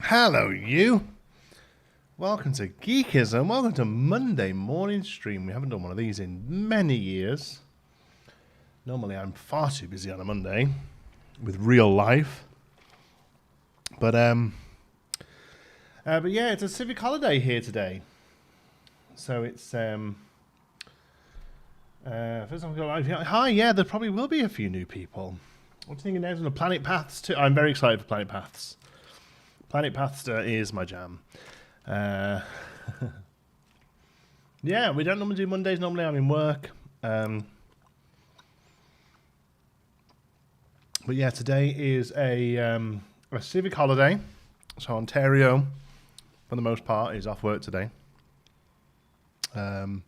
Hello, you. Welcome to Geekism. Welcome to Monday morning stream. We haven't done one of these in many years. Normally, I'm far too busy on a Monday with real life. But yeah, it's a civic holiday here today. So it's first time I've got live. Hi, yeah, there probably will be a few new people. What do you think of next on the Planet Paths too? I'm very excited for Planet Paths. Planet Paths is my jam. Yeah, we don't normally do Mondays. Normally I'm in work. But yeah, today is a civic holiday. So Ontario, for the most part, is off work today. And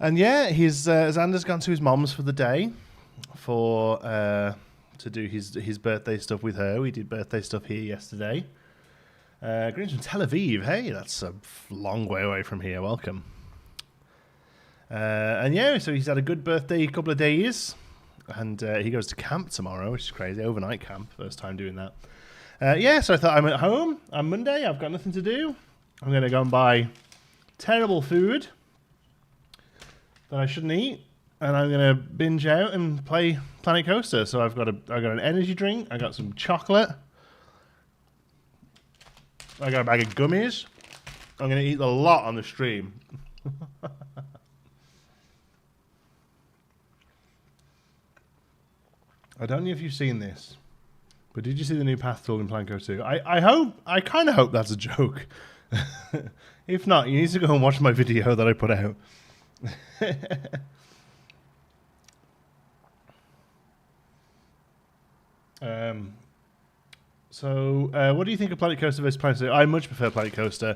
yeah, Xander's gone to his mom's for the day to do his birthday stuff with her. We did birthday stuff here yesterday. Greetings from Tel Aviv. Hey, that's a long way away from here. Welcome. And yeah, so he's had a good birthday couple of days. And he goes to camp tomorrow, which is crazy. Overnight camp. First time doing that. Yeah, so I thought I'm at home on Monday. I've got nothing to do. I'm going to go and buy terrible food that I shouldn't eat. And I'm going to binge out and play Planet Coaster. So I've got an energy drink. I got some chocolate. I got a bag of gummies. I'm going to eat a lot on the stream. I don't know if you've seen this, but did you see the new path tool in Planco 2? I kind of hope that's a joke. If not, you need to go and watch my video that I put out. So, what do you think of Planet Coaster versus Planet Zoo? I much prefer Planet Coaster,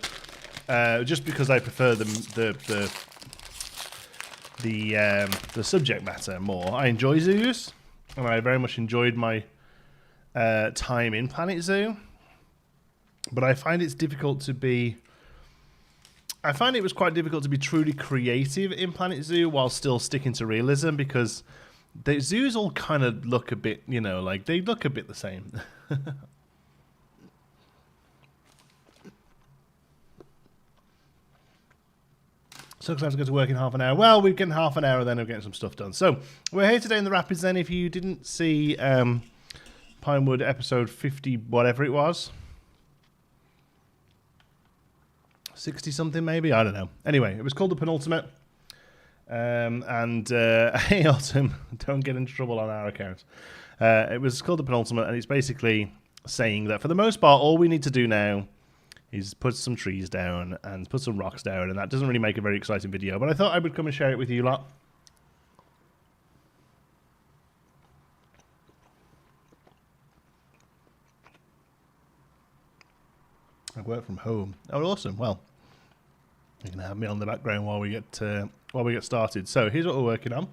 just because I prefer the subject matter more. I enjoy zoos, and I very much enjoyed my time in Planet Zoo. But I find it's difficult to be. I find it was quite difficult to be truly creative in Planet Zoo while still sticking to realism, because the zoos all kind of look a bit, like they look a bit the same. So glad to go to work in half an hour. Well, we're getting half an hour, then we're getting some stuff done. So we're here today in the Rapids. Then, if you didn't see Pinewood episode 50, whatever it was, 60 something maybe, I don't know. Anyway, it was called The Penultimate. Hey, Alton, don't get into trouble on our account. It was called The Penultimate, and it's basically saying that for the most part, all we need to do now is put some trees down and put some rocks down, and that doesn't really make a very exciting video, but I thought I would come and share it with you lot. I work from home. Oh, awesome. Well, you can have me on the background while we get started. So here's what we're working on.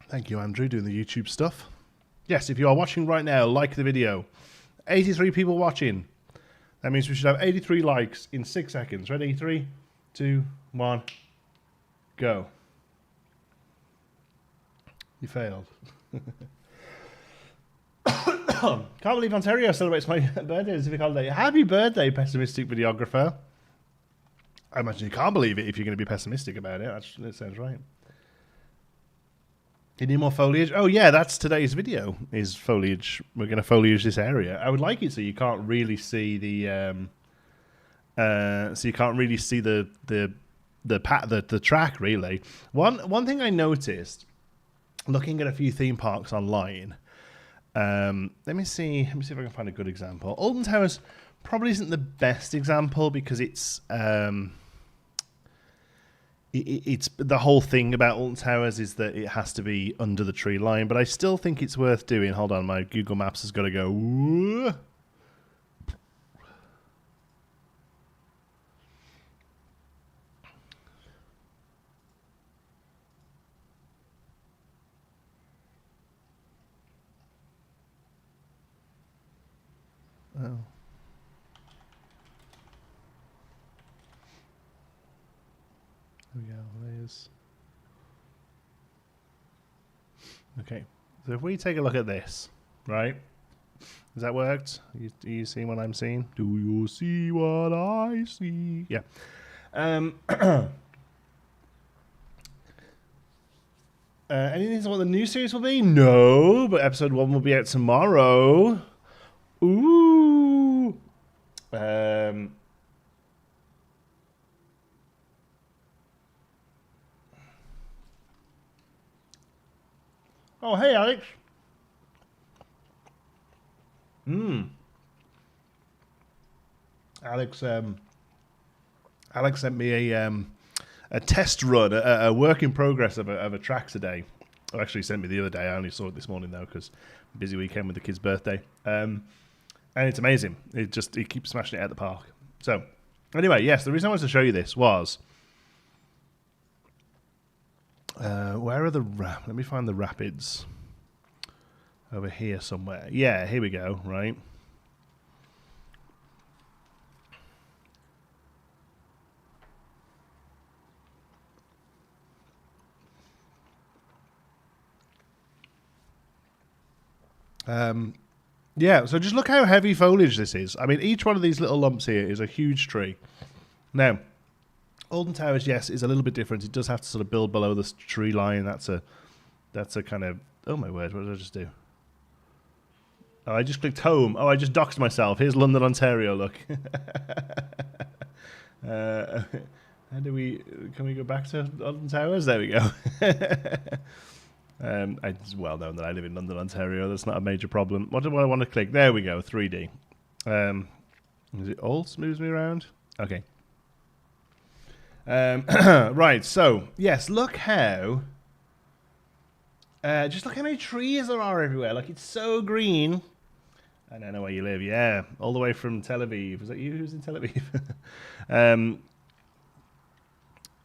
Thank you, Andrew, doing the YouTube stuff. Yes, if you are watching right now, like the video. 83 people watching. That means we should have 83 likes in 6 seconds. Ready? 3, 2, 1, go. You failed. Can't believe Ontario celebrates my birthday as a civic holiday. Happy birthday, pessimistic videographer. I imagine you can't believe it if you're going to be pessimistic about it. That sounds right. You need more foliage? Oh yeah, that's today's video, is foliage. We're going to foliage this area. I would like it so you can't really see the track really. One thing I noticed looking at a few theme parks online. Let me see if I can find a good example. Alton Towers probably isn't the best example because it's the whole thing about Alton Towers is that it has to be under the tree line, but I still think it's worth doing. Hold on, my Google Maps has got to go. Whoa. Oh. There we go. There's Okay, so if we take a look at this, right? Has that worked? Do you see what I'm seeing? Do you see what I see? Yeah. Anything on what the new series will be? No, but episode 1 will be out tomorrow. Ooh. Oh, hey, Alex. Alex sent me a test run, a work in progress of a track today. Oh, actually sent me the other day. I only saw it this morning though because busy weekend with the kid's birthday. And it's amazing. It keeps smashing it at the park. So anyway, yes, the reason I wanted to show you this was where are the let me find the rapids over here somewhere. Yeah, here we go. Right. Yeah, so just look how heavy foliage this is. I mean, each one of these little lumps here is a huge tree. Now, Alton Towers, yes, is a little bit different. It does have to sort of build below this tree line. That's a kind of... Oh, my word, what did I just do? Oh, I just clicked home. Oh, I just doxed myself. Here's London, Ontario, look. How do we... Can we go back to Alton Towers? There we go. It's well known that I live in London, Ontario. That's not a major problem. What do I want to click? There we go, 3D. Is it Alt moves me around? Okay. Right, so, yes, look how... just look how many trees there are everywhere. Like, it's so green. I don't know where you live, yeah. All the way from Tel Aviv. Is that you who's in Tel Aviv?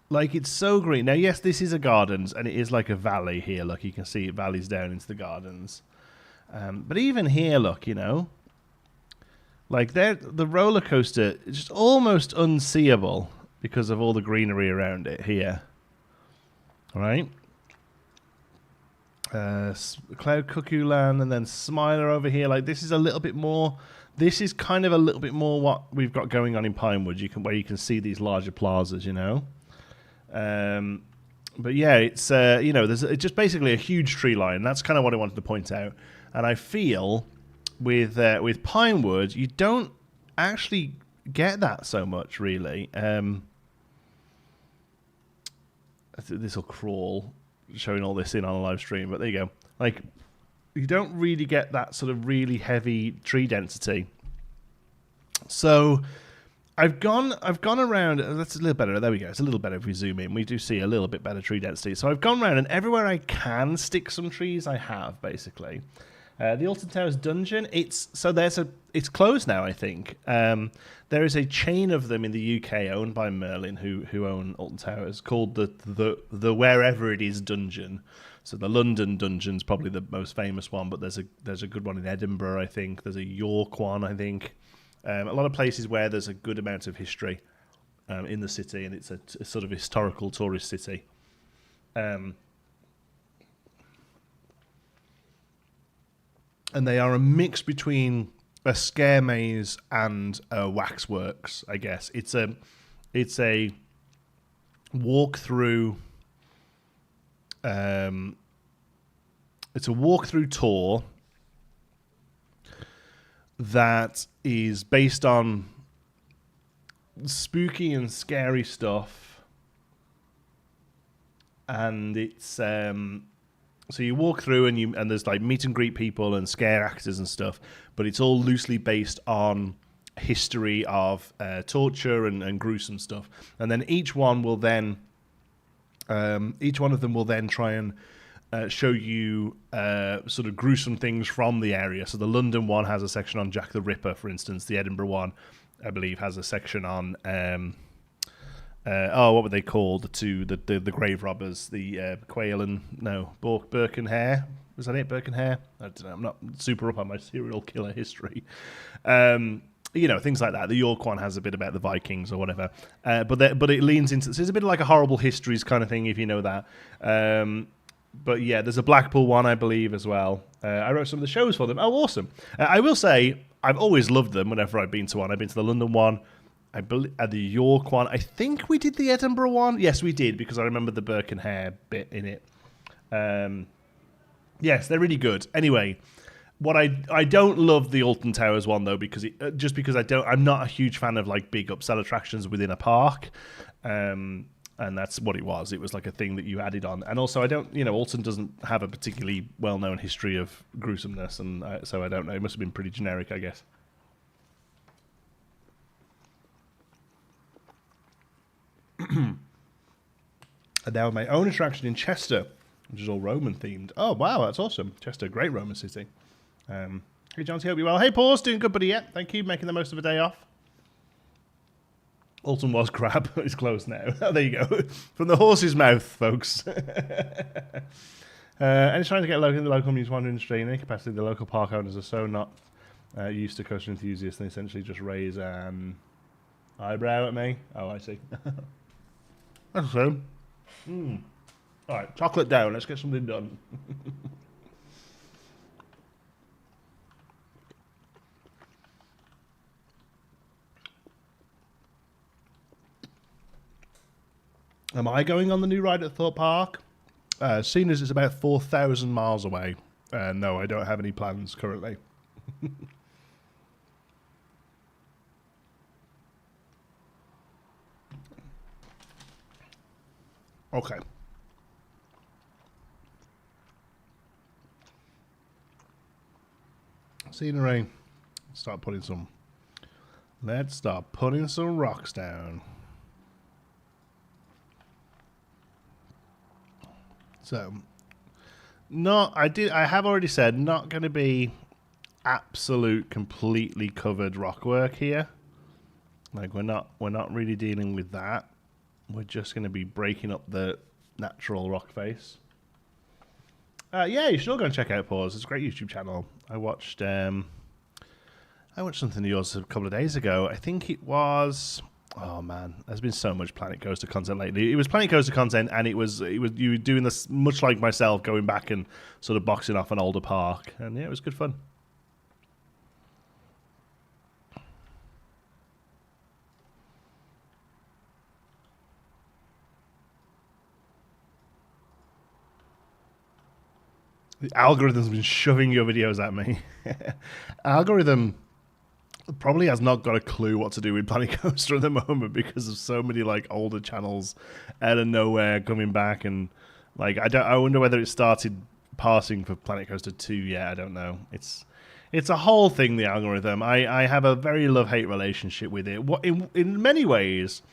Like, it's so green. Now, yes, this is a gardens, and it is like a valley here. Look, you can see it valleys down into the gardens. But even here, look, you know. Like, the roller coaster is just almost unseeable because of all the greenery around it here. All right? Cloud Cuckoo Land, and then Smiler over here. Like, this is a little bit more... This is kind of a little bit more what we've got going on in Pinewood, where you can see these larger plazas, you know? But yeah, it's you know, it's just basically a huge tree line. That's kind of what I wanted to point out. And I feel with Pinewood, you don't actually get that so much, really. This will crawl, showing all this in on a live stream, but there you go. Like, you don't really get that sort of really heavy tree density. So I've gone around. That's a little better. There we go. It's a little better if we zoom in. We do see a little bit better tree density. So I've gone around, and everywhere I can stick some trees, I have basically. The Alton Towers dungeon. It's closed now, I think. There is a chain of them in the UK owned by Merlin, who own Alton Towers, called the Wherever It Is dungeon. So the London dungeon's probably the most famous one, but there's a good one in Edinburgh, I think. There's a York one, I think. A lot of places where there's a good amount of history in the city, and it's a sort of historical tourist city. And they are a mix between a scare maze and a waxworks, I guess. It's a walk-through... it's a walk-through tour that is based on spooky and scary stuff, and it's so you walk through and there's like meet and greet people and scare actors and stuff, but it's all loosely based on history of torture and gruesome stuff, and then each one of them will then try and show you sort of gruesome things from the area. So the London one has a section on Jack the Ripper, for instance. The Edinburgh one, I believe, has a section on what were they called? The grave robbers, the Quail and Burke and Hare. Was that it? Burke and Hare? I don't know. I'm not super up on my serial killer history. You know, things like that. The York one has a bit about the Vikings or whatever, but it leans into. So it's a bit like a Horrible Histories kind of thing, if you know that. But yeah, there's a Blackpool one, I believe, as well. I wrote some of the shows for them. Oh, awesome. I will say, I've always loved them whenever I've been to one. I've been to the London one, I believe, the York one. I think we did the Edinburgh one. Yes, we did, because I remember the Burke and Hare bit in it. Yes, they're really good. Anyway, what I don't love the Alton Towers one, though, because I'm not a huge fan of like big upsell attractions within a park. And that's what it was. It was like a thing that you added on. And also, Alton doesn't have a particularly well-known history of gruesomeness, and so I don't know. It must have been pretty generic, I guess. And now my own attraction in Chester, which is all Roman themed. Oh, wow, that's awesome. Chester, great Roman city. Hey, John, hope you're well. Hey, Paul's doing good, buddy. Yeah, thank you. Making the most of a day off. Alton was crap. It's closed now. Oh, there you go. From the horse's mouth, folks. And it's trying to get in the local music wandering industry. In any capacity, the local park owners are so not used to coaster enthusiasts, and essentially just raise an eyebrow at me. Oh, I see. That's the same. All right, chocolate down. Let's get something done. Am I going on the new ride at Thorpe Park? Seeing as it's about 4,000 miles away, no, I don't have any plans currently. Okay. Scenery. Let's start putting some rocks down. So, I have already said, not going to be absolute, completely covered rock work here. Like, we're not really dealing with that. We're just going to be breaking up the natural rock face. Yeah, you should all go and check out Pause. It's a great YouTube channel. I watched something of yours a couple of days ago. I think it was... Oh man, there's been so much Planet Coaster content lately. It was Planet Coaster content, and it was you were doing this much like myself, going back and sort of boxing off an older park, and yeah, it was good fun. The algorithm's been shoving your videos at me. Algorithm probably has not got a clue what to do with Planet Coaster at the moment because of so many like older channels out of nowhere coming back, and like I wonder whether it started parsing for Planet Coaster 2 yet. I don't know. It's a whole thing, the algorithm. I have a very love-hate relationship with it. In many ways,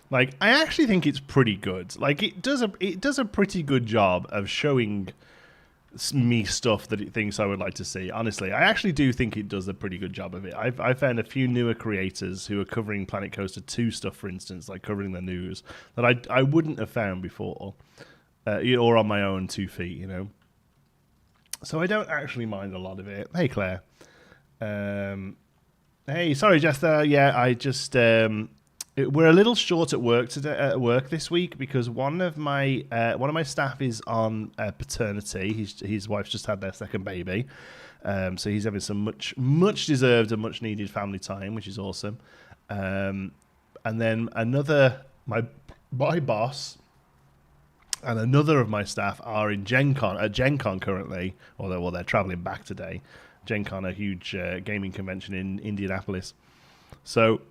like I actually think it's pretty good. Like it does a pretty good job of showing me stuff that it thinks I would like to see. Honestly, I actually do think it does a pretty good job of it. I've found a few newer creators who are covering Planet Coaster 2 stuff, for instance, like covering the news, that I wouldn't have found before, or on my own 2 feet, you know. So I don't actually mind a lot of it. Hey, Claire. Hey, sorry, Jester. Yeah, I just... we're a little short at work today. At work this week because one of my staff is on paternity. His wife's just had their second baby, so he's having some much deserved and much needed family time, which is awesome. And then my boss and another of my staff are in Gen Con currently, although they're traveling back today. Gen Con, a huge gaming convention in Indianapolis. So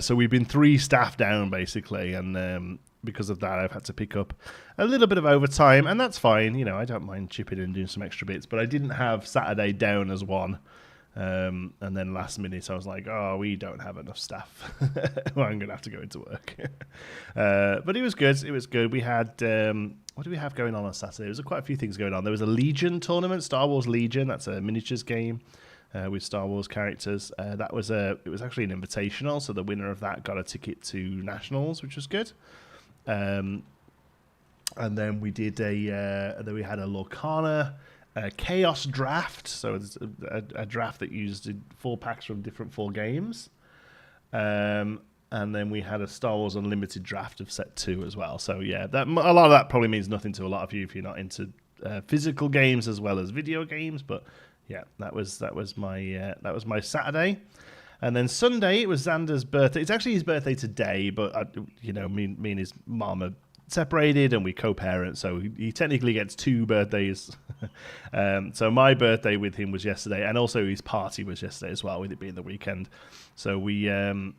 we've been 3 staff down, basically, and because of that, I've had to pick up a little bit of overtime, and that's fine. You know, I don't mind chipping in and doing some extra bits, but I didn't have Saturday down as one. And then last minute, I was like, oh, we don't have enough staff. Well, I'm going to have to go into work. But it was good. It was good. We had... what do we have going on Saturday? There was quite a few things going on. There was a Legion tournament, Star Wars Legion. That's a miniatures game. With Star Wars characters. It was actually an invitational, so the winner of that got a ticket to Nationals, which was good. And then we did we had a Lorcana Chaos draft, so it's a draft that used 4 packs from different 4 games. And then we had a Star Wars Unlimited draft of set 2 as well. So yeah, a lot of that probably means nothing to a lot of you if you're not into physical games as well as video games. But yeah, that was my Saturday. And then Sunday, it was Xander's birthday. It's actually his birthday today, but me and his mom are separated and we co-parent, so he technically gets 2 birthdays. So my birthday with him was yesterday, and also his party was yesterday as well, with it being the weekend. So we had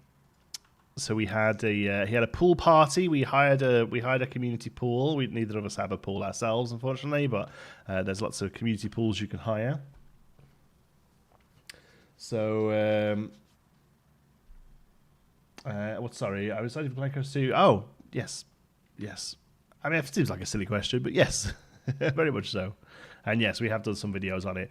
a pool party. We hired a community pool. Neither of us have a pool ourselves, unfortunately, but there's lots of community pools you can hire. So I was ready for Blankos too. Oh, yes. I mean, it seems like a silly question, but yes, very much so. And yes, we have done some videos on it.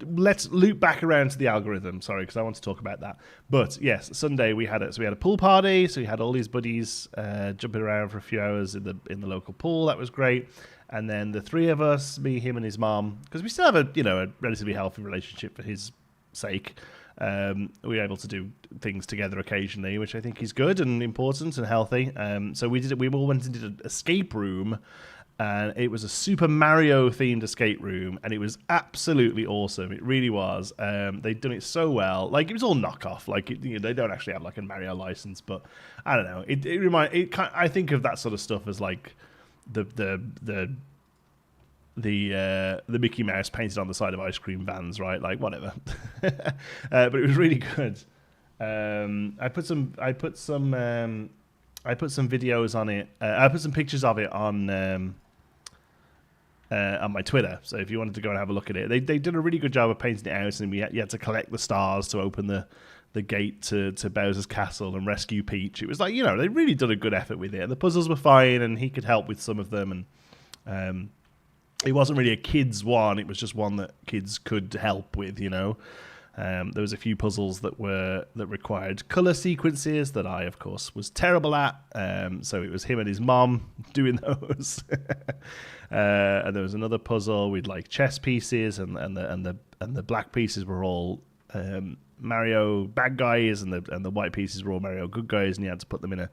Let's loop back around to the algorithm, sorry, because I want to talk about that. But yes, Sunday we had a pool party, so we had all these buddies jumping around for a few hours in the local pool. That was great. And then the 3 of us, me, him, and his mom, because we still have a relatively healthy relationship for his sake. We were able to do things together occasionally, which I think is good and important and healthy. So we all went and did an escape room, and it was a Super Mario themed escape room, and it was absolutely awesome. It really was. They'd done it so well. Like, it was all knockoff. Like, they don't actually have like a Mario license, but I don't know. I think of that sort of stuff as like the Mickey Mouse painted on the side of ice cream vans, right? Like, whatever. But it was really good. I put some videos on it. I put some pictures of it on my Twitter. So if you wanted to go and have a look at it, they did a really good job of painting it out, and you had to collect the stars to open the gate to Bowser's castle and rescue Peach. It was like, they really did a good effort with it, and the puzzles were fine, and he could help with some of them, and it wasn't really a kids one. It was just one that kids could help with, There was a few puzzles that required color sequences that I, of course, was terrible at. So it was him and his mom doing those. And there was another puzzle with like chess pieces, and the black pieces were all Mario bad guys, and the white pieces were all Mario good guys, and you had to put them in a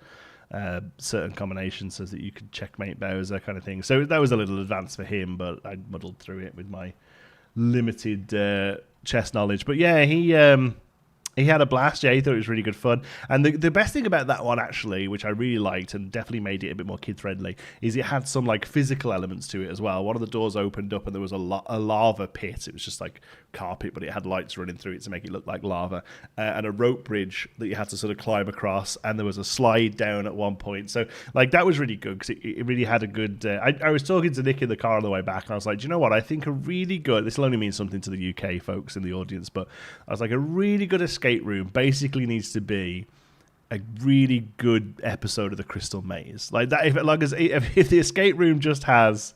certain combinations so that you could checkmate Bowser, kind of thing. So that was a little advanced for him, but I muddled through it with my limited chess knowledge. But yeah, he had a blast. Yeah, he thought it was really good fun. And the best thing about that one, actually, which I really liked and definitely made it a bit more kid-friendly, is it had some like physical elements to it as well. One of the doors opened up and there was a lava pit. It was just like carpet, but it had lights running through it to make it look like lava. And a rope bridge that you had to sort of climb across. And there was a slide down at one point. So like that was really good, because it really had a good... I was talking to Nick in the car on the way back, and I was like, do you know what? I think a really good... This will only mean something to the UK folks in the audience, but I was like, a really good escape room basically needs to be a really good episode of the Crystal Maze. Like that, if the escape room just has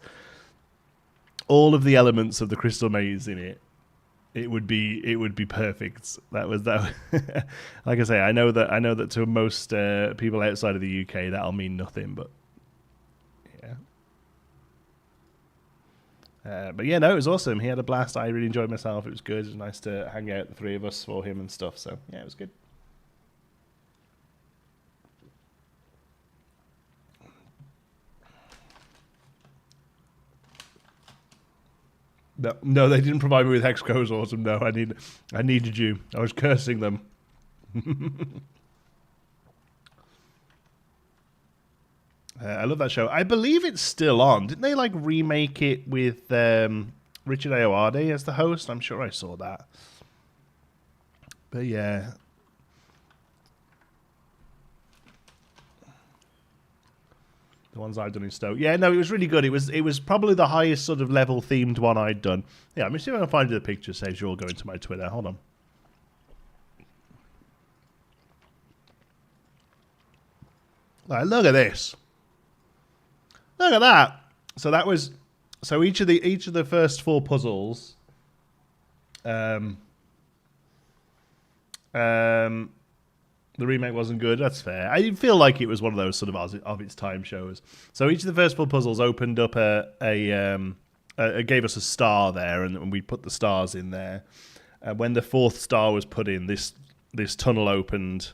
all of the elements of the Crystal Maze in it, it would be perfect. That was that. Like I say, I know that to most people outside of the UK that'll mean nothing, but yeah. But yeah, no, it was awesome. He had a blast. I really enjoyed myself. It was good. It was nice to hang out, the 3 of us, for him and stuff. So yeah, it was good. No, they didn't provide me with hex codes. Awesome. No, I needed you. I was cursing them. I love that show. I believe it's still on. Didn't they like remake it with Richard Ayoade as the host? I'm sure I saw that. But yeah. The ones I've done in Stoke. Yeah, no, it was really good. It was probably the highest sort of level themed one I'd done. Yeah, I'm see if I can find you the picture. Saves you all going to my Twitter. Hold on. Like, look at this. Look at that. So each of the first 4 puzzles the remake wasn't good. That's fair. I feel like it was one of those sort of its time shows. So each of the first 4 puzzles opened up gave us a star there, and we put the stars in there. When the 4th star was put in, this tunnel opened.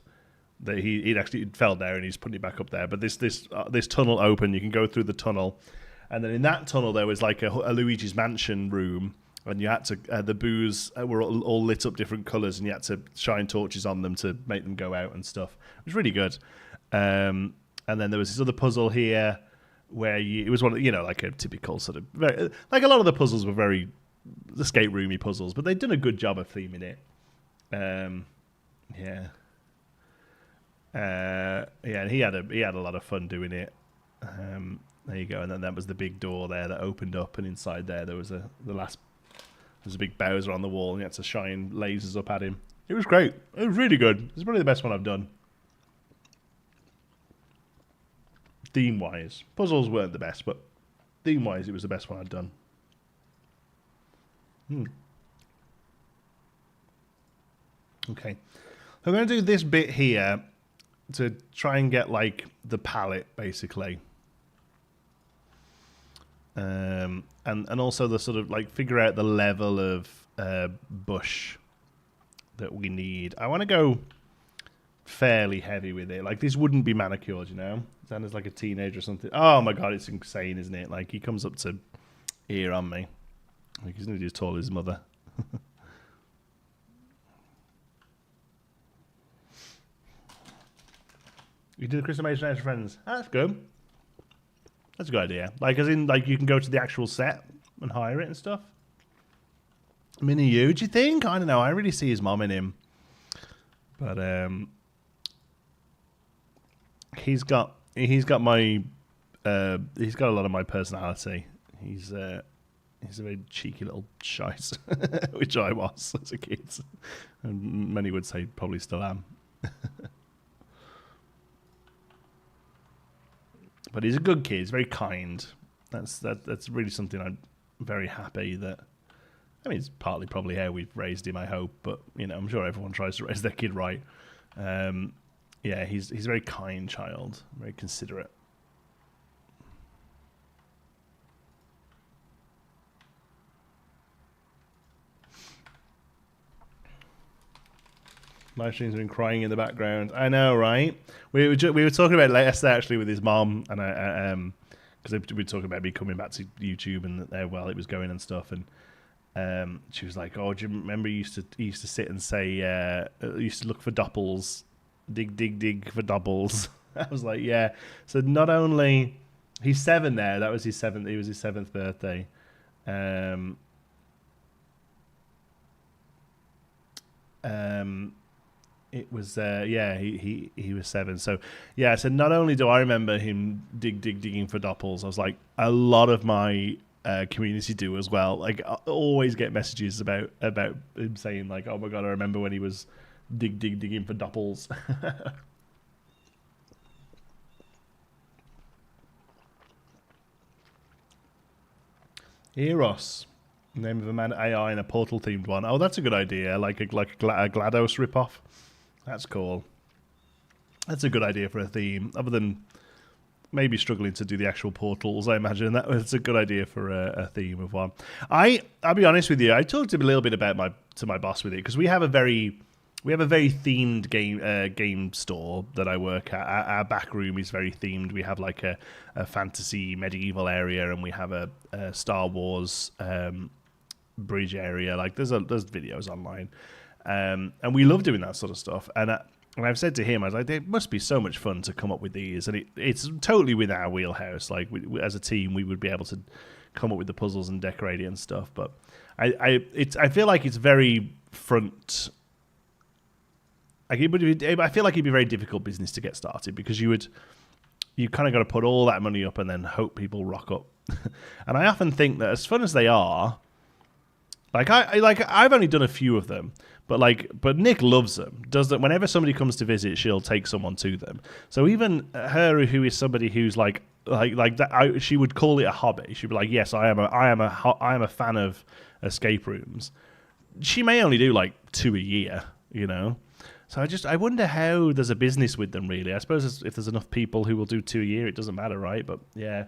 That he fell there and he's putting it back up there. But this tunnel opened. You can go through the tunnel, And then in that tunnel there was like a Luigi's Mansion room, and you had to the boos were all lit up different colours, and you had to shine torches on them to make them go out and stuff. It was really good. And then there was this other puzzle here where it was one, like a typical sort of like a lot of the puzzles were very escape roomy puzzles, but they'd done a good job of theming it. Yeah. And he had a lot of fun doing it. There you go, and then that was the big door there that opened up, and inside there was a big Bowser on the wall, and you had to shine lasers up at him. It was great. It was really good. It's probably the best one I've done. Theme-wise, puzzles weren't the best, but theme-wise, it was the best one I'd done. Okay, I'm going to do this bit here to try and get like the palette, basically. And also the sort of like figure out the level of bush that we need. I want to go fairly heavy with it. Like this wouldn't be manicured, Xander's like a teenager or something. Oh my god, it's insane, isn't it? Like he comes up to here on me. Like he's nearly as tall as his mother. You did the Crystal Maze Extra Friends. That's good. That's a good idea. Like, as in, like, you can go to the actual set and hire it and stuff. Mini you, do you think? I don't know. I really see his mom in him. But, he's got my, he's got a lot of my personality. He's a very cheeky little shite, which I was as a kid. And many would say probably still am. But he's a good kid. He's very kind. That's really something I'm very happy that. I mean, it's partly probably how we've raised him, I hope. But I'm sure everyone tries to raise their kid right. Yeah, he's a very kind child, very considerate. Live streams have been crying in the background. I know, right? We were talking about it yesterday actually with his mom, and because we were talking about me coming back to YouTube and how well it was going and stuff, and she was like, "Oh, do you remember he used to sit and say used to look for doppels, dig for doppels." I was like, "Yeah." So not only he's 7 there. That was his 7th. It was his 7th birthday. It was he was 7. So yeah, so not only do I remember him digging for doppels, I was like, a lot of my community do as well. Like I always get messages about him saying like, oh my god, I remember when he was digging for doppels. Eros. Name of a man AI in a Portal themed one. Oh, that's a good idea. Like a GLaDOS ripoff. That's cool. That's a good idea for a theme. Other than maybe struggling to do the actual portals, I imagine that's a good idea for a theme of one. I'll be honest with you. I talked a little bit about my boss with it because we have a very themed game store that I work at. Our back room is very themed. We have like a fantasy medieval area, and we have a Star Wars bridge area. Like there's videos online, and we love doing that sort of stuff. And I've said to him, I was like, it must be so much fun to come up with these, and it's totally within our wheelhouse. Like as a team, we would be able to come up with the puzzles and decorate it and stuff. But I feel like it's very front. I feel like it'd be a very difficult business to get started because you kind of got to put all that money up and then hope people rock up. And I often think that as fun as they are, I've only done a few of them, but Nick loves them. Does that whenever somebody comes to visit, she'll take someone to them. So even her, who is somebody who's like that, she would call it a hobby. She'd be like, yes, I am a fan of escape rooms. She may only do like 2 a year, So I wonder how there's a business with them, really. I suppose if there's enough people who will do 2 a year, it doesn't matter, right? But yeah.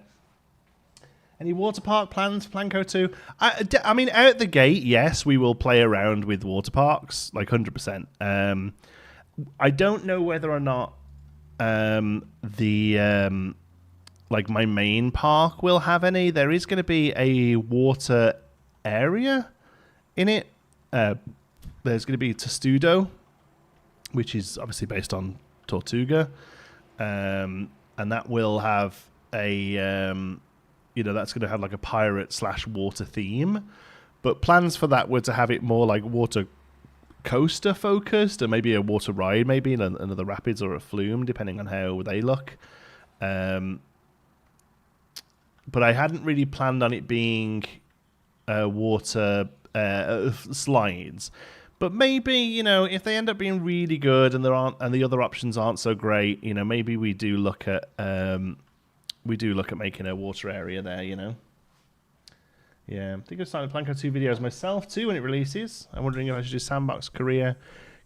Any water park plans for Planco 2? I mean, out the gate, yes, we will play around with water parks, like 100%. I don't know whether or not like my main park will have any. There is going to be a water area in it. There's going to be Testudo, which is obviously based on Tortuga, and that will have a that's going to have like a pirate / water theme. But plans for that were to have it more like water coaster focused, and maybe a water ride, maybe another rapids or a flume, depending on how they look. But I hadn't really planned on it being water slides. But maybe, if they end up being really good and the other options aren't so great, maybe we do look at making a water area there, Yeah, I think I've started Planko 2 videos myself too when it releases. I'm wondering if I should do Sandbox Korea,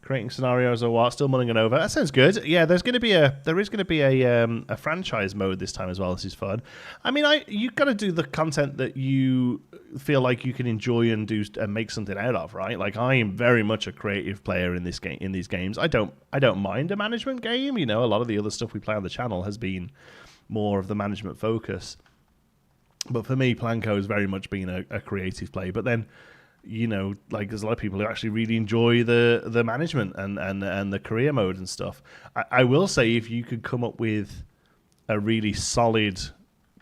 creating scenarios or what. Still mulling it over. That sounds good. Yeah, there is going to be a franchise mode this time as well. This is fun. I mean, you've got to do the content that you feel like you can enjoy and do and make something out of, right? Like I am very much a creative player in this game. In these games, I don't mind a management game. A lot of the other stuff we play on the channel has been more of the management focus. But for me, Planko has very much been a creative play. But then, there's a lot of people who actually really enjoy the management and the career mode and stuff. I will say, if you could come up with a really solid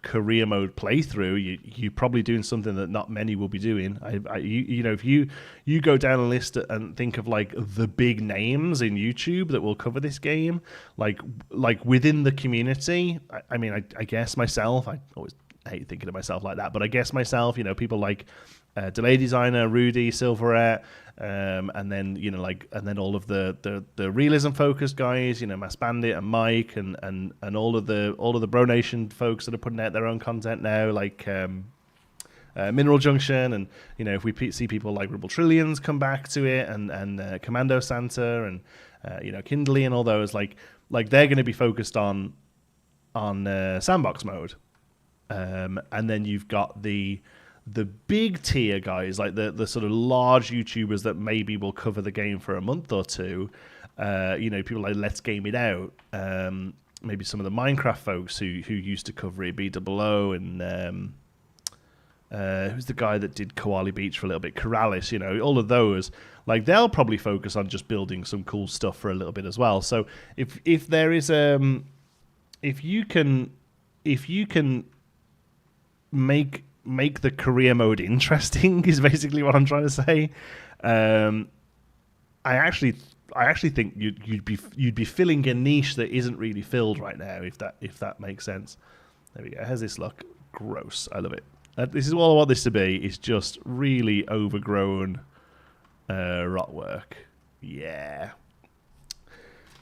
career mode playthrough, you're probably doing something that not many will be doing. If you go down a list and think of like the big names in YouTube that will cover this game, like within the community. I guess myself, I always hate thinking of myself like that, but I guess myself, people like Delay Designer, Rudy, Silverette, and then all of the realism focused guys, Mass Bandit and Mike and all of the Bro Nation folks that are putting out their own content now, like Mineral Junction, and if we see people like Ribble Trillions come back to it, and Commando Santa, and Kindly and all those, like they're going to be focused on sandbox mode. And then you've got the big tier guys, like the sort of large YouTubers that maybe will cover the game for a month or two. People like Let's Game It Out. Maybe some of the Minecraft folks who used to cover it, B-double-O, and who's the guy that did Koali Beach for a little bit? Corrales, all of those. Like they'll probably focus on just building some cool stuff for a little bit as well. So if there is if you can make the career mode interesting is basically what I'm trying to say. I actually think you'd be filling a niche that isn't really filled right now, if that makes sense. There we go. How's this look? Gross. I love it. This is all I want this to be. It's just really overgrown rot work. Yeah.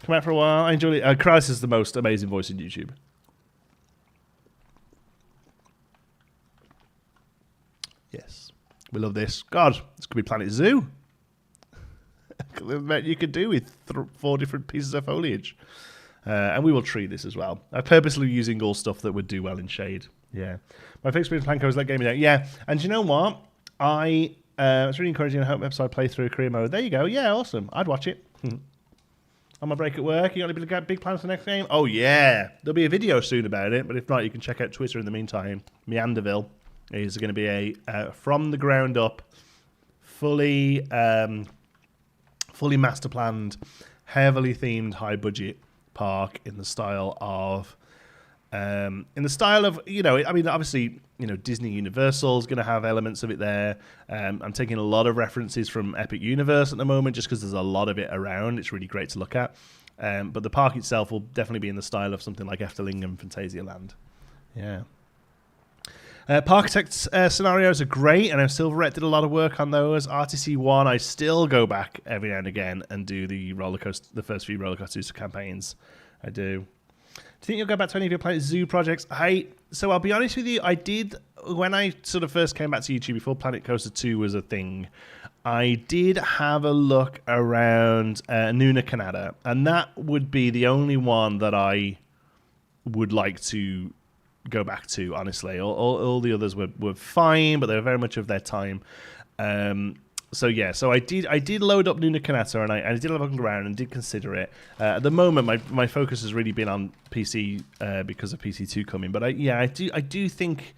Come out for a while. I enjoyed it. Christ is the most amazing voice in YouTube. Yes, we love this. God, this could be Planet Zoo. You could do with 4 different pieces of foliage. And we will treat this as well. I'm purposely using all stuff that would do well in shade. Yeah. My favorite experience with Planko is Let Game It Out. Yeah, and you know what? It's really encouraging to help website play through career mode. There you go. Yeah, awesome. I'd watch it. On my break at work, you got any big plans for the next game? Oh, yeah. There'll be a video soon about it, but if not, you can check out Twitter in the meantime. Meanderville is going to be a from the ground up, fully master planned, heavily themed, high budget park in the style of obviously Disney Universal is going to have elements of it there. I'm taking a lot of references from Epic Universe at the moment just because there's a lot of it around. It's really great to look at. But the park itself will definitely be in the style of something like Efteling Phantasialand. Yeah. Parkitect scenarios are great, and Silverette did a lot of work on those. RTC1, I still go back every now and again and do the first few roller coaster campaigns. I do. Do you think you'll go back to any of your Planet Zoo projects? So I'll be honest with you, I did, when I sort of first came back to YouTube before Planet Coaster 2 was a thing, I did have a look around Nuna Canada, and that would be the only one that I would like to go back to, honestly. All the others were fine, but they were very much of their time. So yeah, so I did load up Nuna Kanata, and I did have a look around and did consider it. At the moment, my focus has really been on PC because of PC2 coming. But I do think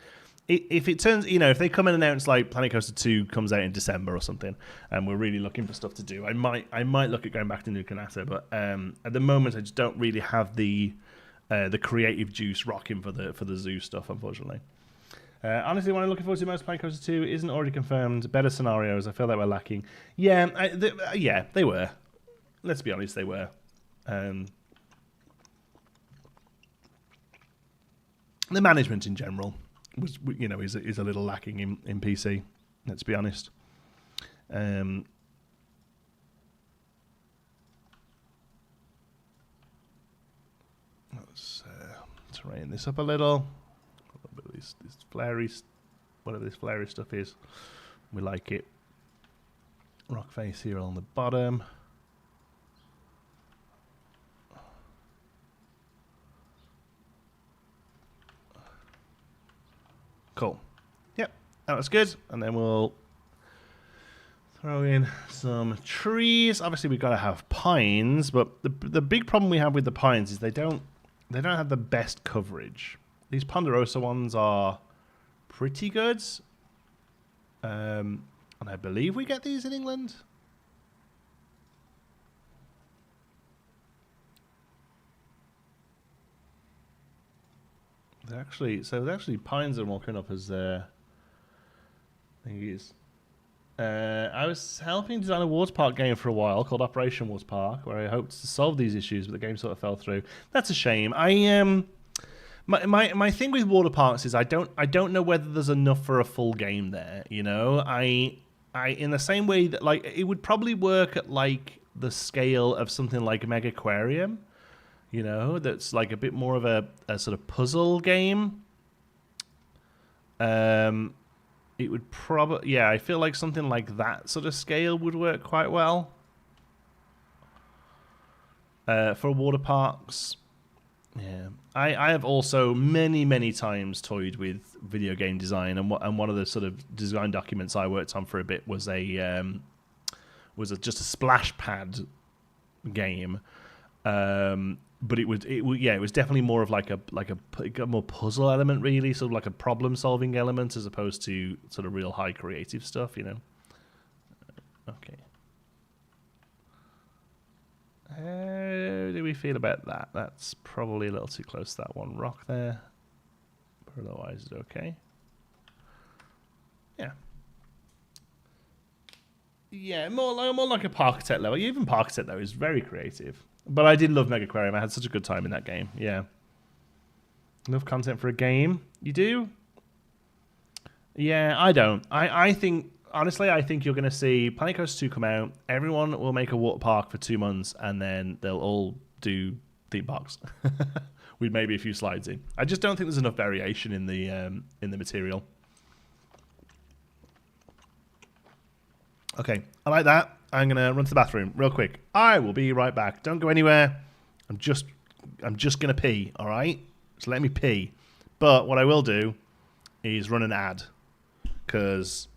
if it turns, if they come and announce like Planet Coaster 2 comes out in December or something, and we're really looking for stuff to do, I might look at going back to Nuna Kanata. But at the moment, I just don't really have the creative juice rocking for the zoo stuff, unfortunately. Honestly, what I'm looking forward to most Planet Coaster 2 isn't already confirmed. Better scenarios. I feel that we're lacking. Yeah, they were. Let's be honest, they were. The management in general was, is a little lacking in PC. Let's be honest. Let's terrain this up a little. This flary, whatever this flary stuff is, we like it. Rock face here on the bottom. Cool. Yep, that looks good. And then we'll throw in some trees. Obviously, we've got to have pines, but the big problem we have with the pines is they don't have the best coverage. These Ponderosa ones are pretty good. And I believe we get these in England. They're actually pines are more coming up as thingies. I was helping design a water park game for a while called Operation Water Park, where I hoped to solve these issues, but the game sort of fell through. That's a shame. My thing with water parks is I don't know whether there's enough for a full game there. I in the same way that like it would probably work at like the scale of something like a Mega Aquarium, that's like a bit more of a sort of puzzle game. It would probably I feel like something like that sort of scale would work quite well for water parks. Yeah, I have also many times toyed with video game design, and one of the sort of design documents I worked on for a bit was just a splash pad game, but it was definitely more of like a more puzzle element, really, sort of like a problem solving element as opposed to sort of real high creative stuff, Okay. How do we feel about that? That's probably a little too close to that one rock there. But otherwise, it's okay. Yeah. Yeah, more like a Parkitect level. Even Parkitect, though, is very creative. But I did love Mega Aquarium. I had such a good time in that game. Yeah. Enough content for a game. You do? Yeah, I don't. I think... Honestly, I think you're going to see Planet Coaster 2 come out. Everyone will make a water park for 2 months, and then they'll all do theme parks with maybe a few slides in. I just don't think there's enough variation in the material. Okay, I like that. I'm going to run to the bathroom real quick. I will be right back. Don't go anywhere. I'm just going to pee. All right, so let me pee. But what I will do is run an ad because.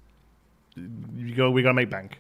We gotta make bank.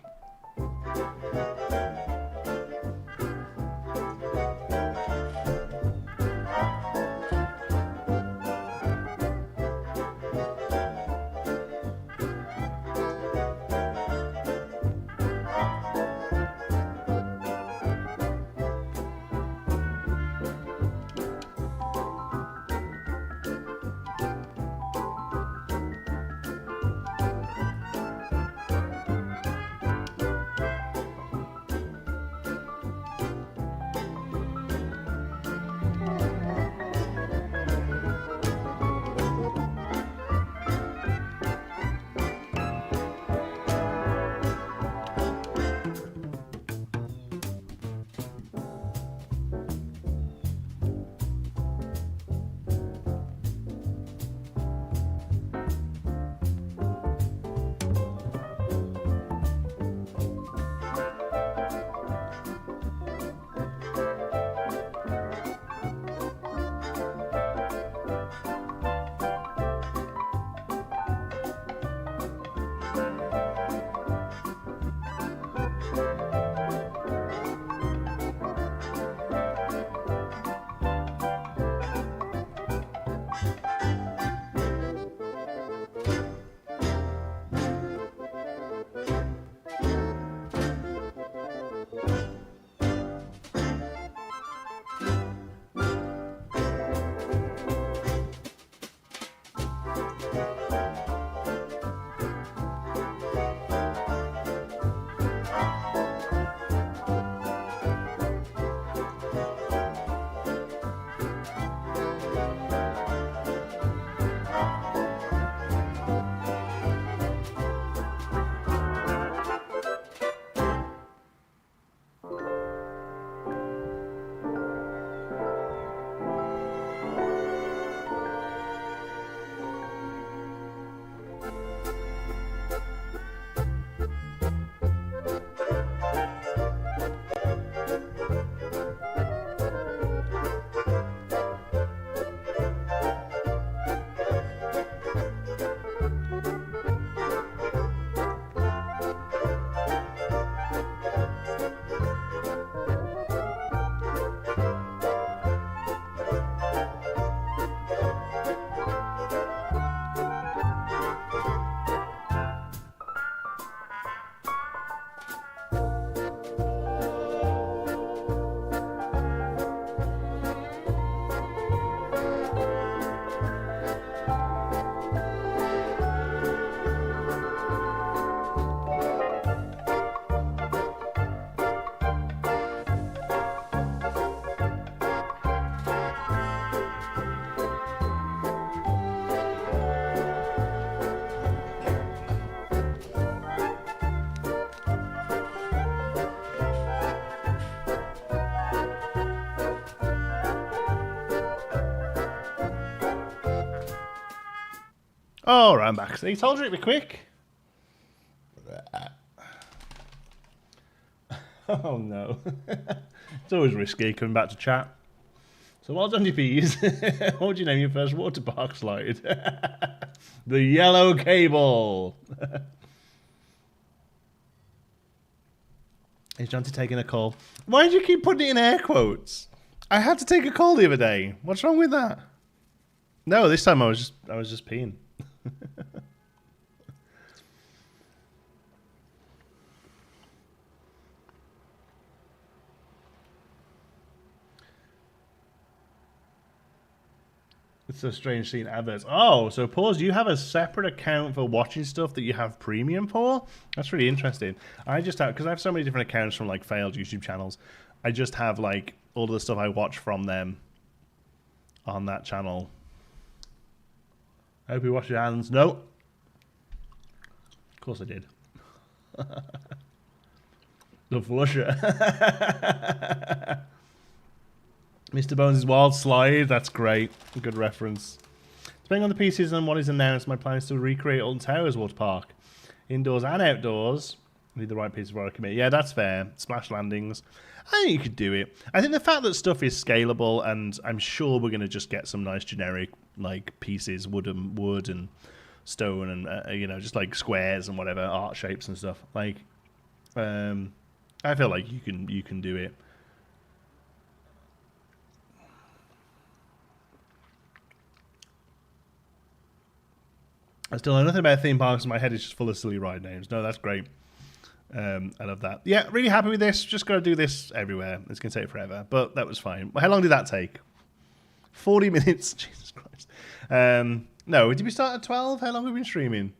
Oh, right, I'm back. So he told you it'd be quick. Oh, no. It's always risky coming back to chat. So well done, you peas. What would you name your first water park slide? The Yellow Cable. Is Jonty taking a call? Why did you keep putting it in air quotes? I had to take a call the other day. What's wrong with that? No, this time I was just peeing. It's so strange seeing adverts. Oh, so pause. You have a separate account for watching stuff that you have premium for? That's really interesting. I just have, because I have so many different accounts from like failed YouTube channels. I just have like all of the stuff I watch from them on that channel. I hope you wash your hands. No. Of course I did. The flusher. Mr. Bones' Wild Slide. That's great. Good reference. Depending on the pieces and what is announced, my plan is to recreate Alton Towers water park. Indoors and outdoors. Need the right pieces before I commit. Yeah, that's fair. Splash landings. I think you could do it. I think the fact that stuff is scalable, and I'm sure we're going to just get some nice generic like pieces, wood and stone, and you know, just like squares and whatever, art shapes and stuff. Like, I feel like you can do it. I still know nothing about theme parks, and my head is just full of silly ride names. No, that's great. I love that. Yeah, really happy with this. Just got to do this everywhere. It's going to take forever, but that was fine. How long did that take? 40 minutes. Jesus Christ. No, did we start at 12? How long have we been streaming?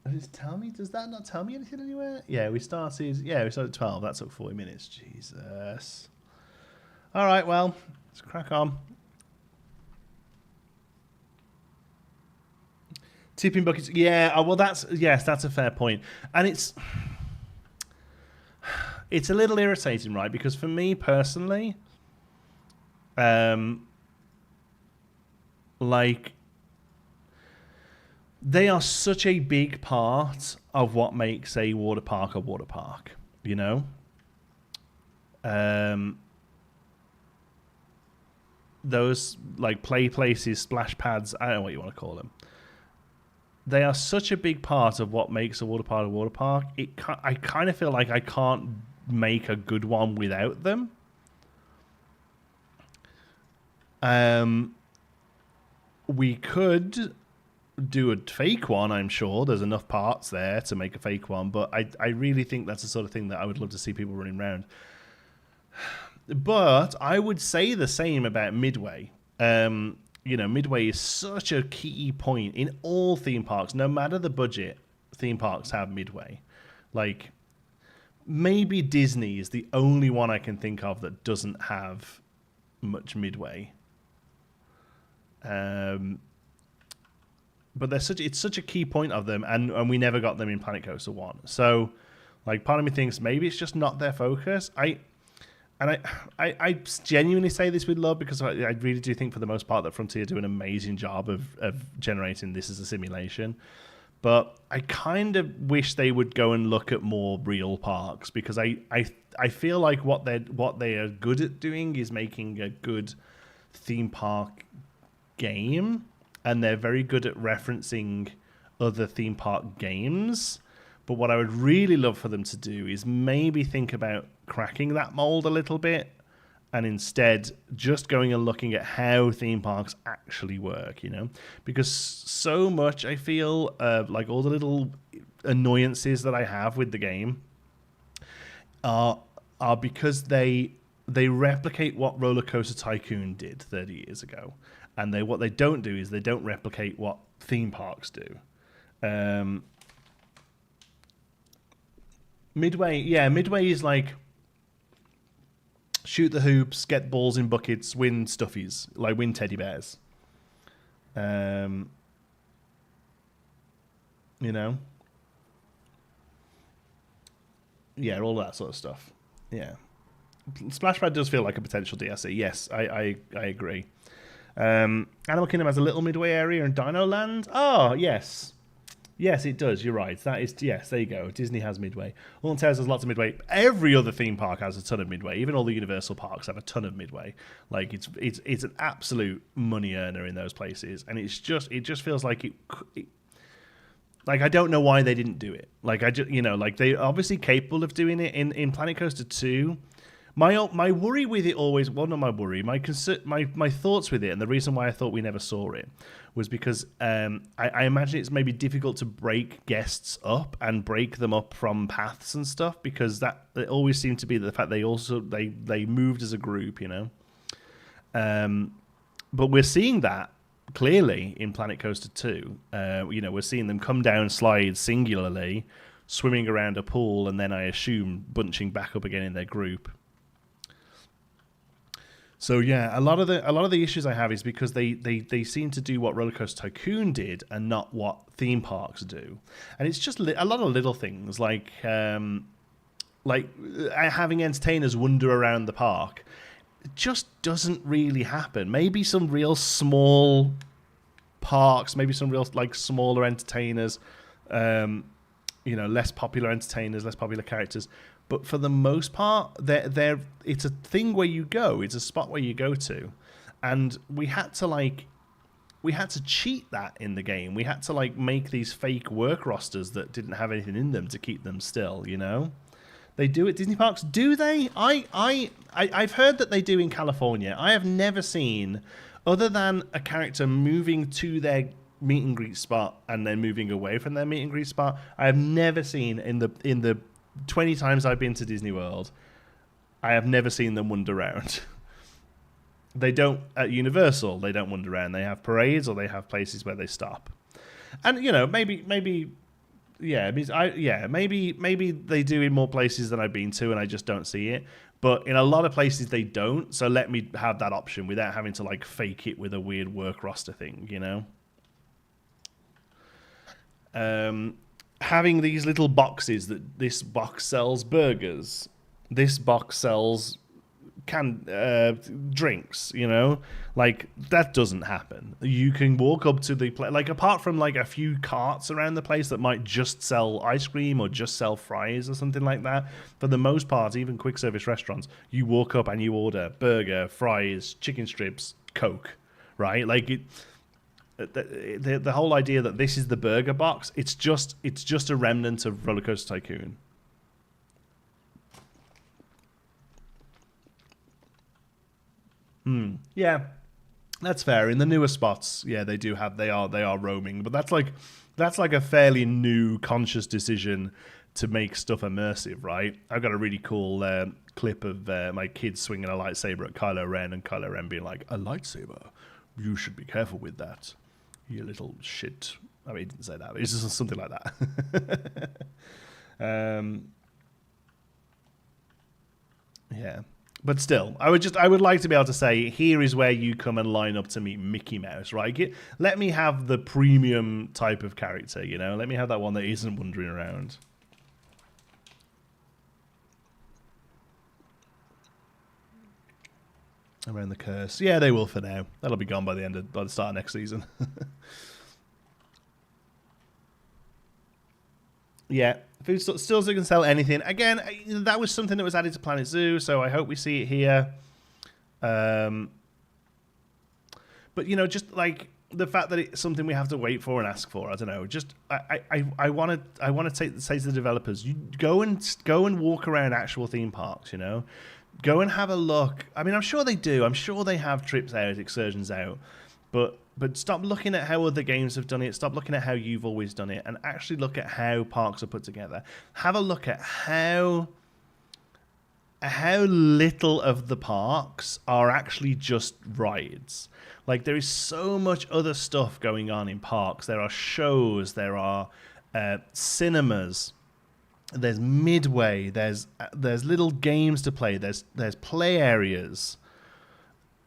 Does it tell me? Does that not tell me anything anywhere? Yeah, we started at 12. That took 40 minutes. Jesus. All right, well, let's crack on. Tipping buckets, yeah. Well, that's a fair point, and it's a little irritating, right? Because for me personally, like they are such a big part of what makes a water park, you know. Those like play places, splash pads, I don't know what you want to call them. They are such a big part of what makes a water park. I kind of feel like I can't make a good one without them. We could do a fake one, I'm sure. There's enough parts there to make a fake one, but I really think that's the sort of thing that I would love to see people running around. But I would say the same about Midway. You know, Midway is such a key point in all theme parks. No matter the budget, theme parks have Midway. Like, maybe Disney is the only one I can think of that doesn't have much Midway. But it's such a key point of them, and we never got them in Planet Coaster 1. So, like, part of me thinks maybe it's just not their focus. I genuinely say this with love, because I really do think for the most part that Frontier do an amazing job of generating this as a simulation. But I kind of wish they would go and look at more real parks, because I feel like what they are good at doing is making a good theme park game. and they're very good at referencing other theme park games. But what I would really love for them to do is maybe think about cracking that mold a little bit, and instead just going and looking at how theme parks actually work, you know? Because so much, I feel, like all the little annoyances that I have with the game are because they replicate what Roller Coaster Tycoon did 30 years ago. And what they don't do is they don't replicate what theme parks do. Midway is like shoot the hoops, get balls in buckets, win stuffies, like win teddy bears. You know? Yeah, all that sort of stuff. Yeah. Splash Pad does feel like a potential DLC. Yes, I agree. Animal Kingdom has a little Midway area in Dino Land. Oh, yes. Yes, it does. You're right. That is, yes, there you go. Disney has Midway. Alton Towers has lots of Midway. Every other theme park has a ton of Midway. Even all the Universal parks have a ton of Midway. Like it's an absolute money earner in those places, and it just feels like it like I don't know why they didn't do it. Like like they're obviously capable of doing it in Planet Coaster 2. My worry with it always, well, not my worry, my thoughts with it, and the reason why I thought we never saw it was because I imagine it's maybe difficult to break guests up and break them up from paths and stuff, because that it always seemed to be the fact they moved as a group, you know. But we're seeing that clearly in Planet Coaster 2. We're seeing them come down slides singularly, swimming around a pool, and then I assume bunching back up again in their group. So yeah, a lot of the issues I have is because they seem to do what Roller Coaster Tycoon did and not what theme parks do, and it's just a lot of little things like having entertainers wander around the park. It just doesn't really happen. Maybe some real small parks, maybe some real like smaller entertainers, less popular entertainers, less popular characters. But for the most part, it's a thing where you go. It's a spot where you go to, and we had to cheat that in the game. We had to like make these fake work rosters that didn't have anything in them to keep them still. You know, they do at Disney parks. Do they? I've heard that they do in California. I have never seen, other than a character moving to their meet and greet spot and then moving away from their meet and greet spot. I have never seen in the 20 times I've been to Disney World, I have never seen them wander around. They don't at Universal. They don't wander around. They have parades or they have places where they stop. And maybe they do in more places than I've been to, and I just don't see it. But in a lot of places they don't. So let me have that option without having to like fake it with a weird work roster thing, you know. Having these little boxes that this box sells burgers, this box sells drinks, you know, like that doesn't happen. You can walk up to the place, like apart from like a few carts around the place that might just sell ice cream or just sell fries or something like that. For the most part, even quick service restaurants, you walk up and you order burger, fries, chicken strips, Coke, right? Like it. The whole idea that this is the burger box, it's just a remnant of Roller Coaster Tycoon. Yeah, that's fair. In the newer spots, yeah, they are roaming, but that's like a fairly new conscious decision to make stuff immersive, right? I've got a really cool clip of my kids swinging a lightsaber at Kylo Ren, and Kylo Ren being like, "A lightsaber? You should be careful with that. You little shit." I mean, he didn't say that, but it's just something like that. Yeah. But still, I would like to be able to say, here is where you come and line up to meet Mickey Mouse, right? Let me have the premium type of character, you know? Let me have that one that isn't wandering around. Around the curse. Yeah, they will for now. That'll be gone by the start of next season. Yeah, food stalls that can sell anything. Again, that was something that was added to Planet Zoo, so I hope we see it here. But just like the fact that it's something we have to wait for and ask for. I don't know. Just I want to say to the developers, you go and walk around actual theme parks. You know, go and have a look. I mean, I'm sure they do. I'm sure they have trips out, excursions out, but stop looking at how other games have done it. Stop looking at how you've always done it, and actually look at how parks are put together. Have a look at how little of the parks are actually just rides. Like, there is so much other stuff going on in parks. There are shows, there are cinemas, there's midway, there's little games to play, there's play areas,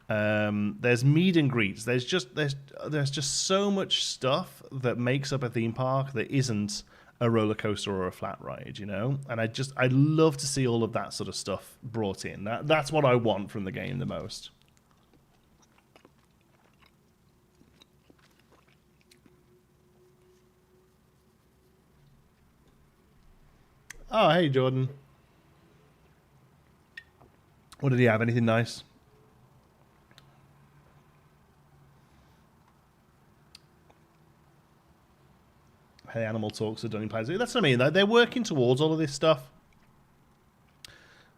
there's meet and greets. There's just so much stuff that makes up a theme park that isn't a roller coaster or a flat ride, you know? And I'd love to see all of that sort of stuff brought in. That's what I want from the game the most. Oh, hey, Jordan. What did he have? Anything nice? Hey, Animal Talks are done in plans. That's what I mean. They're working towards all of this stuff.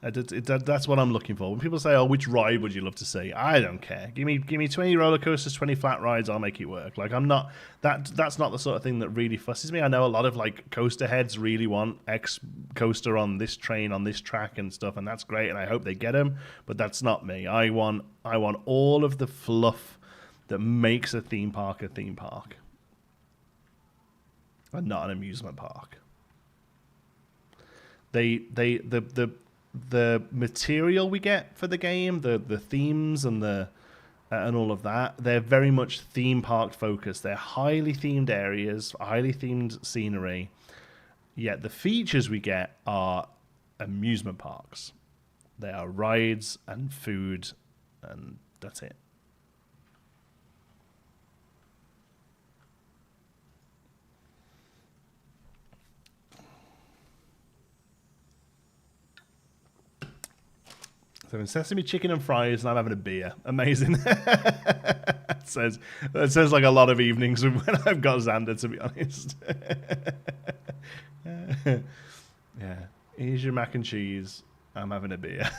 That's what I'm looking for. When people say, "Oh, which ride would you love to see?" I don't care. Give me 20 roller coasters, 20 flat rides. I'll make it work. Like, I'm not that's not the sort of thing that really fusses me. I know a lot of like coaster heads really want X coaster on this train on this track and stuff, and that's great. And I hope they get them. But that's not me. I want all of the fluff that makes a theme park, and not an amusement park. The material we get for the game, the themes and and all of that, they're very much theme park focused. They're highly themed areas, highly themed scenery. Yet the features we get are amusement parks. They are rides and food, and that's it. So in sesame chicken and fries, and I'm having a beer. Amazing. That sounds like a lot of evenings when I've got Xander, to be honest. Yeah. Here's your mac and cheese. I'm having a beer.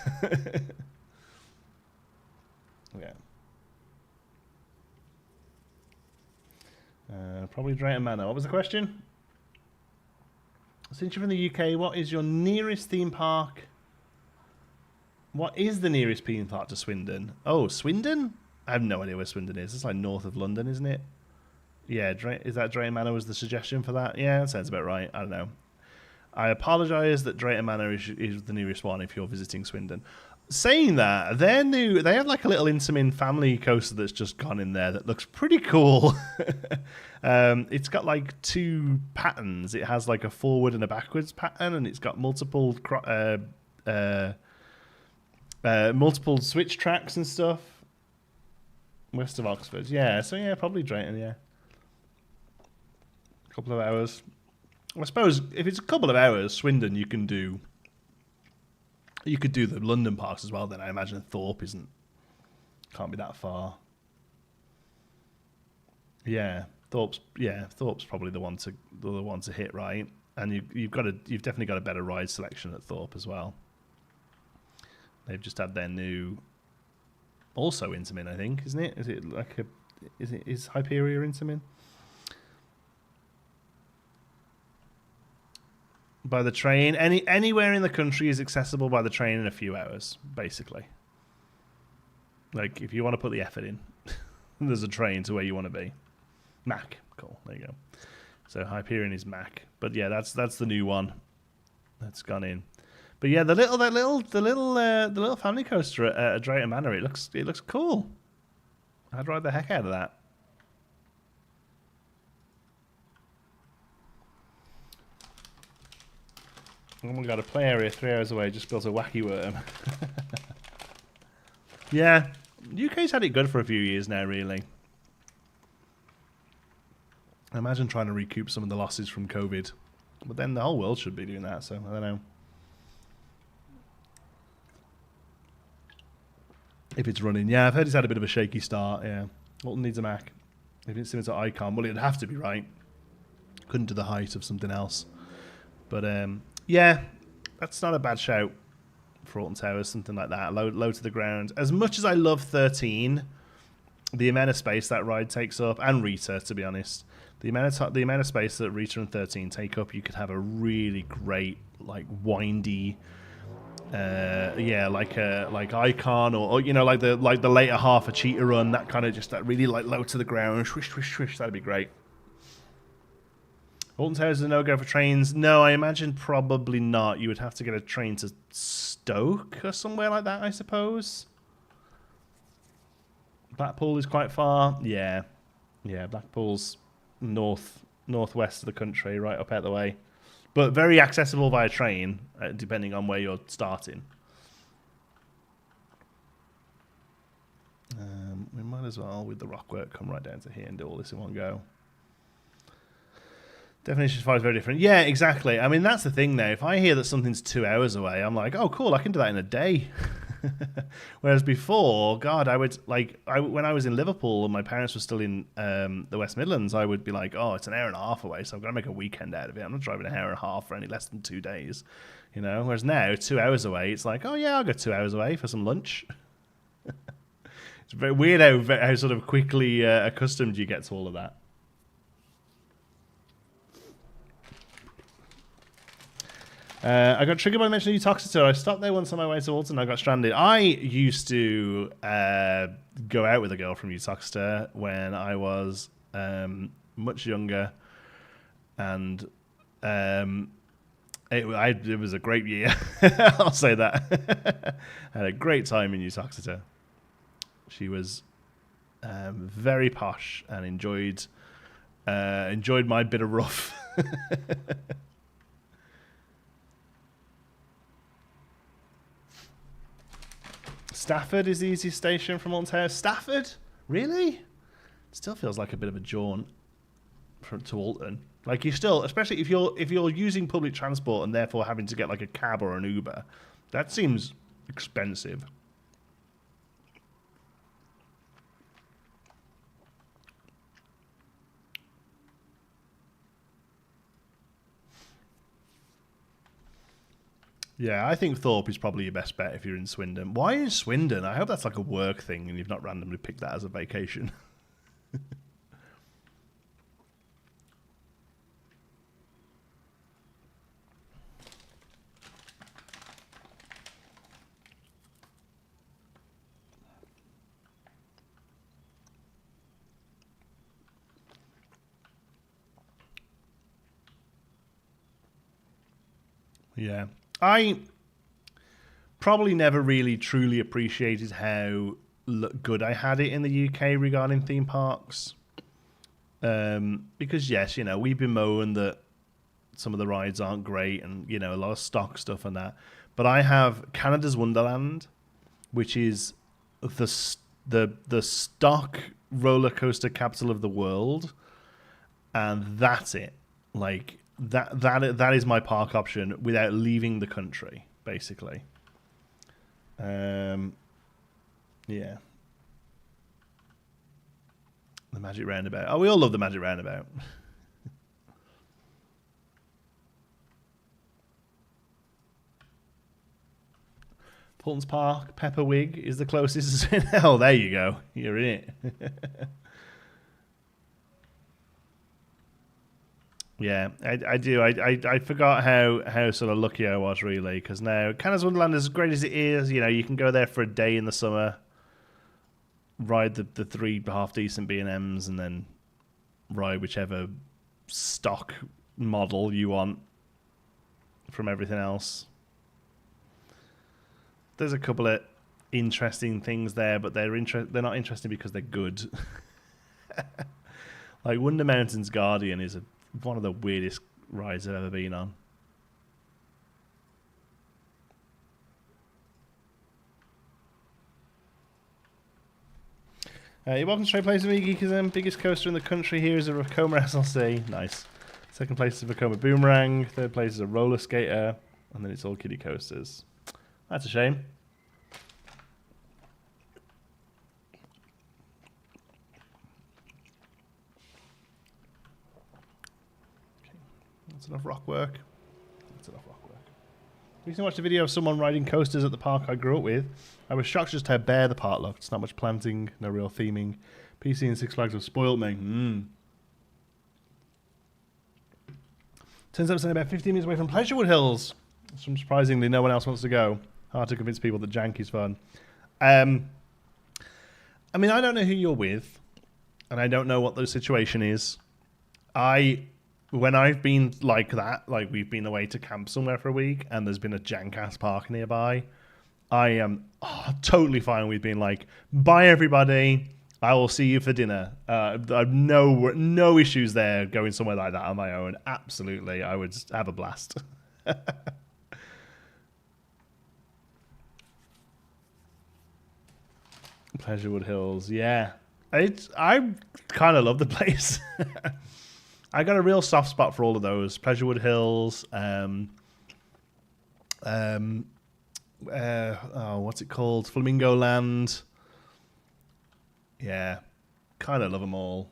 Yeah. Probably Drayton Manor. What was the question? Since you're from the UK, what is your nearest theme park? What is the nearest theme park to Swindon? Oh, Swindon? I have no idea where Swindon is. It's like north of London, isn't it? Yeah, is that Drayton Manor was the suggestion for that? Yeah, that sounds about right. I don't know. I apologise that Drayton Manor is the nearest one if you're visiting Swindon. Saying that, they're new. They have like a little Intamin family coaster that's just gone in there that looks pretty cool. It's got like two patterns. It has like a forward and a backwards pattern, and it's got multiple switch tracks and stuff. West of Oxford. Yeah, so yeah, probably Drayton, yeah. A couple of hours. I suppose if it's a couple of hours, Swindon, you could do the London parks as well then. I imagine Thorpe can't be that far. Yeah, Thorpe's probably the one to hit, right? And you've definitely got a better ride selection at Thorpe as well. They've just had their new, also Intamin, I think, isn't it? Is Hyperia Intamin? By the train, anywhere in the country is accessible by the train in a few hours, basically. Like, if you want to put the effort in, there's a train to where you want to be. Mac, cool, there you go. So Hyperion is Mac, but yeah, that's the new one that's gone in. But yeah, the little family coaster at Drayton Manor, it looks cool. I'd ride the heck out of that. Oh my god, a play area 3 hours away just built a wacky worm. Yeah, UK's had it good for a few years now, really. I imagine trying to recoup some of the losses from COVID. But then the whole world should be doing that, so I don't know. If it's running. Yeah, I've heard it's had a bit of a shaky start, yeah. Alton needs a Mac. If it's similar to Icon, well, it'd have to be, right? Couldn't do the height of something else. But, yeah, that's not a bad shout for Alton Towers, something like that. Low to the ground. As much as I love 13, the amount of space that ride takes up, and Rita, to be honest, the amount of space that Rita and 13 take up, you could have a really great, like, windy, like Icon, or you know, like the later half of Cheetah Run, that kind of just that really like low to the ground, swish swish swish. That'd be great. Alton Towers is a no-go for trains. No, I imagine probably not. You would have to get a train to Stoke or somewhere like that, I suppose. Blackpool is quite far. Yeah, Blackpool's northwest of the country, right up out the way, but very accessible via train, depending on where you're starting. We might as well, with the rock work, come right down to here and do all this in one go. Definition 5 is very different. Yeah, exactly. I mean, that's the thing now. If I hear that something's 2 hours away, I'm like, oh, cool, I can do that in a day. Whereas before, God, I would, like, when I was in Liverpool and my parents were still in the West Midlands, I would be like, oh, it's an hour and a half away, so I've got to make a weekend out of it. I'm not driving an hour and a half for any less than 2 days, you know? Whereas now, 2 hours away, it's like, oh, yeah, I'll go 2 hours away for some lunch. It's very weird how sort of quickly accustomed you get to all of that. I got triggered by mentioning Utoxeter. I stopped there once on my way to Alton and I got stranded. I used to go out with a girl from Utoxeter when I was much younger, and it was a great year. I'll say that. I had a great time in Utoxeter. She was very posh and enjoyed my bit of rough. Stafford is the easiest station from Alton Towers. Stafford? Really? Still feels like a bit of a jaunt to Alton. Like, you still, especially if you're using public transport and therefore having to get like a cab or an Uber, that seems expensive. Yeah, I think Thorpe is probably your best bet if you're in Swindon. Why in Swindon? I hope that's like a work thing and you've not randomly picked that as a vacation. Yeah. I probably never really truly appreciated how good I had it in the UK regarding theme parks. Because, yes, you know, we bemoan that some of the rides aren't great and, you know, a lot of stock stuff and that. But I have Canada's Wonderland, which is the stock roller coaster capital of the world. And that's it. Like, that is my park option without leaving the country, basically. Yeah. The Magic Roundabout. Oh, we all love the Magic Roundabout. Paulton's Park, Pepperwig is the closest. Oh, there you go. You're in it. Yeah, I do. I forgot how sort of lucky I was, really, because now Canada's Wonderland, as great as it is, you know, you can go there for a day in the summer, ride the 3 half decent B&Ms, and then ride whichever stock model you want from everything else. There's a couple of interesting things there, but they're not interesting because they're good. Like Wonder Mountain's Guardian is one of the weirdest rides I've ever been on. You're welcome to trade places with me, Geekism. Biggest coaster in the country here is a Vekoma SLC. Nice. Second place is a Vekoma Boomerang. Third place is a Roller Skater. And then it's all kiddie coasters. That's a shame. That's enough rock work. That's enough rock work. Recently watched a video of someone riding coasters at the park I grew up with. I was shocked just how bare the park looked. It's not much planting, no real theming. PC and Six Flags have spoiled me. Turns out it's only about 15 minutes away from Pleasurewood Hills. Surprisingly, no one else wants to go. Hard to convince people that jank is fun. I mean, I don't know who you're with, and I don't know what the situation is. When I've been like that, like we've been away to camp somewhere for a week, and there's been a jank-ass park nearby, I am totally fine with being like, bye everybody, I will see you for dinner. I've no issues there going somewhere like that on my own. Absolutely, I would have a blast. Pleasurewood Hills, yeah. I kind of love the place. I got a real soft spot for all of those. Pleasurewood Hills, what's it called? Flamingo Land. Yeah, kind of love them all.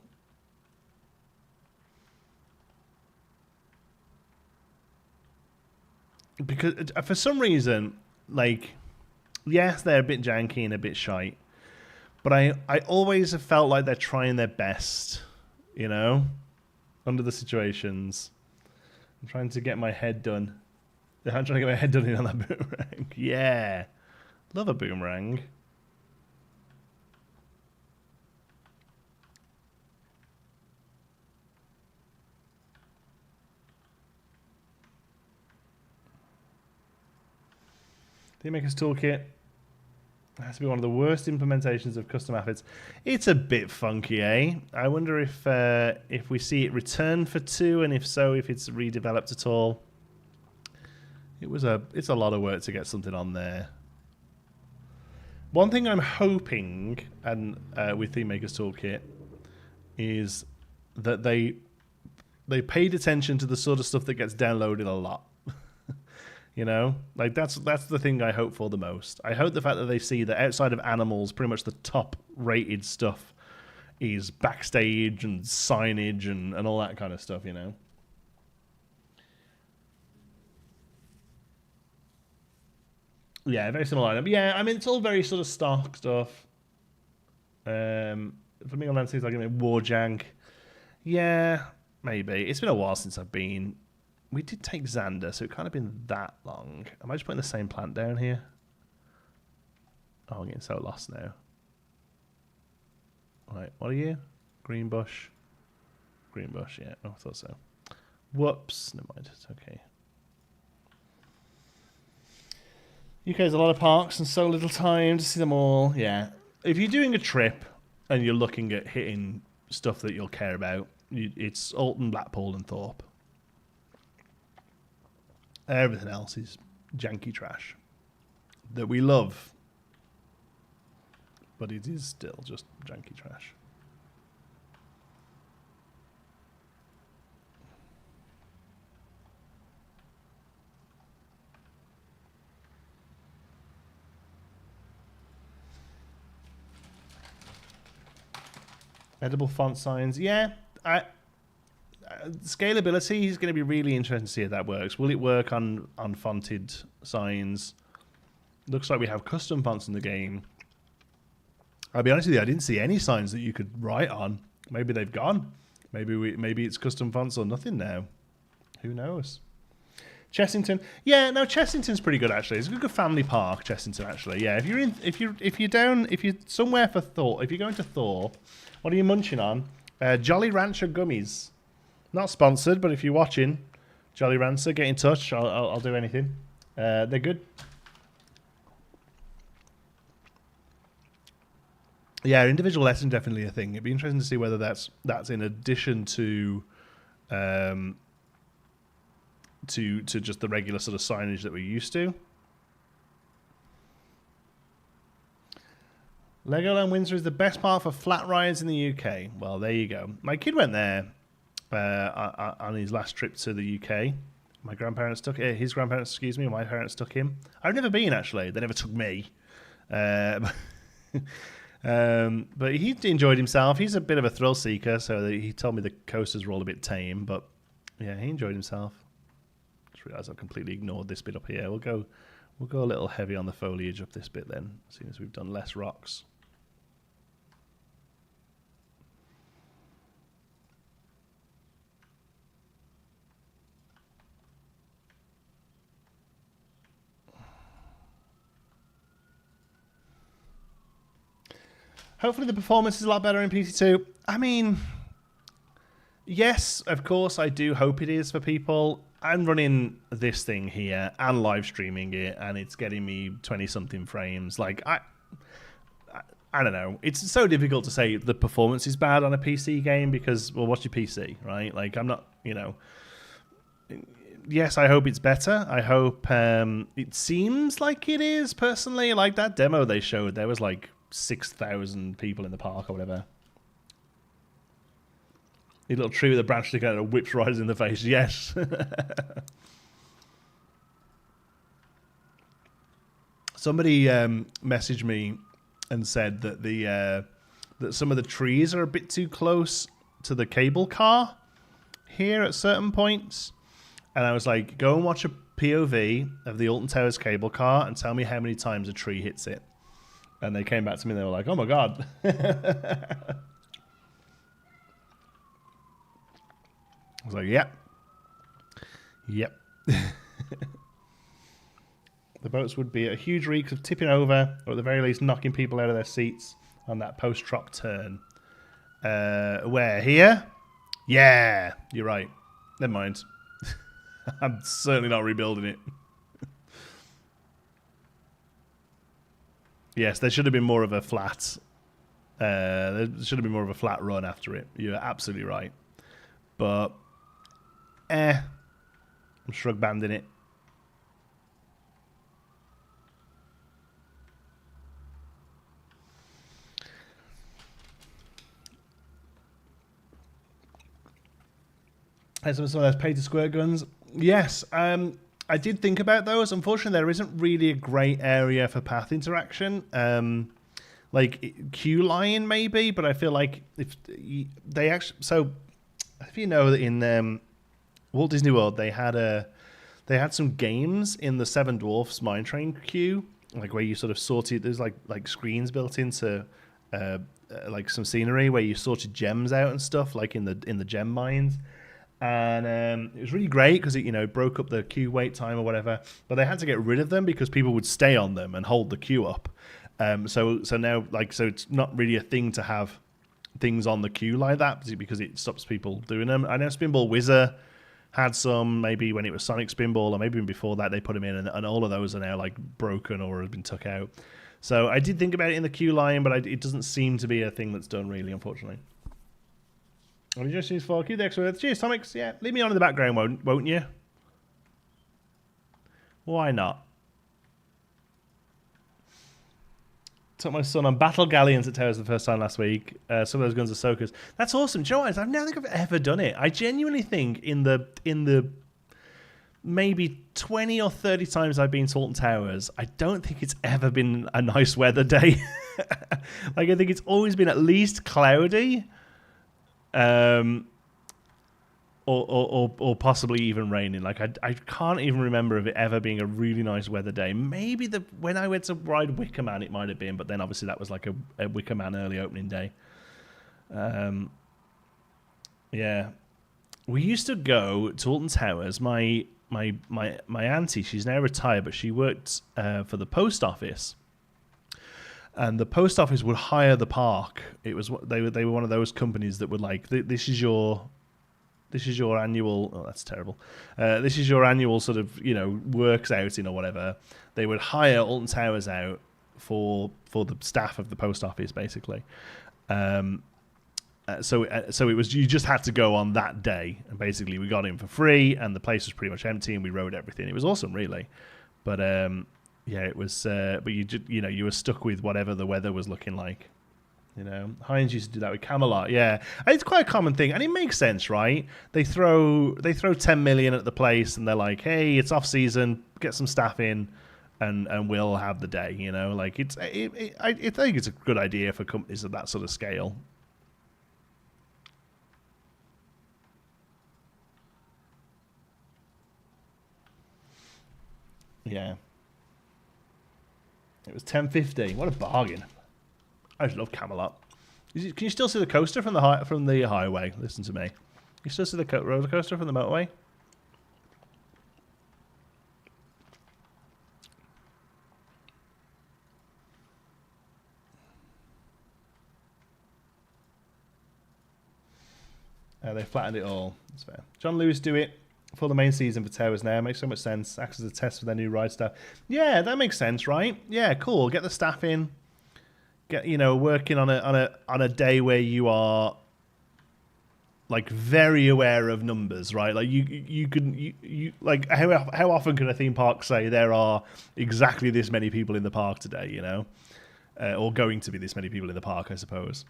Because for some reason, like, yes, they're a bit janky and a bit shite, but I always have felt like they're trying their best, you know, under the situations. I'm trying to get my head done. I'm trying to get my head done in on that boomerang. Yeah, love a boomerang. The Maker's Toolkit has to be one of the worst implementations of custom assets. It's a bit funky, eh? I wonder if we see it return for 2, and if so, if it's redeveloped at all. It's a lot of work to get something on there. One thing I'm hoping, and with Theme Maker's Toolkit, is that they paid attention to the sort of stuff that gets downloaded a lot. You know, like that's the thing I hope for the most. I hope the fact that they see that outside of animals, pretty much the top rated stuff is backstage and signage and all that kind of stuff, you know. Yeah, very similar lineup. Yeah, I mean, it's all very sort of stock stuff. Flamingo Land seems like a Warjank. Yeah, maybe. It's been a while since I've been. We did take Xander, so it can't have been that long. Am I just putting the same plant down here? Oh, I'm getting so lost now. Right, what are you? Green bush. Green bush, yeah. Oh, I thought so. Whoops. Never mind. It's okay. UK has a lot of parks and so little time to see them all. Yeah. If you're doing a trip and you're looking at hitting stuff that you'll care about, it's Alton, Blackpool, and Thorpe. Everything else is janky trash that we love, but it is still just janky trash. Edible font signs, yeah. Scalability is going to be really interesting to see if that works. Will it work on fonted signs? Looks like we have custom fonts in the game. I'll be honest with you, I didn't see any signs that you could write on. Maybe they've gone. Maybe it's custom fonts or nothing now. Who knows? Chessington, yeah, no, Chessington's pretty good actually. It's a good family park, Chessington actually. Yeah, if you're somewhere for Thor, if you're going to Thor, what are you munching on? Jolly Rancher gummies. Not sponsored, but if you're watching, Jolly Rancher, get in touch. I'll do anything. They're good. Yeah, individual lesson definitely a thing. It'd be interesting to see whether that's in addition to just the regular sort of signage that we're used to. Legoland Windsor is the best park for flat rides in the UK. Well, there you go. My kid went there on his last trip to the UK. My grandparents took his grandparents, my parents took him. I've never been actually. They never took me. But he enjoyed himself. He's a bit of a thrill seeker, so he told me the coasters were all a bit tame, but Yeah, he enjoyed himself. Just realised I've completely ignored this bit up here. We'll go a little heavy on the foliage up this bit then, seeing as we've done less rocks. Hopefully the performance is a lot better in PT2. I mean, yes, of course, I do hope it is for people. I'm running this thing here and live streaming it, and it's getting me 20-something frames. Like, I don't know. It's so difficult to say the performance is bad on a PC game because, well, what's your PC, right? Like, I'm not, you know... Yes, I hope it's better. I hope it seems like it is, personally. Like, that demo they showed, there was, like, 6,000 people in the park or whatever. A little tree with a branch sticking out and whips riders in the face. Yes. Somebody messaged me and said that that some of the trees are a bit too close to the cable car here at certain points. And I was like, go and watch a POV of the Alton Towers cable car and tell me how many times a tree hits it. And they came back to me and they were like, oh my God. I was like, yep. Yep. The boats would be a huge reek of tipping over, or at the very least knocking people out of their seats on that post-drop turn. Where? Here? Yeah, you're right. Never mind. I'm certainly not rebuilding it. Yes, there should have been more of a flat. There should have been more of a flat run after it. You're absolutely right. But, I'm shrug banding it. And some of those pay-to-squirt guns. Yes, I did think about those. Unfortunately, there isn't really a great area for path interaction. Like queue line maybe, but I feel like if they actually... So, if you know that in Walt Disney World, they had some games in the Seven Dwarfs Mine Train queue, like where you sort of sorted... There's like screens built into like some scenery where you sorted gems out and stuff, like in the gem mines. And it was really great because it broke up the queue wait time or whatever. But they had to get rid of them because people would stay on them and hold the queue up. So now so it's not really a thing to have things on the queue like that because it stops people doing them. I know Spinball Whizzer had some, maybe when it was Sonic Spinball, or maybe even before that they put them in, and all of those are now like broken or have been took out. So I did think about it in the queue line, but it doesn't seem to be a thing that's done really, unfortunately. What did you just use for Q the extra? Cheers, Tomics. Yeah, leave me on in the background, won't you? Why not? Took my son on battle galleons at Towers the first time last week. Some of those guns are soakers. That's awesome. Do you know what? I don't think I've ever done it. I genuinely think in the maybe 20 or 30 times I've been to Alton Towers, I don't think it's ever been a nice weather day. Like, I think it's always been at least cloudy. Or possibly even raining. Like I can't even remember of it ever being a really nice weather day. Maybe when I went to ride Wicker Man, it might have been, but then obviously that was like a Wicker Man early opening day. Yeah, we used to go to Alton Towers. My auntie, she's now retired, but she worked for the post office. And the post office would hire the park. It was they were one of those companies that would like this is your annual. Oh, that's terrible. This is your annual sort of works outing or whatever. They would hire Alton Towers out for the staff of the post office basically. So it was you just had to go on that day, and basically we got in for free, and the place was pretty much empty, and we rode everything. It was awesome, really, but. Yeah, it was, but you were stuck with whatever the weather was looking like. Heinz used to do that with Camelot. Yeah, and it's quite a common thing, and it makes sense, right? They throw 10 million at the place, and they're like, "Hey, it's off season. Get some staff in, and we'll have the day." Like I think it's a good idea for companies of that sort of scale. Yeah. It was 10.50. What a bargain. I just love Camelot. Can you still see the coaster from the highway? Listen to me. You still see the roller coaster from the motorway? They flattened it all. That's fair. John Lewis do it for the main season for Towers now. Makes so much sense. Acts as a test for their new ride staff. Yeah, that makes sense, right? Yeah, cool. Get the staff in. Get working on a day where you are like very aware of numbers, right? Like you like how often can a theme park say there are exactly this many people in the park today, or going to be this many people in the park, I suppose.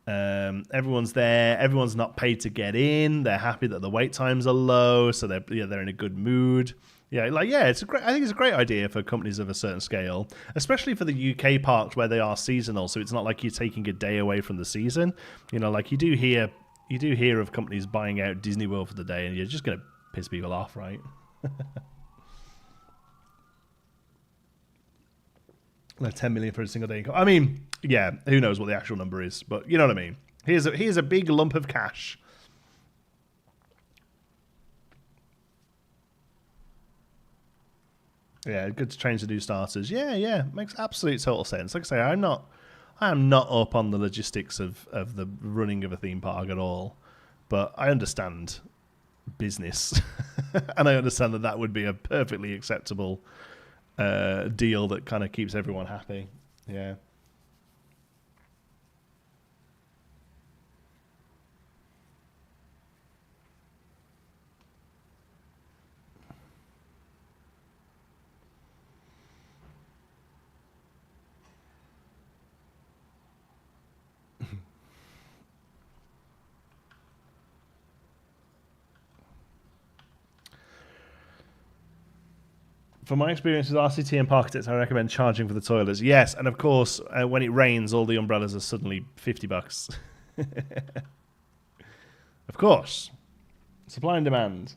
Everyone's there. Everyone's not paid to get in. They're happy that the wait times are low, so they're in a good mood. I think it's a great idea for companies of a certain scale, especially for the UK parks where they are seasonal. So it's not like you're taking a day away from the season. Like you do hear of companies buying out Disney World for the day, and you're just going to piss people off, right? Like 10 million for a single day income. I mean, yeah, who knows what the actual number is, but you know what I mean. Here's a big lump of cash. Yeah, good to change the new starters. Yeah, makes absolute total sense. Like I say, I am not up on the logistics of the running of a theme park at all, but I understand business, and I understand that would be a perfectly acceptable deal that kind of keeps everyone happy. Yeah. From my experience with RCT and Parkitects, I recommend charging for the toilets. Yes, and of course, when it rains, all the umbrellas are suddenly $50. Of course. Supply and demand.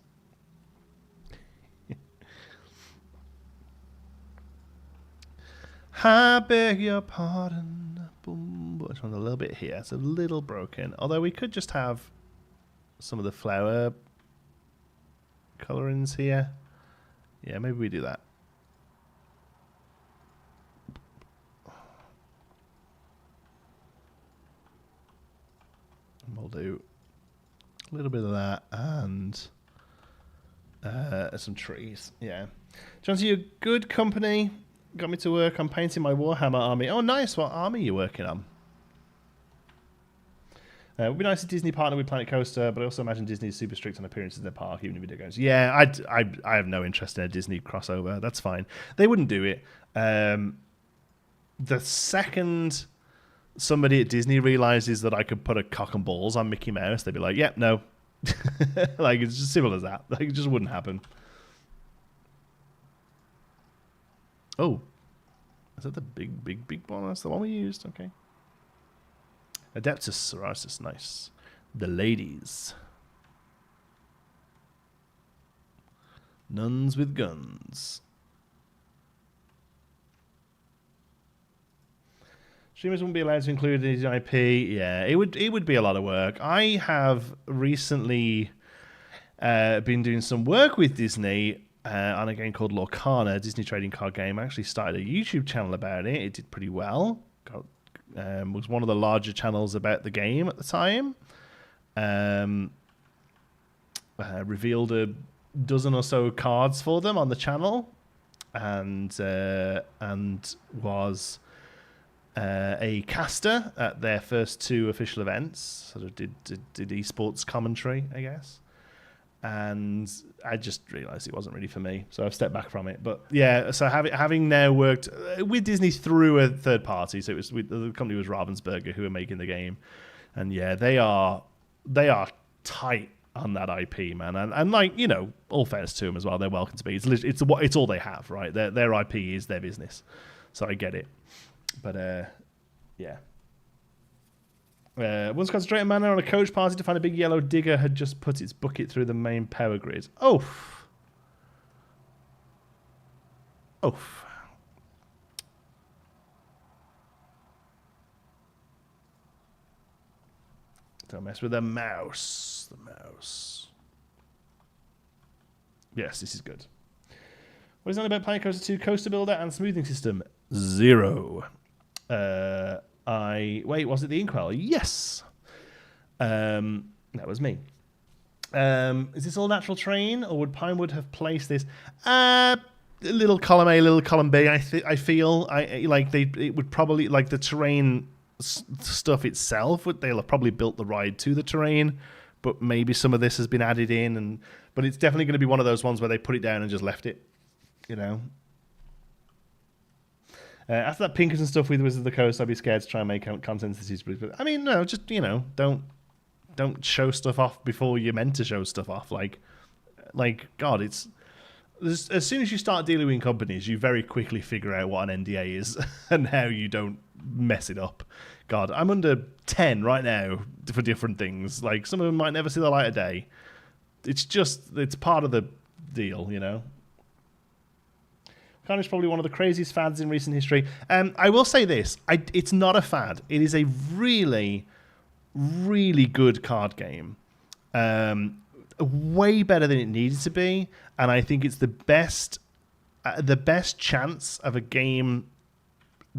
I beg your pardon. Boom. This one's a little bit here. It's a little broken. Although we could just have some of the flower colorings here. Yeah, maybe we do that. And we'll do a little bit of that and some trees. Yeah. John, so you're good company. Got me to work on painting my Warhammer army. Oh, nice. What army are you working on? It would be nice if Disney partnered with Planet Coaster, but I also imagine Disney is super strict on appearances in their park, even in video games. Yeah, I have no interest in a Disney crossover. That's fine. They wouldn't do it. The second somebody at Disney realizes that I could put a cock and balls on Mickey Mouse, they'd be like, "Yep, no." Like, it's just simple as that. Like, it just wouldn't happen. Oh, is that the big one? That's the one we used. Okay. Adeptus Sororitas, nice. The ladies. Nuns with guns. Streamers wouldn't be allowed to include his IP. Yeah, it would be a lot of work. I have recently been doing some work with Disney on a game called Lorcana, a Disney trading card game. I actually started a YouTube channel about it. It did pretty well. Was one of the larger channels about the game at the time. Revealed a dozen or so cards for them on the channel, and was a caster at their first two official events. Sort of did esports commentary, I guess. And I just realised it wasn't really for me, so I've stepped back from it. But yeah, so having now worked with Disney through a third party, so the company was Ravensburger who were making the game, and yeah, they are tight on that IP, man. And like, all fairness to them as well, they're welcome to be. It's all they have, right? Their IP is their business, so I get it. But yeah. Once concentrated manner on a coach party to find a big yellow digger had just put its bucket through the main power grid. Oh. Oof. Don't mess with the mouse. The mouse. Yes, this is good. What is that about Planet Coaster 2 Coaster Builder and Smoothing System? 0. Wait, was it the Inkwell? Yes. That was me. Is this all natural terrain, or would Pinewood have placed this? Little column A, little column B. I feel it would probably, like, the terrain stuff itself. They'll have probably built the ride to the terrain, but maybe some of this has been added in. But it's definitely going to be one of those ones where they put it down and just left it. You know. After that Pinkerton stuff with Wizards of the Coast, I'd be scared to try and make content that is. I mean, no, just don't show stuff off before you're meant to show stuff off. Like God, it's as soon as you start dealing with companies, you very quickly figure out what an NDA is and how you don't mess it up. God, I'm under 10 right now for different things. Like, some of them might never see the light of day. It's part of the deal, you know. Carnage is probably one of the craziest fads in recent history. I will say this. It's not a fad. It is a really, really good card game. Way better than it needed to be. And I think it's the best chance of a game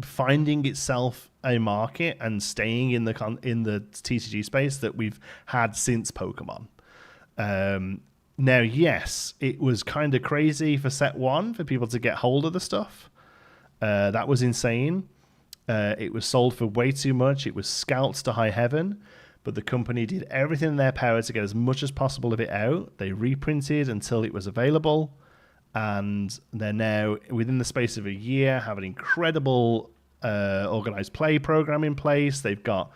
finding itself a market and staying in the TCG space that we've had since Pokemon. Now, yes, it was kind of crazy for set 1 for people to get hold of the stuff. That was insane. It was sold for way too much. It was scalped to high heaven, but the company did everything in their power to get as much as possible of it out. They reprinted until it was available, and they're now, within the space of a year, have an incredible organized play program in place. They've got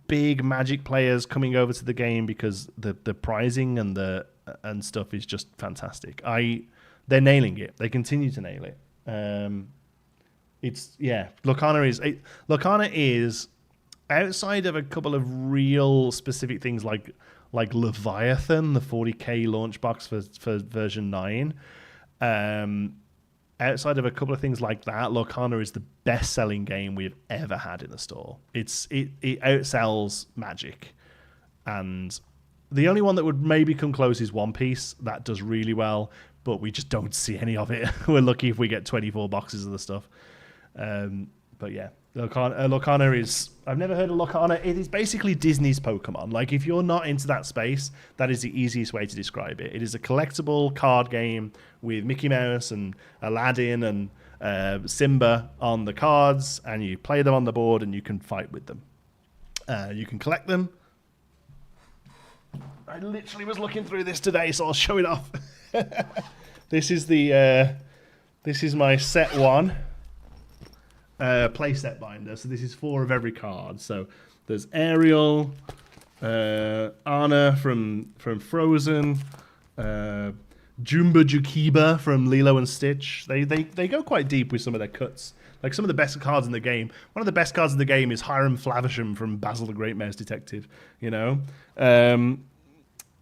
big Magic players coming over to the game because the pricing and stuff is just fantastic. They're nailing it. They continue to nail it. Lorcana is outside of a couple of real specific things like Leviathan, the 40k launch box for version 9. Outside of a couple of things like that, Lorcana is the best-selling game we've ever had in the store. It outsells Magic, and the only one that would maybe come close is One Piece. That does really well, but we just don't see any of it. We're lucky if we get 24 boxes of the stuff. But yeah, Lorcana is... I've never heard of Lorcana. It is basically Disney's Pokemon. Like, if you're not into that space, that is the easiest way to describe it. It is a collectible card game with Mickey Mouse and Aladdin and Simba on the cards, and you play them on the board and you can fight with them. You can collect them. I literally was looking through this today, so I'll show it off. This is my set 1 playset binder. So this is 4 of every card. So there's Ariel, Anna from Frozen, Jumba Jukiba from Lilo and Stitch. They go quite deep with some of their cuts. Like, some of the best cards in the game. One of the best cards in the game is Hiram Flavisham from Basil the Great Mouse Detective. You know,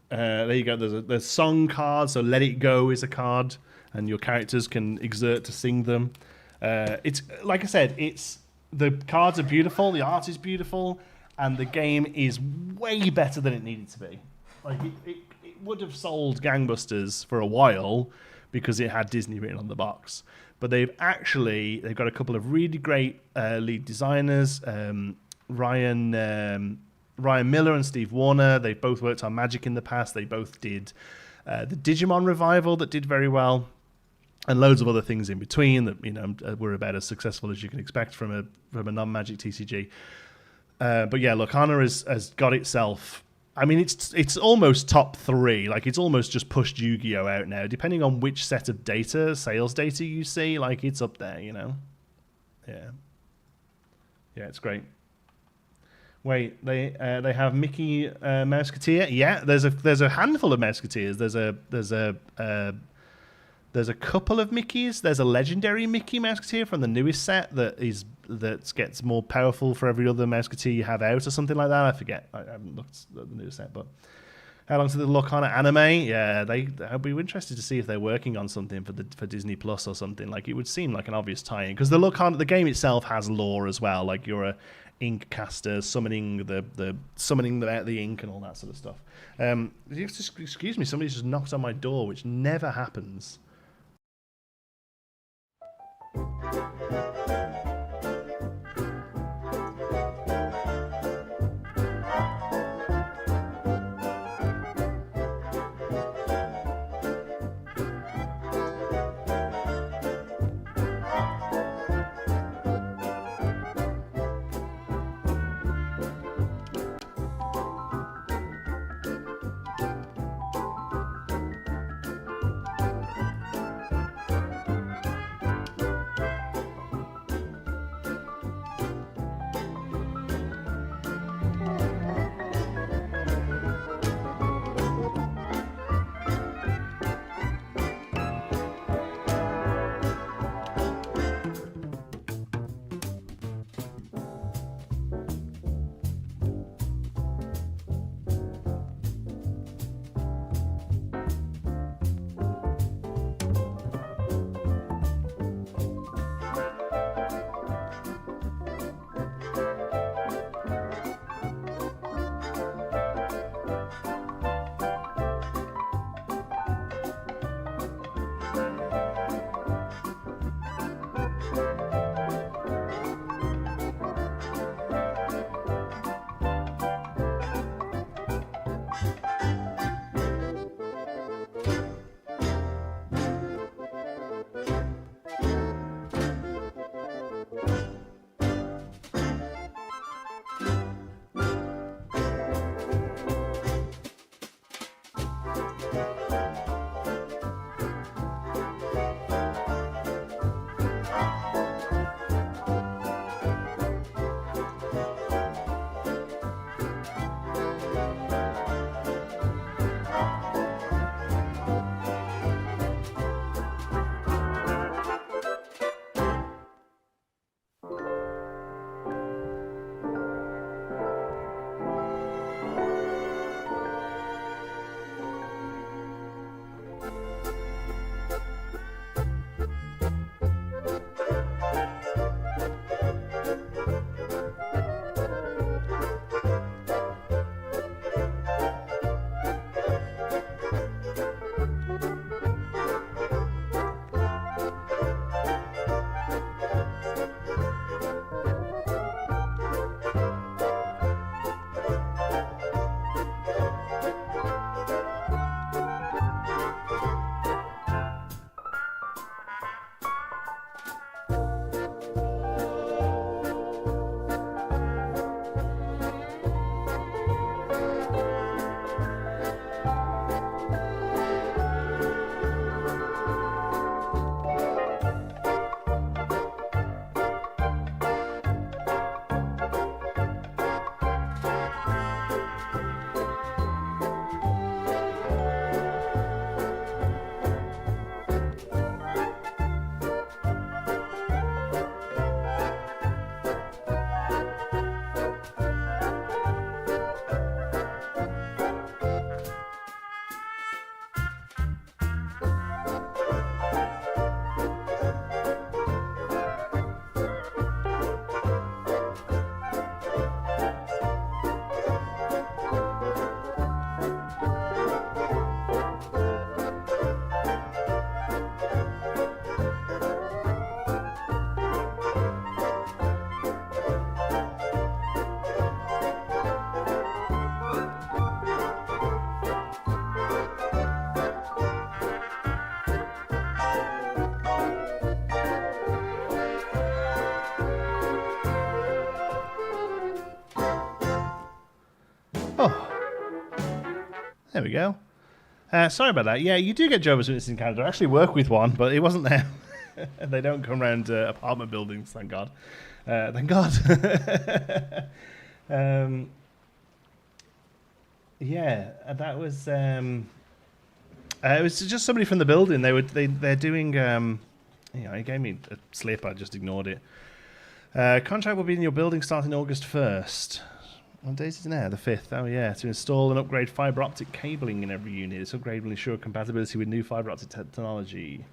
there you go. There's song cards. So Let It Go is a card, and your characters can exert to sing them. It's like I said. The cards are beautiful. The art is beautiful, and the game is way better than it needed to be. Like, it would have sold gangbusters for a while because it had Disney written on the box. But they've got a couple of really great lead designers, Ryan Miller and Steve Warner. They've both worked on Magic in the past. They both did the Digimon revival that did very well, and loads of other things in between that were about as successful as you can expect from a non-Magic TCG. But yeah, Lorcana has got itself. I mean, it's almost top 3. Like, it's almost just pushed Yu-Gi-Oh out now. Depending on which set of sales data you see, like, it's up there. You know, yeah, it's great. Wait, they have Mickey Mouseketeer. Yeah, there's a handful of Mouseketeers. There's a couple of Mickeys. There's a legendary Mickey Mouseketeer from the newest set that gets more powerful for every other Mouseketeer you have out, or something like that. I forget. I haven't looked at the newest set, but How long did they look on anime? Yeah, I'd be interested to see if they're working on something for Disney Plus or something. Like, it would seem like an obvious tie-in because the game itself has lore as well. Like, you're a ink caster summoning the ink and all that sort of stuff. Excuse me, somebody just knocked on my door, which never happens. There we go. Sorry about that. Yeah, you do get Jehovah's Witnesses in Canada. I actually work with one, but it wasn't there. They don't come around apartment buildings, thank God. Thank God. Yeah, that was... it was just somebody from the building. They're doing... he gave me a slip. I just ignored it. Contract will be in your building starting August 1st. What day is it now? The 5th. Oh, yeah. To install and upgrade fiber optic cabling in every unit. This upgrade will ensure compatibility with new fiber optic technology.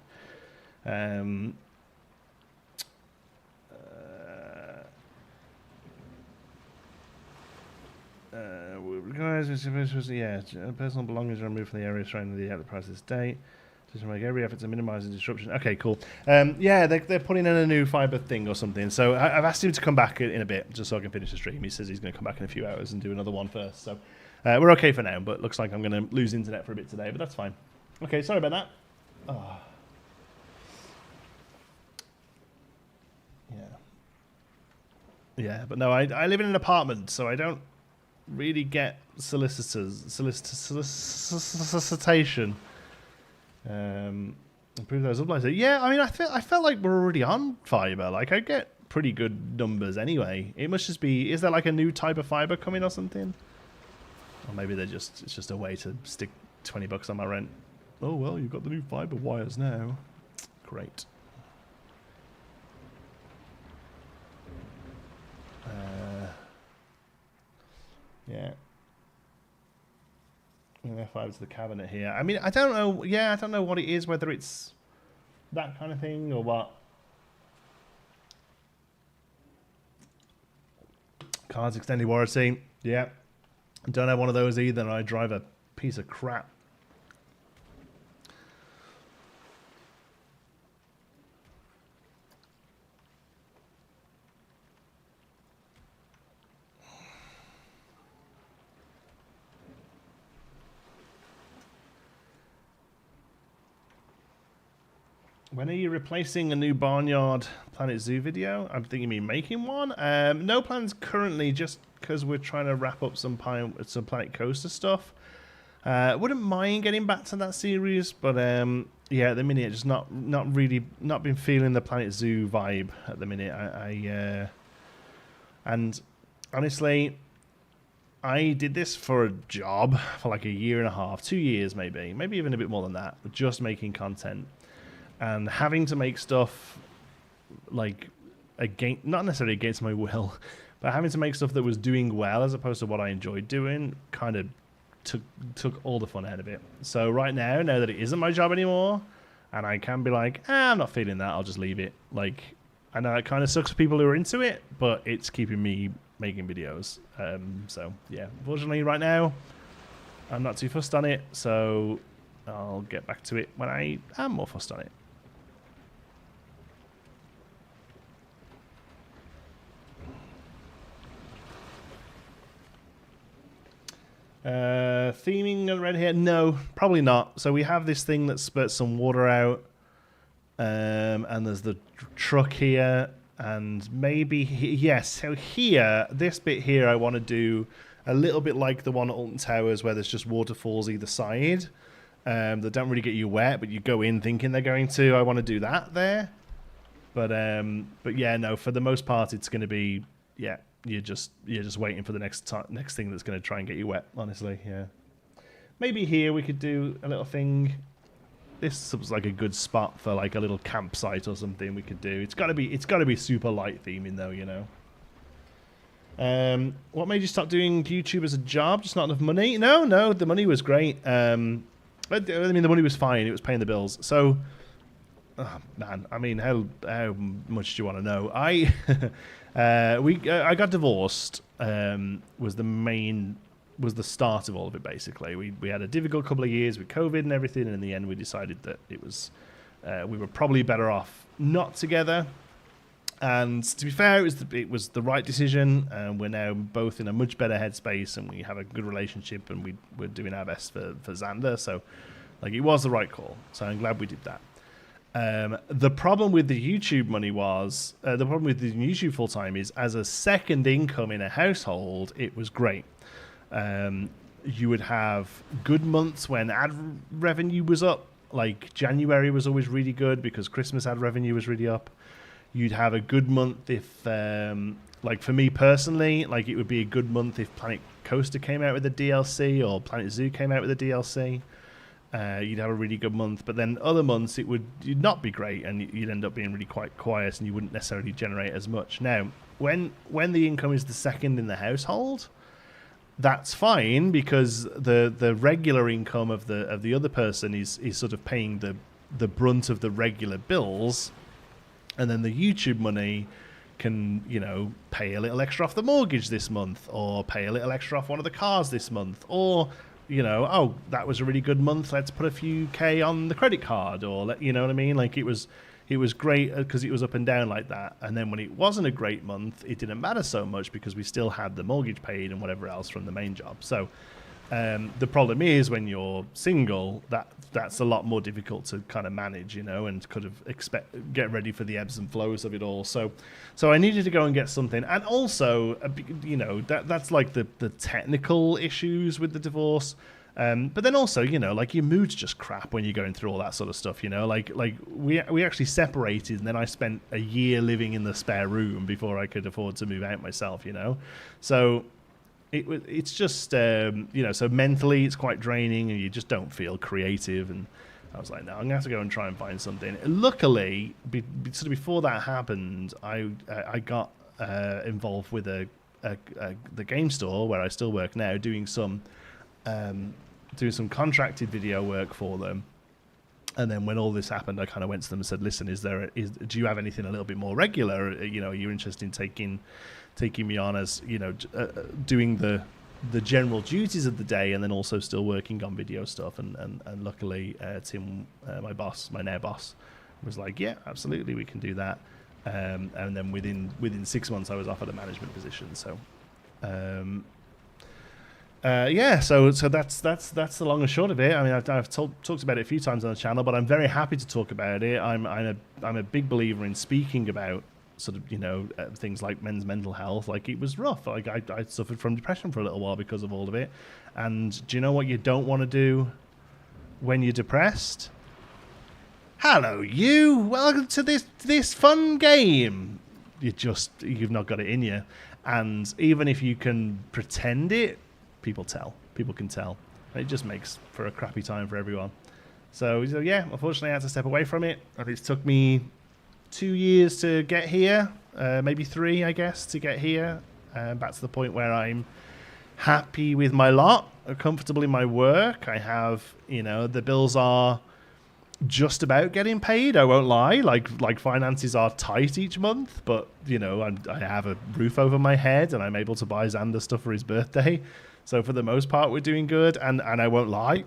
Guys, yeah, personal belongings are removed from the area surrounding the enterprise's date. Just make every effort to minimise the disruption. Okay, cool. Yeah, they're putting in a new fibre thing or something. So I've asked him to come back in a bit just so I can finish the stream. He says he's going to come back in a few hours and do another one first. So we're okay for now, but looks like I'm going to lose internet for a bit today, but that's fine. Okay, sorry about that. Oh. Yeah. Yeah, but no, I live in an apartment, so I don't really get solicitation. Improve those uplines. Yeah, I mean, I felt like we're already on fiber. Like, I get pretty good numbers anyway. It must just be. Is there like a new type of fiber coming or something? Or maybe it's just a way to stick $20 on my rent. Oh well, you've got the new fiber wires now. Great. Yeah. F5 to the cabinet here. I mean, I don't know. Yeah, I don't know what it is, whether it's that kind of thing or what. Cards extended warranty. Yeah. Don't have one of those either, and I drive a piece of crap. When are you replacing a new Barnyard Planet Zoo video? I'm thinking you mean making one. No plans currently, just because we're trying to wrap up some Planet Coaster stuff. Wouldn't mind getting back to that series, but yeah, at the minute, just not been feeling the Planet Zoo vibe at the minute. And honestly, I did this for a job for like a year and a half, 2 years maybe even a bit more than that, just making content. And having to make stuff like not necessarily against my will, but having to make stuff that was doing well as opposed to what I enjoyed doing kind of took all the fun out of it. So right now that it isn't my job anymore, and I can be like, I'm not feeling that, I'll just leave it. Like, I know it kind of sucks for people who are into it, but it's keeping me making videos. So yeah, unfortunately right now, I'm not too fussed on it, so I'll get back to it when I am more fussed on it. Theming on red hair? No, probably not. So we have this thing that spurts some water out, and there's the truck here, and maybe yes. So here, this bit here, I want to do a little bit like the one at Alton Towers, where there's just waterfalls either side that don't really get you wet, but you go in thinking they're going to. I want to do that there, but yeah, no. For the most part, it's going to be You're just waiting for the next thing that's going to try and get you wet. Honestly, yeah. Maybe here we could do a little thing. This was like a good spot for like a little campsite or something. We could do. It's got to be super light theming though, you know. What made you stop doing YouTube as a job? Just not enough money? No. The money was great. I mean, the money was fine. It was paying the bills. So. Oh, man, I mean, how much do you want to know? I got divorced. Was the start of all of it. Basically, we had a difficult couple of years with COVID and everything, and in the end, we decided that it was we were probably better off not together. And to be fair, it was the right decision. And we're now both in a much better headspace, and we have a good relationship, and we're doing our best for Xander. So, like, it was the right call. So I'm glad we did that. The problem with the YouTube money was, the problem with the YouTube full-time is, as a second income in a household, it was great. You would have good months when ad revenue was up, like January was always really good because Christmas ad revenue was really up. You'd have a good month if, like for me personally, like it would be a good month if Planet Coaster came out with a DLC or Planet Zoo came out with a DLC. You'd have a really good month, but then other months you'd not be great, and you'd end up being really quite quiet, and you wouldn't necessarily generate as much. Now, when the income is the second in the household, that's fine because the regular income of the other person is sort of paying the brunt of the regular bills, and then the YouTube money can, you know, pay a little extra off the mortgage this month, or pay a little extra off one of the cars this month, or, you know, oh, that was a really good month, let's put a few K on the credit card, or, you know what I mean? Like, it was great because it was up and down like that. And then when it wasn't a great month, it didn't matter so much because we still had the mortgage paid and whatever else from the main job. So the problem is when you're single, that's a lot more difficult to kind of manage, you know, and kind of get ready for the ebbs and flows of it all. So I needed to go and get something. And also, you know, that's like the technical issues with the divorce. But then also, you know, like, your mood's just crap when you're going through all that sort of stuff, you know, like we actually separated, and then I spent a year living in the spare room before I could afford to move out myself, you know. So it's just, you know, so mentally it's quite draining, and you just don't feel creative. And I was like, no, I'm going to have to go and try and find something. Luckily, sort of before that happened, I got involved with the game store where I still work now, doing some contracted video work for them. And then when all this happened, I kind of went to them and said, listen, do you have anything a little bit more regular? You know, are you interested in taking me on as, you know, doing the general duties of the day, and then also still working on video stuff? And luckily, Tim, my now boss, was like, yeah, absolutely, we can do that. And then within 6 months, I was offered a management position. So, so that's the long and short of it. I mean, I've talked about it a few times on the channel, but I'm very happy to talk about it. I'm a big believer in speaking about sort of, you know, things like men's mental health. Like, it was rough. Like, I suffered from depression for a little while because of all of it. And do you know what you don't want to do when you're depressed? Hello, you. Welcome to this fun game. You've not got it in you. And even if you can pretend it, people can tell. It just makes for a crappy time for everyone. So yeah, unfortunately I had to step away from it. It took me 2 years to get here, maybe 3, I guess, to get here, back to the point where I'm happy with my lot, comfortable in my work. I have, you know, the bills are just about getting paid, I won't lie. Like finances are tight each month, but, you know, I have a roof over my head, and I'm able to buy Xander stuff for his birthday. So for the most part, we're doing good. And I won't lie,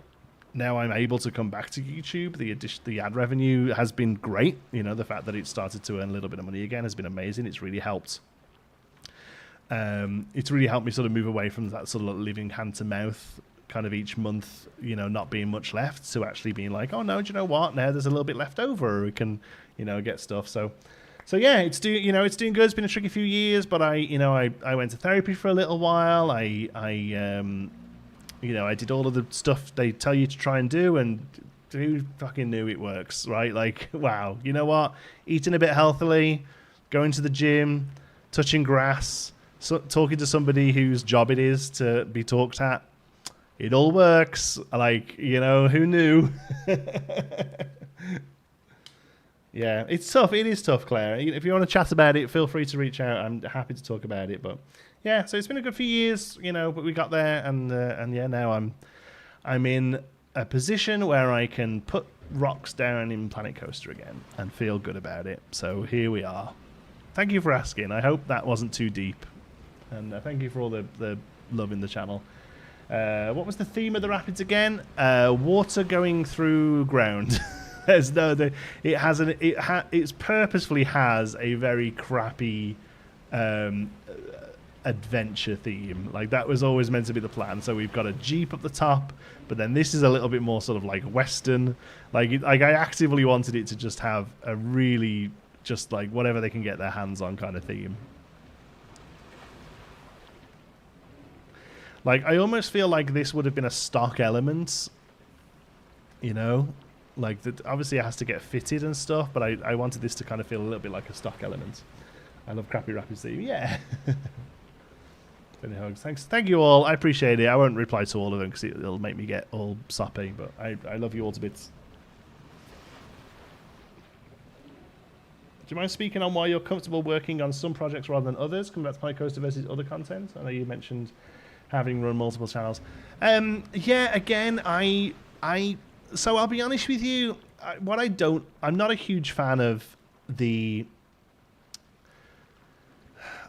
now I'm able to come back to YouTube. The ad revenue has been great. You know, the fact that it started to earn a little bit of money again has been amazing. It's really helped. It's really helped me sort of move away from that sort of living hand to mouth kind of each month, you know, not being much left, to actually being like, oh no, do you know what? Now there's a little bit left over. We can, you know, get stuff. So yeah, it's doing good. It's been a tricky few years, but I went to therapy for a little while. I did all of the stuff they tell you to try and do, and who fucking knew it works, right? Like, wow, you know what? Eating a bit healthily, going to the gym, touching grass, talking to somebody whose job it is to be talked at. It all works. Like, you know, who knew? Yeah, it's tough. It is tough, Claire. If you want to chat about it, feel free to reach out. I'm happy to talk about it. But yeah, so it's been a good few years, you know, but we got there, and yeah, now I'm in a position where I can put rocks down in Planet Coaster again and feel good about it. So here we are. Thank you for asking. I hope that wasn't too deep, and thank you for all the love in the channel. What was the theme of the rapids again? Water going through ground. It purposefully has a very crappy adventure theme. Like, that was always meant to be the plan. So we've got a Jeep up the top, but then this is a little bit more sort of like Western. Like I actively wanted it to just have a really just like whatever they can get their hands on kind of theme. Like, I almost feel like this would have been a stock element, you know? Like, that obviously it has to get fitted and stuff, but I wanted this to kind of feel a little bit like a stock element. I love Crappy Rapids theme. Yeah. Many hugs. Thanks. Thank you all. I appreciate it. I won't reply to all of them because it'll make me get all soppy, but I love you all to bits. Do you mind speaking on why you're comfortable working on some projects rather than others? Coming back to Planet Coaster versus other content. I know you mentioned having run multiple channels. Again, so I'll be honest with you. I'm not a huge fan of the.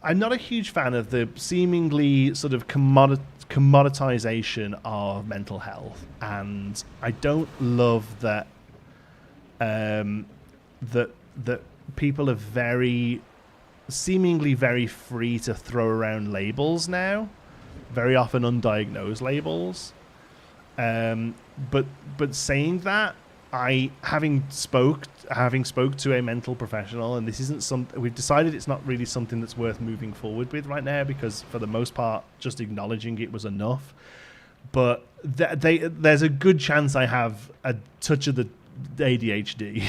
I'm not a huge fan of the seemingly sort of commoditization of mental health, and I don't love that. That people are seemingly very free to throw around labels now, very often undiagnosed labels. But saying that, having spoke to a mental professional, and this isn't we've decided it's not really something that's worth moving forward with right now, because for the most part, just acknowledging it was enough. But there's a good chance I have a touch of the ADHD.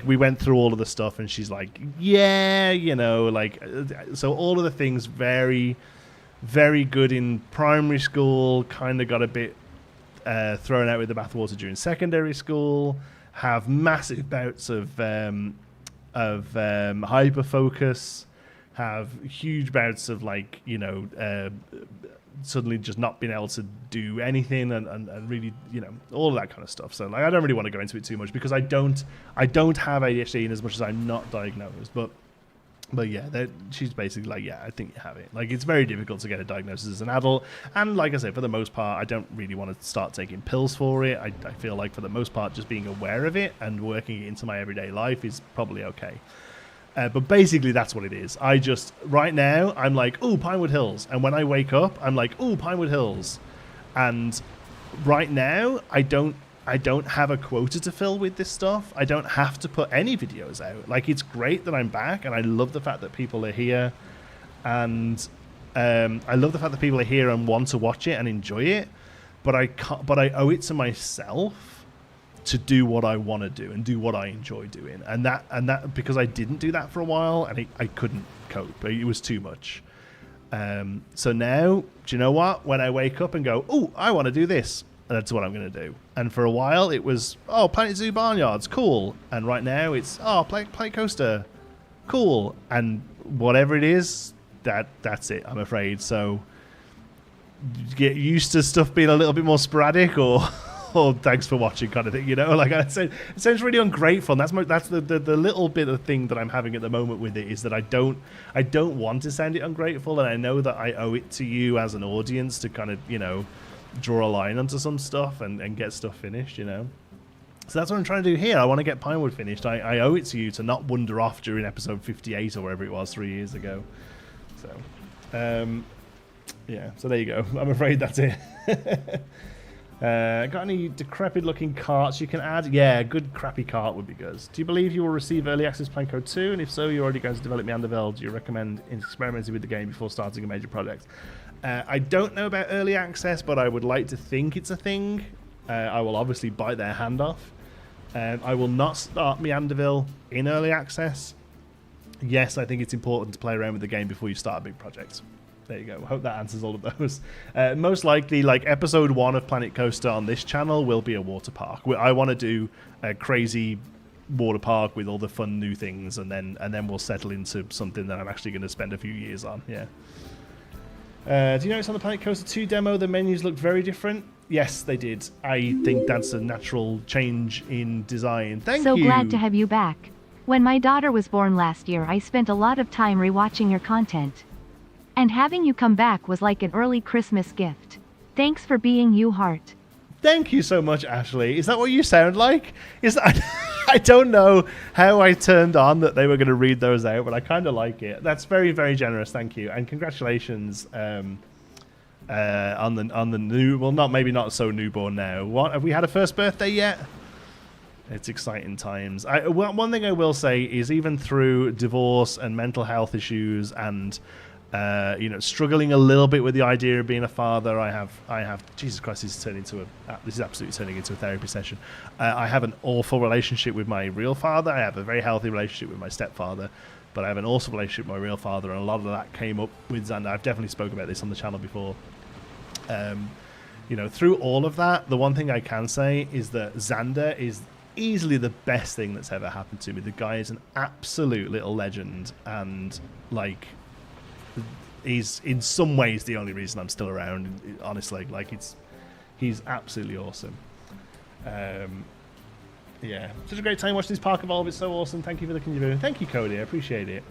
We went through all of the stuff, and she's like, so all of the things very, very good in primary school, kind of got a bit thrown out with the bathwater during secondary school, have massive bouts of hyper focus, have huge bouts of suddenly just not being able to do anything, and really, all of that kind of stuff. So I don't really want to go into it too much, because I don't have ADHD in as much as I'm not diagnosed, but yeah, she's basically like, I think you have it. It's very difficult to get a diagnosis as an adult, and like I said, for the most part, I don't really want to start taking pills for it. I feel like for the most part, just being aware of it and working it into my everyday life is probably okay. But basically, that's what it is. Right now, I'm like, ooh, Pinewood Hills. And when I wake up, I'm like, ooh, Pinewood Hills. And right now, I don't have a quota to fill with this stuff. I don't have to put any videos out. It's great that I'm back, and I love the fact that people are here. And I love the fact that people are here and want to watch it and enjoy it. But I owe it to myself to do what I want to do and do what I enjoy doing, and that because I didn't do that for a while, and I couldn't cope. It was too much. So now, do you know what? When I wake up and go, oh, I want to do this, that's what I'm going to do. And for a while, it was, oh, Planet Zoo Barnyards, cool. And right now, it's, oh, Planet Coaster, cool. And whatever it is, that's it, I'm afraid. So get used to stuff being a little bit more sporadic, or thanks for watching kind of thing, I said, it sounds really ungrateful, and that's the little bit of thing that I'm having at the moment with it, is that I don't want to sound it ungrateful, and I know that I owe it to you as an audience to kind of draw a line onto some stuff and get stuff finished, so that's what I'm trying to do here. I want to get Pinewood finished. I owe it to you to not wander off during episode 58 or wherever it was 3 years ago. So so there you go. I'm afraid that's it. Got any decrepit looking carts you can add? Yeah, a good crappy cart would be good. Do you believe you will receive early access plan code 2? And if so, you're already going to develop Meanderville. Do you recommend experimenting with the game before starting a major project? I don't know about early access, but I would like to think it's a thing. I will obviously bite their hand off. I will not start Meanderville in early access. Yes, I think it's important to play around with the game before you start a big project. There you go. I hope that answers all of those. Most likely, episode 1 of Planet Coaster on this channel will be a water park. I want to do a crazy water park with all the fun new things, and then we'll settle into something that I'm actually going to spend a few years on. Yeah. Do you notice on the Planet Coaster 2 demo the menus looked very different? Yes, they did. I think that's a natural change in design. Thank you. So glad to have you back. When my daughter was born last year, I spent a lot of time rewatching your content. And having you come back was like an early Christmas gift. Thanks for being you, Heart. Thank you so much, Ashley. Is that what you sound like? I don't know how I turned on that they were going to read those out, but I kind of like it. That's very, very generous. Thank you, and congratulations on the new. Well, maybe not so newborn now. What, have we had a first birthday yet? It's exciting times. One thing I will say is, even through divorce and mental health issues and struggling a little bit with the idea of being a father, I have Jesus Christ, this is absolutely turning into a therapy session. I have an awful relationship with my real father. I have a very healthy relationship with my stepfather, but I have an awesome relationship with my real father, and a lot of that came up with Xander. I've definitely spoken about this on the channel before. Through all of that, the one thing I can say is that Xander is easily the best thing that's ever happened to me. The guy is an absolute little legend, and he's in some ways the only reason I'm still around. Honestly, like he's absolutely awesome. Yeah, such a great time watching this Park Evolve. It's so awesome. Thank you for the contribution. Thank you, Cody. I appreciate it.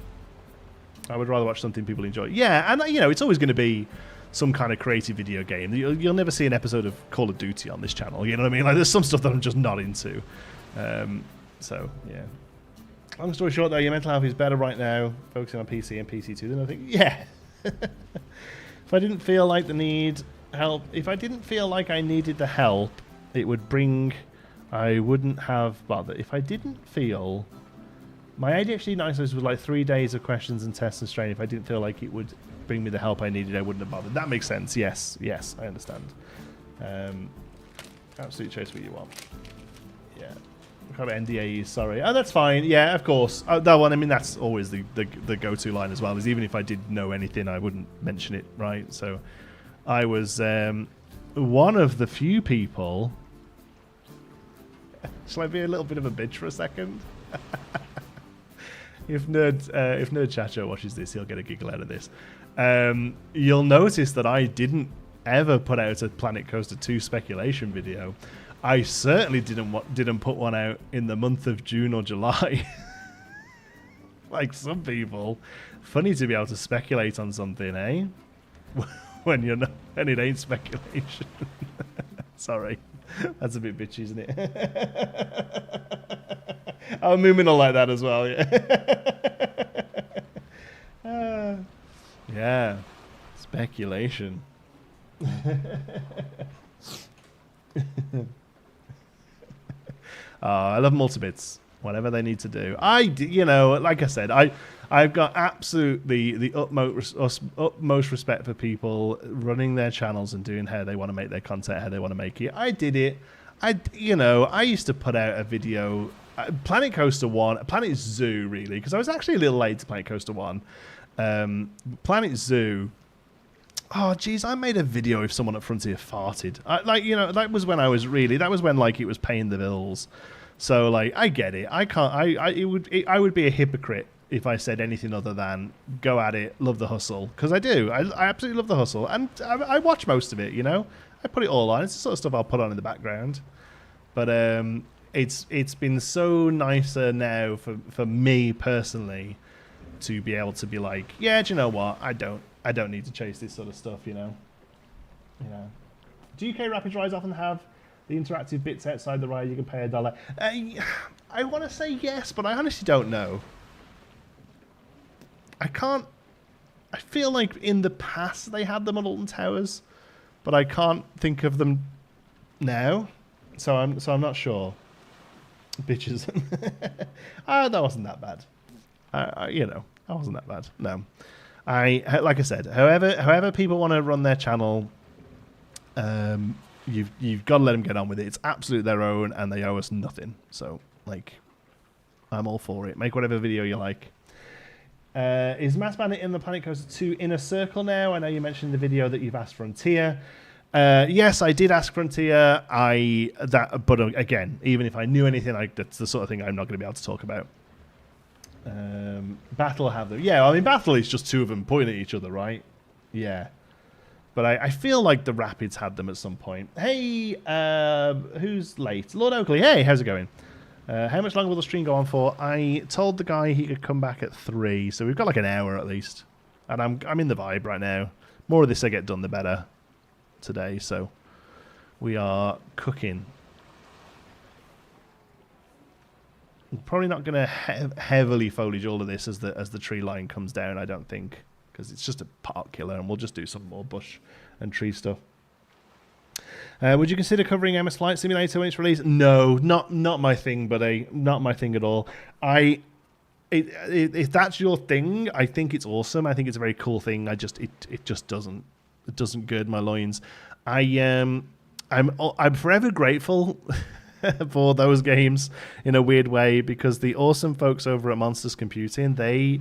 I would rather watch something people enjoy. Yeah, and you know, it's always going to be some kind of creative video game. You'll never see an episode of Call of Duty on this channel. You know what I mean? Like, there's some stuff that I'm just not into. So yeah. Long story short, though, your mental health is better right now, focusing on PC and PC2. Then I think, yeah. If I didn't feel like the need help, if I didn't feel like I needed the help, it would bring. I wouldn't have bothered. If I didn't feel... My ADHD diagnosis was like 3 days of questions and tests and strain. If I didn't feel like it would bring me the help I needed, I wouldn't have bothered. That makes sense. Yes, I understand. Absolute choice what you want. Yeah. What kind of NDA? Sorry. Oh, that's fine. Yeah, of course. That one, I mean, that's always the go-to line as well, is even if I did know anything, I wouldn't mention it, right? So I was one of the few people... Shall I be a little bit of a bitch for a second? If Nerd Chacho watches this, he'll get a giggle out of this. You'll notice that I didn't ever put out a Planet Coaster 2 speculation video. I certainly didn't put one out in the month of June or July. Like some people. Funny to be able to speculate on something, eh? when it ain't speculation. Sorry. That's a bit bitchy, isn't it? I'm moving on like that as well, yeah. Yeah. Speculation. I love multibits. Whatever they need to do. You know, like I said, I've got absolutely the utmost respect for people running their channels and doing how they want to make their content, how they want to make it. I did it. I used to put out a video, Planet Coaster 1, Planet Zoo really, because I was actually a little late to Planet Coaster 1. Planet Zoo, oh geez, I made a video if someone at Frontier farted. That was when like it was paying the bills. So like, I get it. I would be a hypocrite if I said anything other than go at it, love the hustle, because I do. I absolutely love the hustle, and I watch most of it. You know, I put it all on. It's the sort of stuff I'll put on in the background. But it's been so nicer now for me personally to be able to be like, yeah, do you know what? I don't need to chase this sort of stuff. You know. Do UK Rapids rides often have the interactive bits outside the ride? You can pay $1. I want to say yes, but I honestly don't know. I feel like in the past they had them on Alton Towers, but I can't think of them now. So I'm not sure. Bitches. That wasn't that bad. That wasn't that bad. No. Like I said, however people want to run their channel, you've got to let them get on with it. It's absolutely their own, and they owe us nothing. So, like, I'm all for it. Make whatever video you like. Is Mass Bandit in the Planet Coaster 2 Inner Circle now? I know you mentioned in the video that you've asked Frontier. Yes, I did ask Frontier. But again, even if I knew anything, that's the sort of thing I'm not going to be able to talk about. Battle have them. Yeah, I mean, Battle is just two of them pointing at each other, right? Yeah. But I feel like the Rapids had them at some point. Hey, who's late? Lord Oakley. Hey, how's it going? How much longer will the stream go on for? I told the guy he could come back at 3, so we've got like an hour at least. And I'm in the vibe right now. More of this I get done, the better today. So we are cooking. I'm probably not going to heavily foliage all of this as the tree line comes down, I don't think, because it's just a park killer, and we'll just do some more bush and tree stuff. Would you consider covering MS Flight Simulator when it's released? No, not my thing, buddy. Not my thing at all. If that's your thing, I think it's awesome. I think it's a very cool thing. It just doesn't gird my loins. I'm forever grateful for those games in a weird way, because the awesome folks over at Monsters Computing, they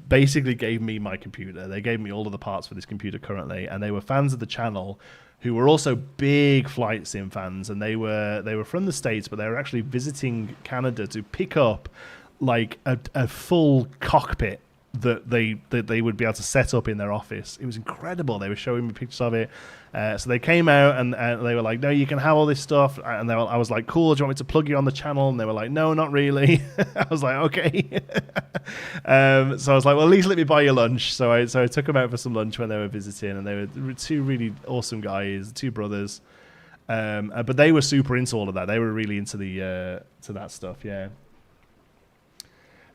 basically gave me my computer. They gave me all of the parts for this computer currently, and they were fans of the channel who were also big flight sim fans, and they were from the States, but they were actually visiting Canada to pick up like a full cockpit that they would be able to set up in their office. It was incredible. They were showing me pictures of it. So they came out and they were like, no, you can have all this stuff. And I was like, cool, do you want me to plug you on the channel? And they were like, no, not really. I was like, okay. So I was like, well, at least let me buy you lunch. So I took them out for some lunch when they were visiting, and they were two really awesome guys, two brothers. But they were super into all of that. They were really into to that stuff, yeah.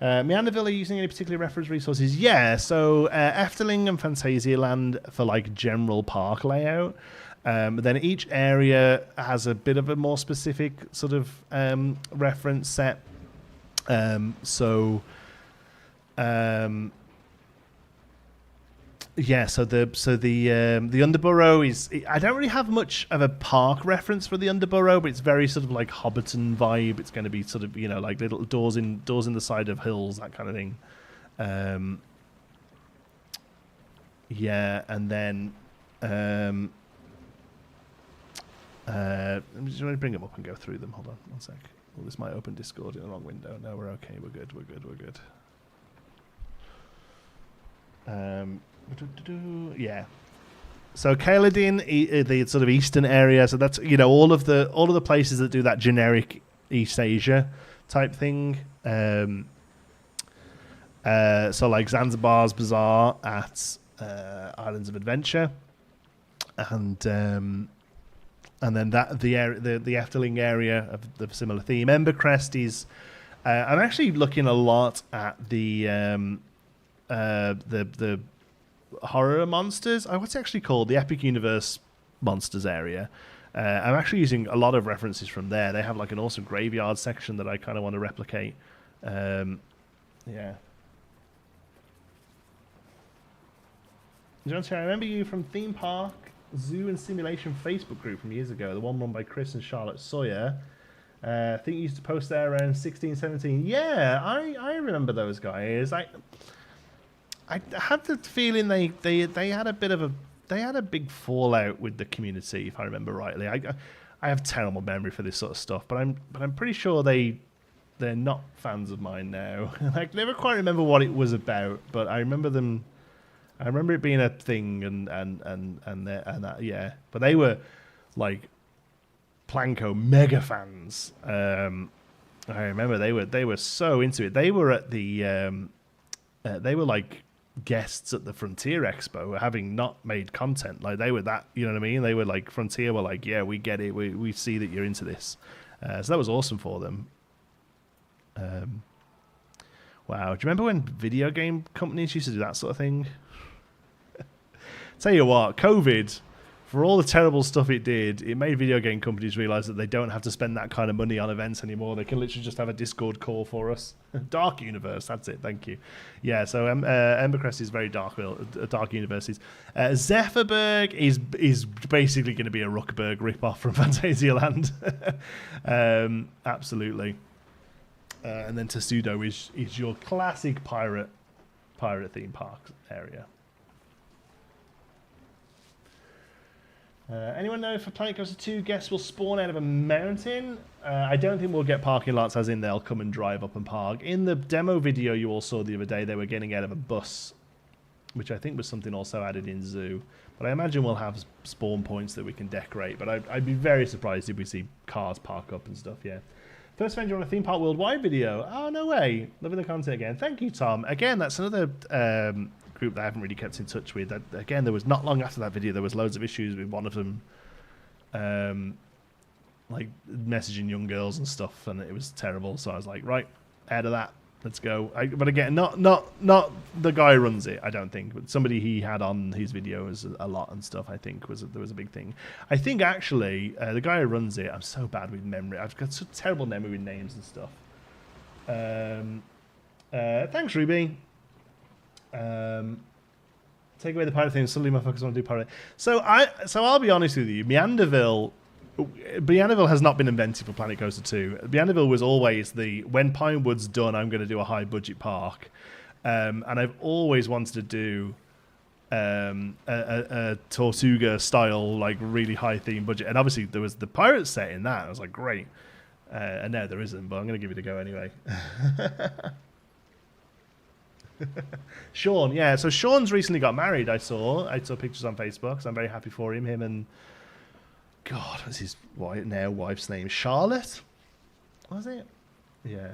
Meanderville, are you using any particular reference resources? Yeah, so Efteling and Phantasialand for like general park layout. Then each area has a bit of a more specific sort of reference set. Yeah, so the Underborough is. I don't really have much of a park reference for the Underborough, but it's very sort of like Hobbiton vibe. It's going to be sort of, you know, like little doors in the side of hills, that kind of thing. Yeah, and then I'm just going to bring them up and go through them. Hold on, one sec. Well, this might open Discord in the wrong window. No, we're okay. We're good. Yeah. So Caledon, the sort of eastern area. So that's, you know, all of the places that do that generic East Asia type thing. So like Zanzibar's Bazaar at Islands of Adventure, and then that the Efteling area of the similar theme. Embercrest is. I'm actually looking a lot at the horror monsters. What's it actually called? The Epic Universe monsters area. I'm actually using a lot of references from there. They have like an awesome graveyard section that I kind of want to replicate. Yeah. John, I remember you from Theme Park, Zoo and Simulation Facebook group from years ago, the one run by Chris and Charlotte Sawyer. I think you used to post there around 16, 17. Yeah, I remember those guys. I had the feeling they had a bit of a big fallout with the community, if I remember rightly. I have terrible memory for this sort of stuff, but I'm pretty sure they're not fans of mine now. I never quite remember what it was about, but I remember them. I remember it being a thing and that, yeah. But they were like Planko mega fans. I remember they were so into it. They were at the they were like guests at the Frontier Expo, having not made content. Like they were that, you know what I mean? They were like, Frontier were like, yeah, we get it. We see that you're into this. So that was awesome for them. Wow. Do you remember when video game companies used to do that sort of thing? Tell you what, COVID, for all the terrible stuff it did, it made video game companies realize that they don't have to spend that kind of money on events anymore. They can literally just have a Discord call for us. Dark Universe, that's it, thank you. Yeah, so Embercrest is very dark universes. Zephyrberg is basically going to be a Ruckberg ripoff from Phantasialand. Absolutely. And then Testudo is your classic pirate theme park area. Anyone know if a Planet Coaster 2 guests will spawn out of a mountain? I don't think we'll get parking lots, as in they'll come and drive up and park. In the demo video you all saw the other day, they were getting out of a bus, which I think was something also added in Zoo. But I imagine we'll have spawn points that we can decorate. But I'd be very surprised if we see cars park up and stuff, yeah. First Avenger on a Theme Park Worldwide video. Oh, no way. Loving the content again. Thank you, Tom. Again, that's another group that I haven't really kept in touch with. Again, there was not long after that video, there was loads of issues with one of them, like messaging young girls and stuff, and it was terrible. So I was like, right, out of that, let's go. But again, not the guy who runs it, I don't think, but somebody he had on his videos a lot and stuff, I think there was a big thing. I think actually the guy who runs it, I'm so bad with memory. I've got such terrible memory with names and stuff. Thanks, Ruby. Take away the pirate thing. Suddenly, my focus want to do pirate. So I'll be honest with you. Meanderville has not been invented for Planet Coaster 2. Meanderville was always when Pinewood's done, I'm going to do a high budget park, and I've always wanted to do a Tortuga style, like really high theme budget. And obviously there was the pirate set in that. I was like, great. And now there isn't, but I'm going to give it a go anyway. Sean, yeah. So Sean's recently got married. I saw pictures on Facebook. So I'm very happy for him. Him and God, what's his wife's name? Charlotte. Was it? Yeah.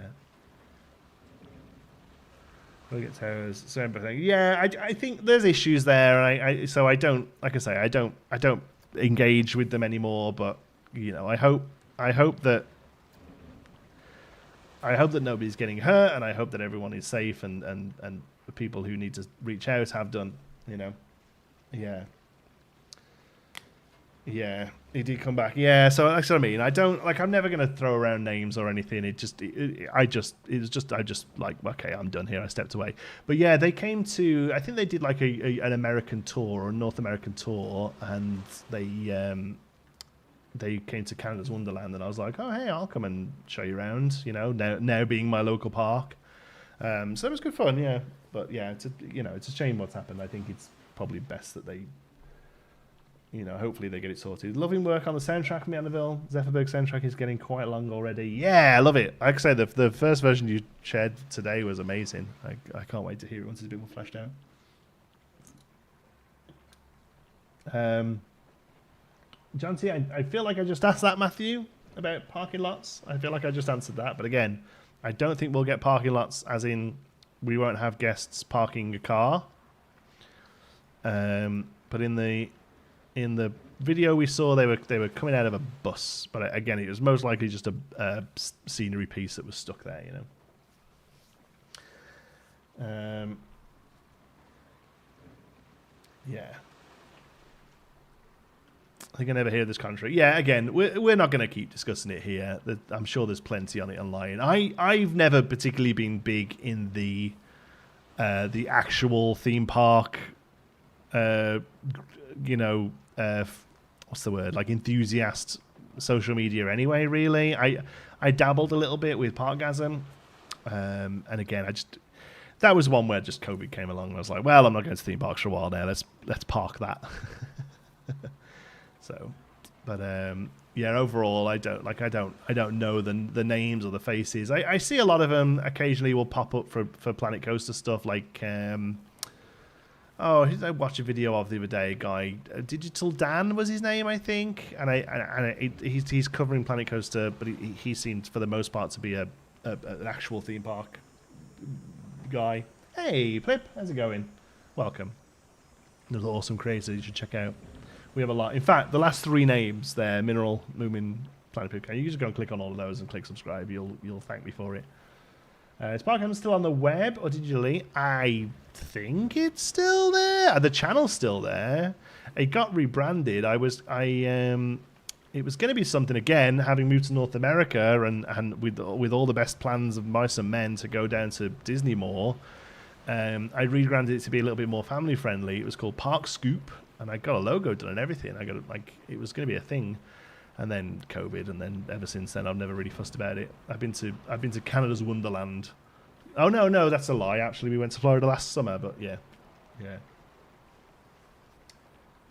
Foliage Towers. So everything. Yeah, I think there's issues there. I don't, like I say, I don't engage with them anymore. But you know, I hope that nobody's getting hurt, and I hope that everyone is safe, and the people who need to reach out have done. You know, yeah. Yeah, he did come back. Yeah, so that's what I mean. I don't like. I'm never going to throw around names or anything. I just like, okay, I'm done here. I stepped away. But yeah, they came to. I think they did like an American tour or a North American tour, and they came to Canada's Wonderland, and I was like, oh hey, I'll come and show you around. You know, now being my local park. So it was good fun. Yeah, but yeah, it's a shame what's happened. I think it's probably best that they. You know, hopefully they get it sorted. Loving work on the soundtrack from Mianaville. Zephyberg soundtrack is getting quite long already. Yeah, I love it. Like I said, the first version you shared today was amazing. I can't wait to hear it once it's a bit more fleshed out. Janty, I feel like I just asked that, Matthew, about parking lots. I feel like I just answered that. But again, I don't think we'll get parking lots as in we won't have guests parking a car. But in the video we saw, they were coming out of a bus, but again, it was most likely just a scenery piece that was stuck there, you know. Yeah. I think I never hear this country. Yeah, again, we're not going to keep discussing it here. I'm sure there's plenty on it online. I've never particularly been big in the actual theme park. What's the word? Like enthusiast social media anyway, really. I dabbled a little bit with Parkgasm. And again, that was one where just COVID came along and I was like, well, I'm not going to theme parks for a while now. Let's park that. So, but yeah, overall, I don't know the names or the faces. I see a lot of them occasionally will pop up for Planet Coaster stuff like who did I watch a video of the other day? Guy, Digital Dan was his name, I think, and he's covering Planet Coaster, but he seemed for the most part to be an actual theme park guy. Hey, Plip, how's it going? Welcome. Another awesome creator you should check out. We have a lot. In fact, the last three names there, Mineral, Moomin, Planet Poop, you just go and click on all of those and click subscribe. You'll thank me for it. Is Parkham still on the web or digitally? I think it's still there. The channel's still there. It got rebranded. It was going to be something again, having moved to North America and with all the best plans of mice and men to go down to Disney more. I rebranded it to be a little bit more family friendly. It was called Park Scoop, and I got a logo done and everything. It was going to be a thing. And then COVID, and then ever since then, I've never really fussed about it. I've been to Canada's Wonderland. Oh no, that's a lie. Actually, we went to Florida last summer, but yeah.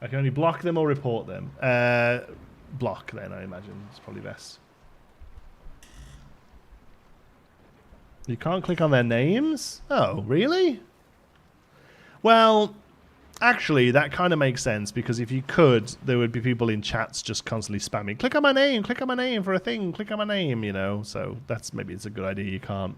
I can only block them or report them. Block, then I imagine it's probably best. You can't click on their names? Oh, really? Well. Actually, that kind of makes sense, because if you could, there would be people in chats just constantly spamming, click on my name for a thing, click on my name, you know. So maybe it's a good idea you can't.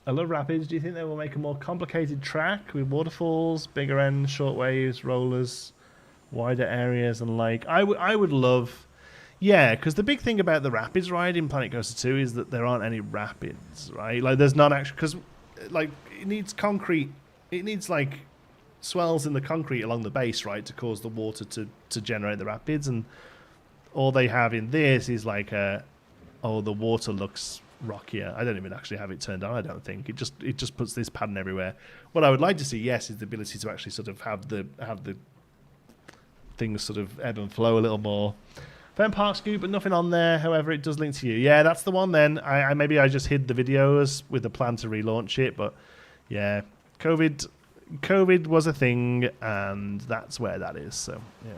I love rapids. Do you think they will make a more complicated track with waterfalls, bigger ends, short waves, rollers, wider areas, and like? I would love, yeah, because the big thing about the rapids ride in Planet Coaster 2 is that there aren't any rapids, right? Like there's not actually, because like it needs concrete, it needs like swells in the concrete along the base, right, to cause the water to generate the rapids, and all they have in this is like the water looks rockier. I don't even actually have it turned on. I don't think it just puts this pattern everywhere. What I would like to see, yes, is the ability to actually sort of have the things sort of ebb and flow a little more. Fern Park Scoop, but nothing on there. However, it does link to you. Yeah, that's the one then. Maybe I just hid the videos with the plan to relaunch it, but yeah, COVID was a thing, and that's where that is. So yeah,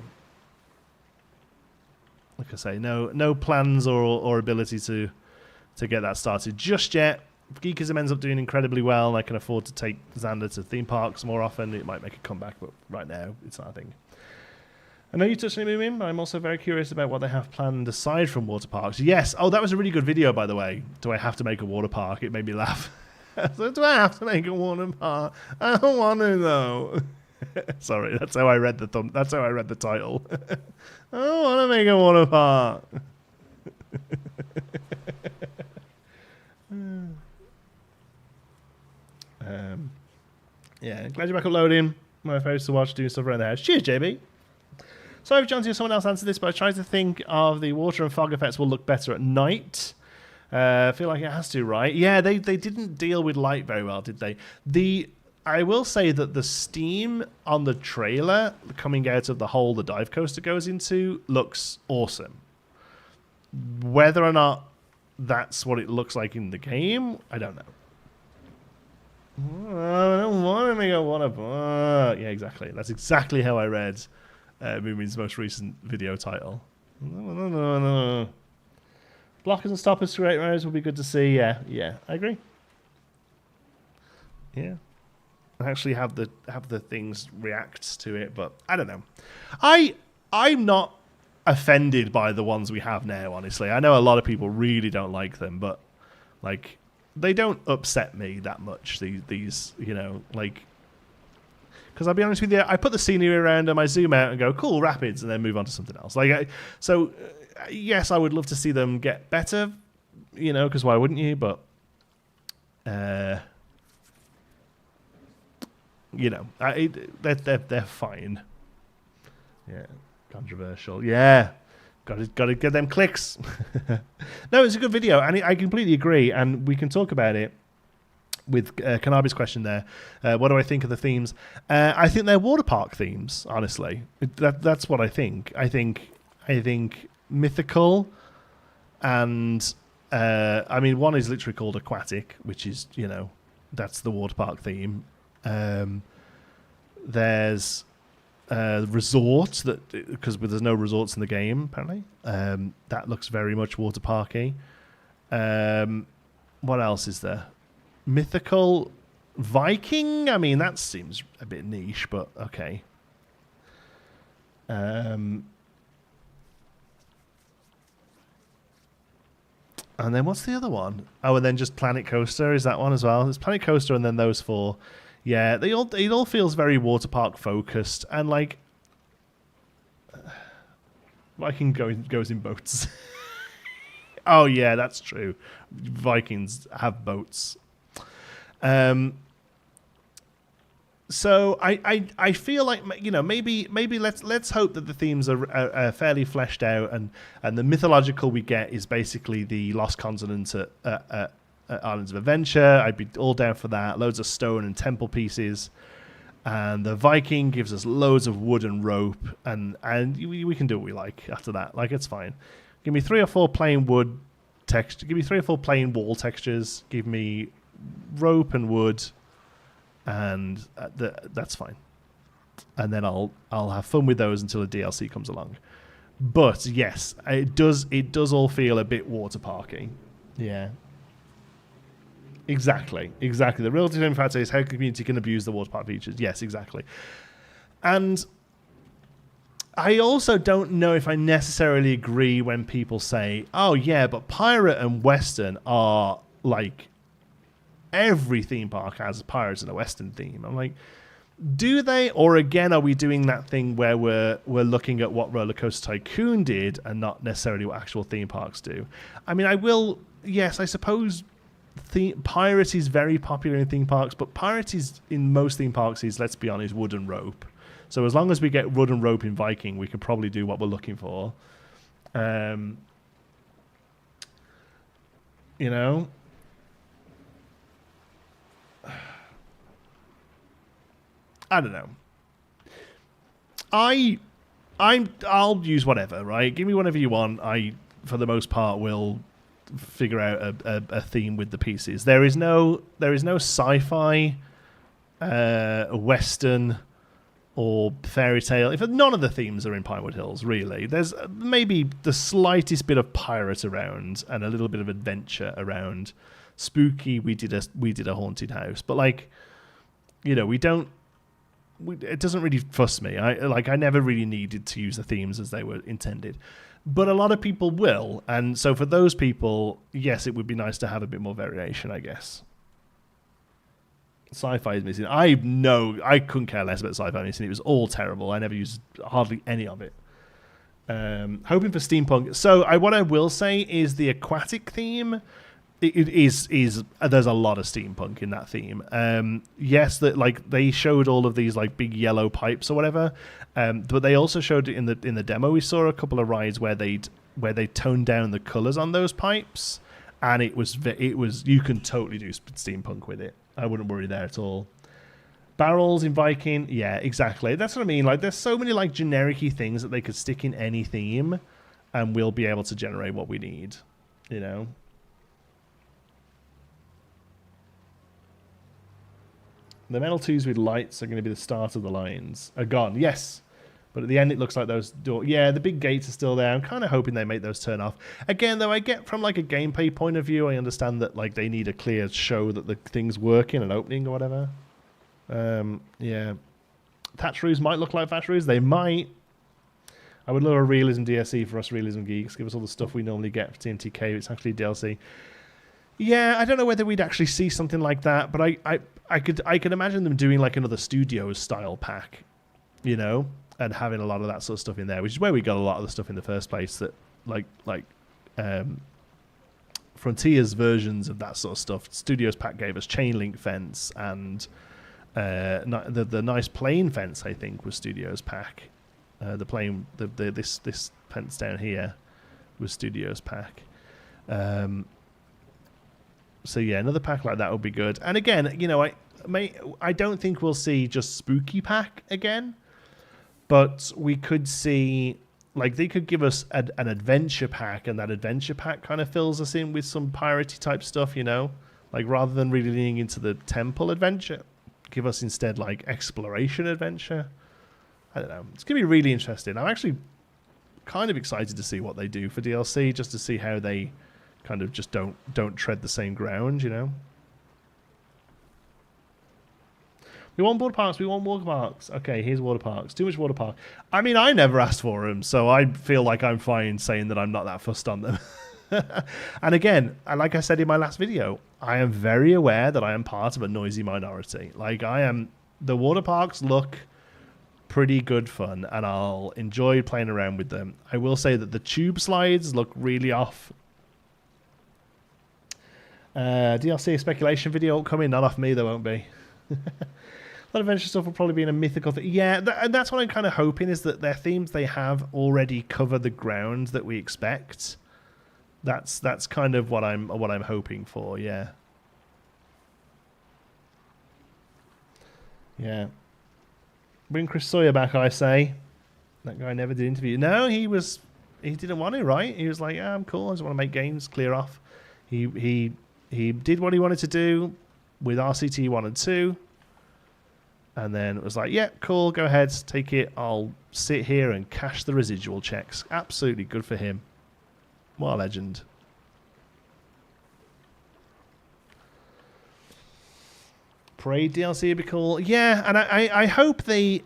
like I say, no plans or ability to get that started just yet. If Geekism ends up doing incredibly well and I can afford to take Xander to theme parks more often, it might make a comeback, but right now it's not a thing. I know you touched on it, Moon, but I'm also very curious about what they have planned aside from water parks. Yes. Oh, that was a really good video, by the way. Do I have to make a water park? It made me laugh. So, do I have to make a water park? I don't want to, though. Sorry, that's how I read the That's how I read the title. I don't want to make a water park. Yeah, glad you're back uploading. My favourites to watch, doing stuff around the house. Cheers, JB. Sorry if John or someone else answered this, but I tried to think of the water and fog effects will look better at night. I feel like it has to, right? Yeah, they didn't deal with light very well, did they? I will say that the steam on the trailer coming out of the hole the dive coaster goes into looks awesome. Whether or not that's what it looks like in the game, I don't know. I don't want to make a water park. Yeah, exactly. That's exactly how I read Moomin's most recent video title. No. Blockers and stoppers to great rows will be good to see. Yeah, I agree. Yeah, and actually have the things react to it, but I don't know. I'm not offended by the ones we have now. Honestly, I know a lot of people really don't like them, but like they don't upset me that much. These like. Because I'll be honest with you, I put the scenery around and I zoom out and go, cool, rapids, and then move on to something else. Yes, I would love to see them get better, because why wouldn't you? But, they're fine. Yeah, controversial. Yeah, got to get them clicks. No, it's a good video, and I completely agree, and we can talk about it. With Kanabi's question there, what do I think of the themes? I think they're water park themes. Honestly, that's what I think. I think mythical, and one is literally called aquatic, which is that's the water park theme. There's resort because there's no resorts in the game apparently. That looks very much water parky. What else is there? Mythical Viking? That seems a bit niche, but okay. And then what's the other one? Oh, and then just Planet Coaster is that one as well. There's Planet Coaster and then those four. Yeah, it all feels very water park focused and like Viking goes in boats. Oh yeah, that's true. Vikings have boats. So I feel like maybe let's hope that the themes are fairly fleshed out and the mythological we get is basically the Lost Continent at Islands of Adventure. I'd be all down for that. Loads of stone and temple pieces, and the Viking gives us loads of wood and rope, and we can do what we like after that. Like it's fine. Give me 3 or 4 plain wood texture. Give me 3 or 4 plain wall textures. Give me rope and wood, and that's fine. And then I'll have fun with those until a DLC comes along. But yes, it does all feel a bit water parky. Yeah. Exactly. The real determining factor is how the community can abuse the water park features. Yes, exactly. And I also don't know if I necessarily agree when people say, oh yeah, but Pirate and Western are like every theme park has Pirates and a Western theme. I'm like, do they? Or again, are we doing that thing where we're looking at what Roller Coaster Tycoon did and not necessarily what actual theme parks do? Yes, I suppose Pirate is very popular in theme parks, but Pirate is in most theme parks is, let's be honest, wood and rope. So as long as we get wood and rope in Viking, we can probably do what we're looking for. I don't know. I I'll use whatever, right? Give me whatever you want. I, for the most part, will figure out a theme with the pieces. There is no sci-fi, western, or fairy tale. If none of the themes are in Pinewood Hills, really, there's maybe the slightest bit of pirate around and a little bit of adventure around. Spooky, we did a haunted house, but like, you know, it doesn't really fuss me. I never really needed to use the themes as they were intended. But a lot of people will, and so for those people, yes, it would be nice to have a bit more variation, I guess. Sci-fi is missing. I couldn't care less about sci-fi missing. It was all terrible. I never used hardly any of it. Hoping for steampunk. So what I will say is the aquatic theme. It is there's a lot of steampunk in that theme. Yes, that like they showed all of these like big yellow pipes or whatever, but they also showed in the demo we saw a couple of rides where they toned down the colors on those pipes, and it was you can totally do steampunk with it. I wouldn't worry there at all. Barrels in Viking, yeah, exactly. That's what I mean. Like there's so many like generic-y things that they could stick in any theme, and we'll be able to generate what we need. You know. The metal tubes with lights are going to be the start of the lines. Are gone, yes. But at the end, it looks like those doors... Yeah, the big gates are still there. I'm kind of hoping they make those turn off. Again, though, I get from like a gameplay point of view, I understand that like they need a clear show that the thing's working and opening or whatever. Yeah. Thatch roofs might look like thatch roofs. They might. I would love a realism DSC for us realism geeks. Give us all the stuff we normally get for TMTK. It's actually DLC. Yeah, I don't know whether we'd actually see something like that, but I could imagine them doing like another Studios style pack, you know, and having a lot of that sort of stuff in there, which is where we got a lot of the stuff in the first place. That like Frontier's versions of that sort of stuff. Studios pack gave us chain link fence and the nice plane fence. I think was Studios pack. This fence down here was Studios pack. So yeah, another pack like that would be good. And again, you know, I don't think we'll see just spooky pack again, but we could see like they could give us an adventure pack, and that adventure pack kind of fills us in with some piratey type stuff, you know, like rather than really leaning into the temple adventure, give us instead like exploration adventure. I don't know. It's gonna be really interesting. I'm actually kind of excited to see what they do for DLC, just to see how they kind of just don't tread the same ground, you know. We want water parks. We want water parks. Okay, here's water parks. Too much water park. I mean, I never asked for them, so I feel like I'm fine saying that I'm not that fussed on them. And again, like I said in my last video, I am very aware that I am part of a noisy minority. Like I am. The water parks look pretty good fun, and I'll enjoy playing around with them. I will say that the tube slides look really off. DLC speculation video upcoming. Not off me, there won't be. A lot of adventure stuff will probably be in a mythical thing. Yeah, and that's what I'm kind of hoping, is that their themes they have already cover the ground that we expect. That's kind of what I'm hoping for. Yeah. Yeah. Bring Chris Sawyer back, I say. That guy never did interview. No, he didn't want to, right? He was like, yeah, I'm cool. I just want to make games, clear off. He did what he wanted to do with RCT 1 and 2. And then it was like, yeah, cool, go ahead, take it. I'll sit here and cash the residual checks. Absolutely good for him. What a legend. Parade DLC would be cool. Yeah, and I hope they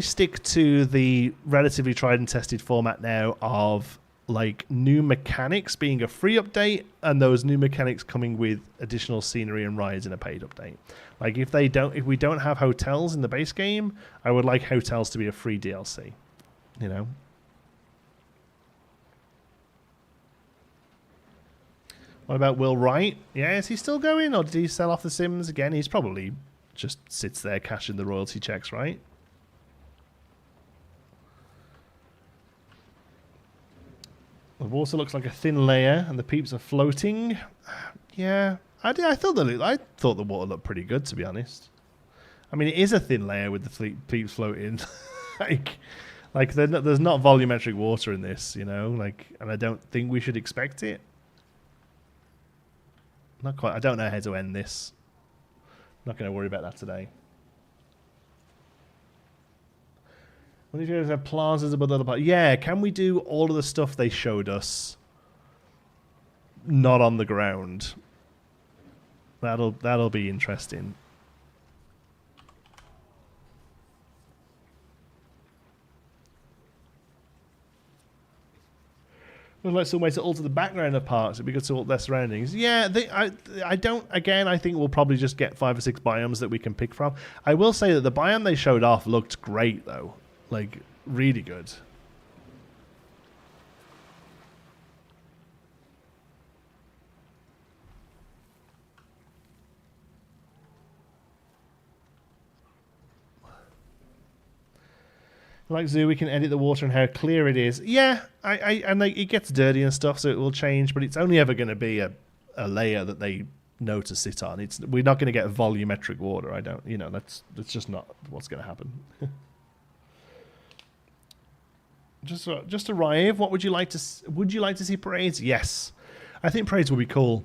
stick to the relatively tried and tested format now of like new mechanics being a free update, and those new mechanics coming with additional scenery and rides in a paid update. Like if we don't have hotels in the base game, I would like hotels to be a free DLC. You know. What about Will Wright? Yeah, is he still going, or did he sell off the Sims again? He's probably just sits there cashing the royalty checks, right? The water looks like a thin layer, and the peeps are floating. Yeah, I thought the water looked pretty good, to be honest. I mean, it is a thin layer with the peeps floating. Like, Like, there's not volumetric water in this, you know, like, and I don't think we should expect it. Not quite. I don't know how to end this. Not going to worry about that today. What if you guys have plazas above the other part? Yeah, can we do all of the stuff they showed us not on the ground? That'll be interesting. Would like some way to alter the background of parks. It'd be good to alter their surroundings. Yeah, I don't. Again, I think we'll probably just get 5 or 6 biomes that we can pick from. I will say that the biome they showed off looked great, though. Like, really good. Like Zoo, we can edit the water and how clear it is. Yeah, and it gets dirty and stuff, so it will change, but it's only ever going to be a layer that they know to sit on. We're not going to get volumetric water. I don't, you know, that's just not what's going to happen. Just arrive. What would you like to see parades? Yes, I think parades would be cool,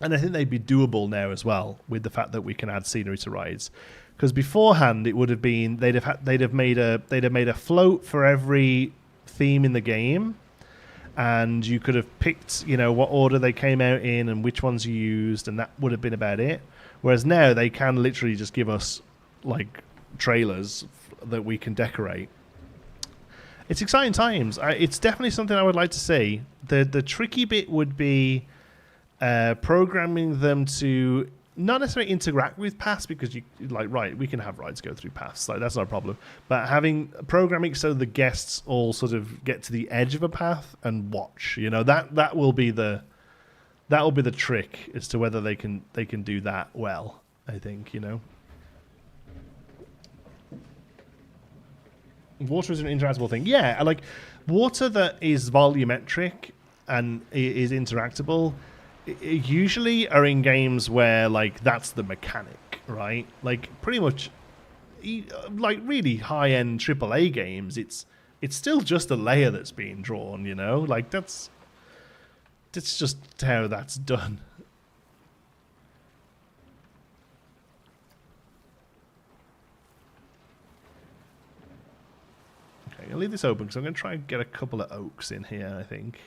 and I think they'd be doable now as well with the fact that we can add scenery to rides. Because beforehand, it would have been they'd have made a float for every theme in the game, and you could have picked, you know, what order they came out in and which ones you used, and that would have been about it. Whereas now they can literally just give us like trailers that we can decorate. It's exciting times. It's definitely something I would like to see. The tricky bit would be programming them to not necessarily interact with paths, because you like, right, we can have rides go through paths, like that's not a problem, but having programming so the guests all sort of get to the edge of a path and watch, you know, that will be the trick as to whether they can do that well, I think, you know. Water is an interactable thing. Yeah, like water that is volumetric and is interactable usually are in games where like that's the mechanic, right? Like pretty much like really high-end AAA games, it's still just a layer that's being drawn, you know? Like that's just how that's done. Okay, I'll leave this open because I'm going to try and get a couple of oaks in here, I think.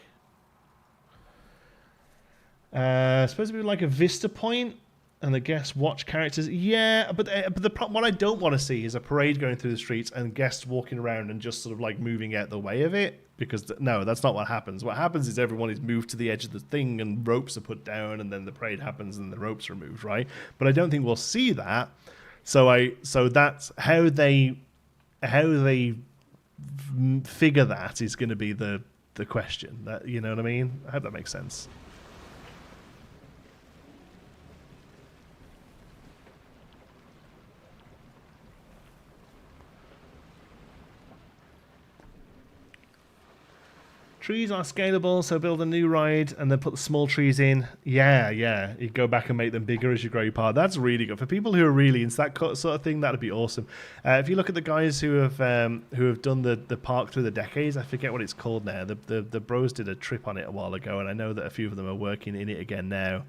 Supposed to be like a vista point, and the guests watch characters. Yeah, but what I don't want to see is a parade going through the streets and guests walking around and just sort of like moving out the way of it. Because no, that's not what happens. What happens is everyone is moved to the edge of the thing, and ropes are put down, and then the parade happens, and the ropes are removed, right? But I don't think we'll see that. So that's how they figure that is going to be the question. That, you know what I mean? I hope that makes sense. Trees are scalable, so build a new ride and then put the small trees in. Yeah. You go back and make them bigger as you grow your park. That's really good for people who are really into that sort of thing. That'd be awesome. If you look at the guys who have done the park through the decades, I forget what it's called now. The bros did a trip on it a while ago, and I know that a few of them are working in it again now.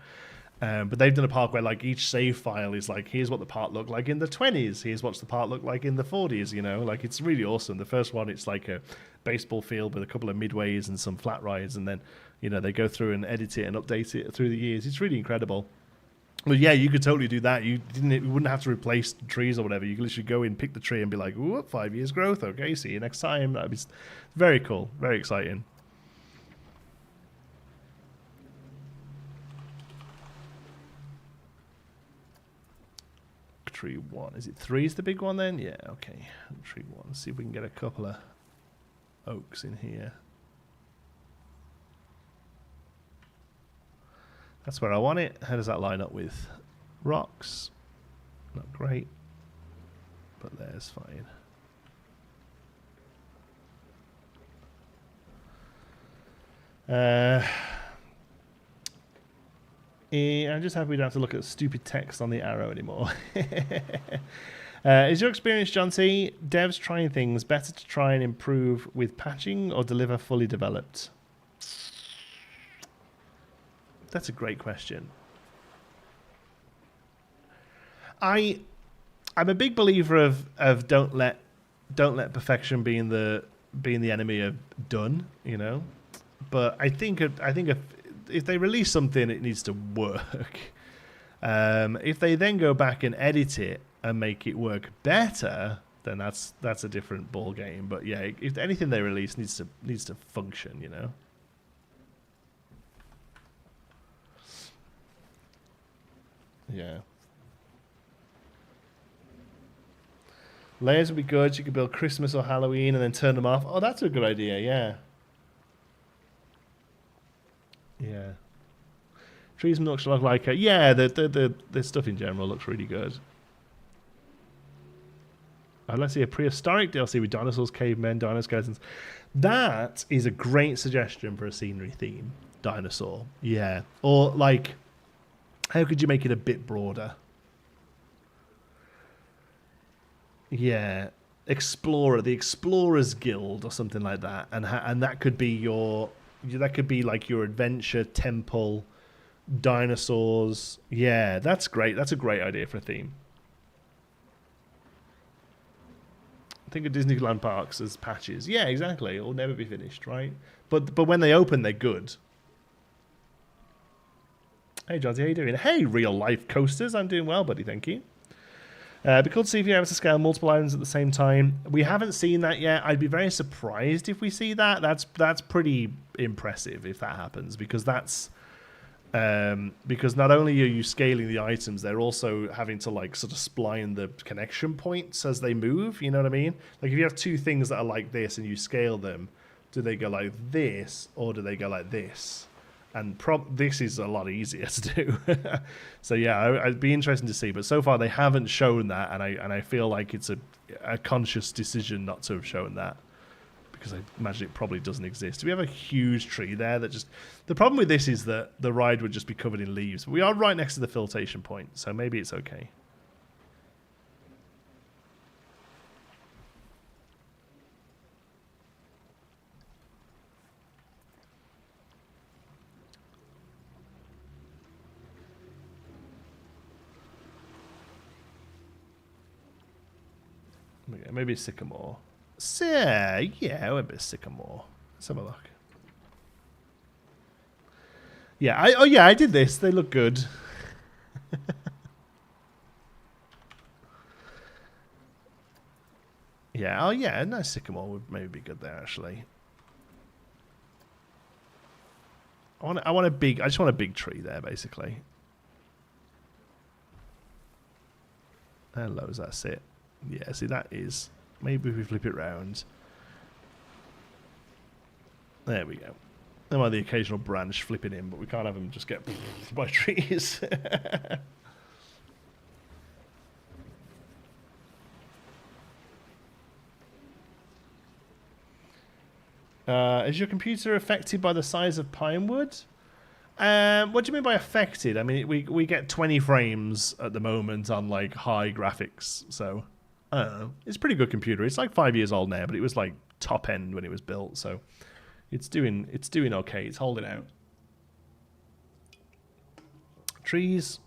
But they've done a park where like each save file is like, here's what the park looked like in the 20s, here's what the park looked like in the 40s, you know, like it's really awesome. The first one, it's like a baseball field with a couple of midways and some flat rides, and then, you know, they go through and edit it and update it through the years. It's really incredible. But yeah, you could totally do that. You wouldn't have to replace trees or whatever. You could literally go in, pick the tree, and be like, ooh, 5 years growth. Okay, see you next time. That'd be very cool, very exciting. Tree 1. Is it 3 is the big one then? Yeah, okay. Tree 1. Let's see if we can get a couple of oaks in here. That's where I want it. How does that line up with rocks? Not great, but there's fine. I'm just happy we don't have to look at stupid text on the arrow anymore. Is your experience, John T, devs trying things better to try and improve with patching or deliver fully developed? That's a great question. I'm a big believer of don't let perfection being the enemy of done, you know. But I think if they release something, it needs to work. If they then go back and edit it and make it work better, then that's a different ball game. But yeah, if anything they release needs to function, you know. Yeah. Layers would be good. You could build Christmas or Halloween and then turn them off. Oh, that's a good idea. Yeah. Yeah. Trees looks like a, yeah. The stuff in general looks really good. Let's see a prehistoric DLC with dinosaurs, cavemen, dino skeletons. That is a great suggestion for a scenery theme. Dinosaur. Yeah. Or like, how could you make it a bit broader? Yeah, Explorer, the Explorers Guild or something like that, and that could be like your adventure temple, dinosaurs. Yeah, that's great. That's a great idea for a theme. Think of Disneyland parks as patches. Yeah, exactly. It'll never be finished, right? But when they open, they're good. Hey, John, how you doing? Hey, real life coasters. I'm doing well, buddy. Thank you. It'd be cool to see if you're able to scale multiple islands at the same time. We haven't seen that yet. I'd be very surprised if we see that. That's pretty impressive if that happens, because that's because not only are you scaling the items, they're also having to like sort of spline the connection points as they move. You know what I mean? Like if you have two things that are like this and you scale them, do they go like this or do they go like this? And this is a lot easier to do. So yeah, I'd be interested to see. But so far they haven't shown that, and I feel like it's a conscious decision not to have shown that, because I imagine it probably doesn't exist. We have a huge tree there that just... The problem with this is that the ride would just be covered in leaves. But we are right next to the filtration point, so maybe it's okay. Maybe sycamore. Yeah, a bit sycamore. Let's have a look. Yeah, I did this. They look good. Yeah, a nice sycamore would maybe be good there actually. I just want a big tree there basically. How low does that sit? Yeah, see that is... Maybe if we flip it round. There we go. There might be the occasional branch flipping in, but we can't have them just get by trees. Is your computer affected by the size of Pinewood? What do you mean by affected? I mean, we get 20 frames at the moment on like high graphics, so... I don't know. It's a pretty good computer. It's like 5 years old now, but it was like top end when it was built, so it's doing okay. It's holding out. Trees.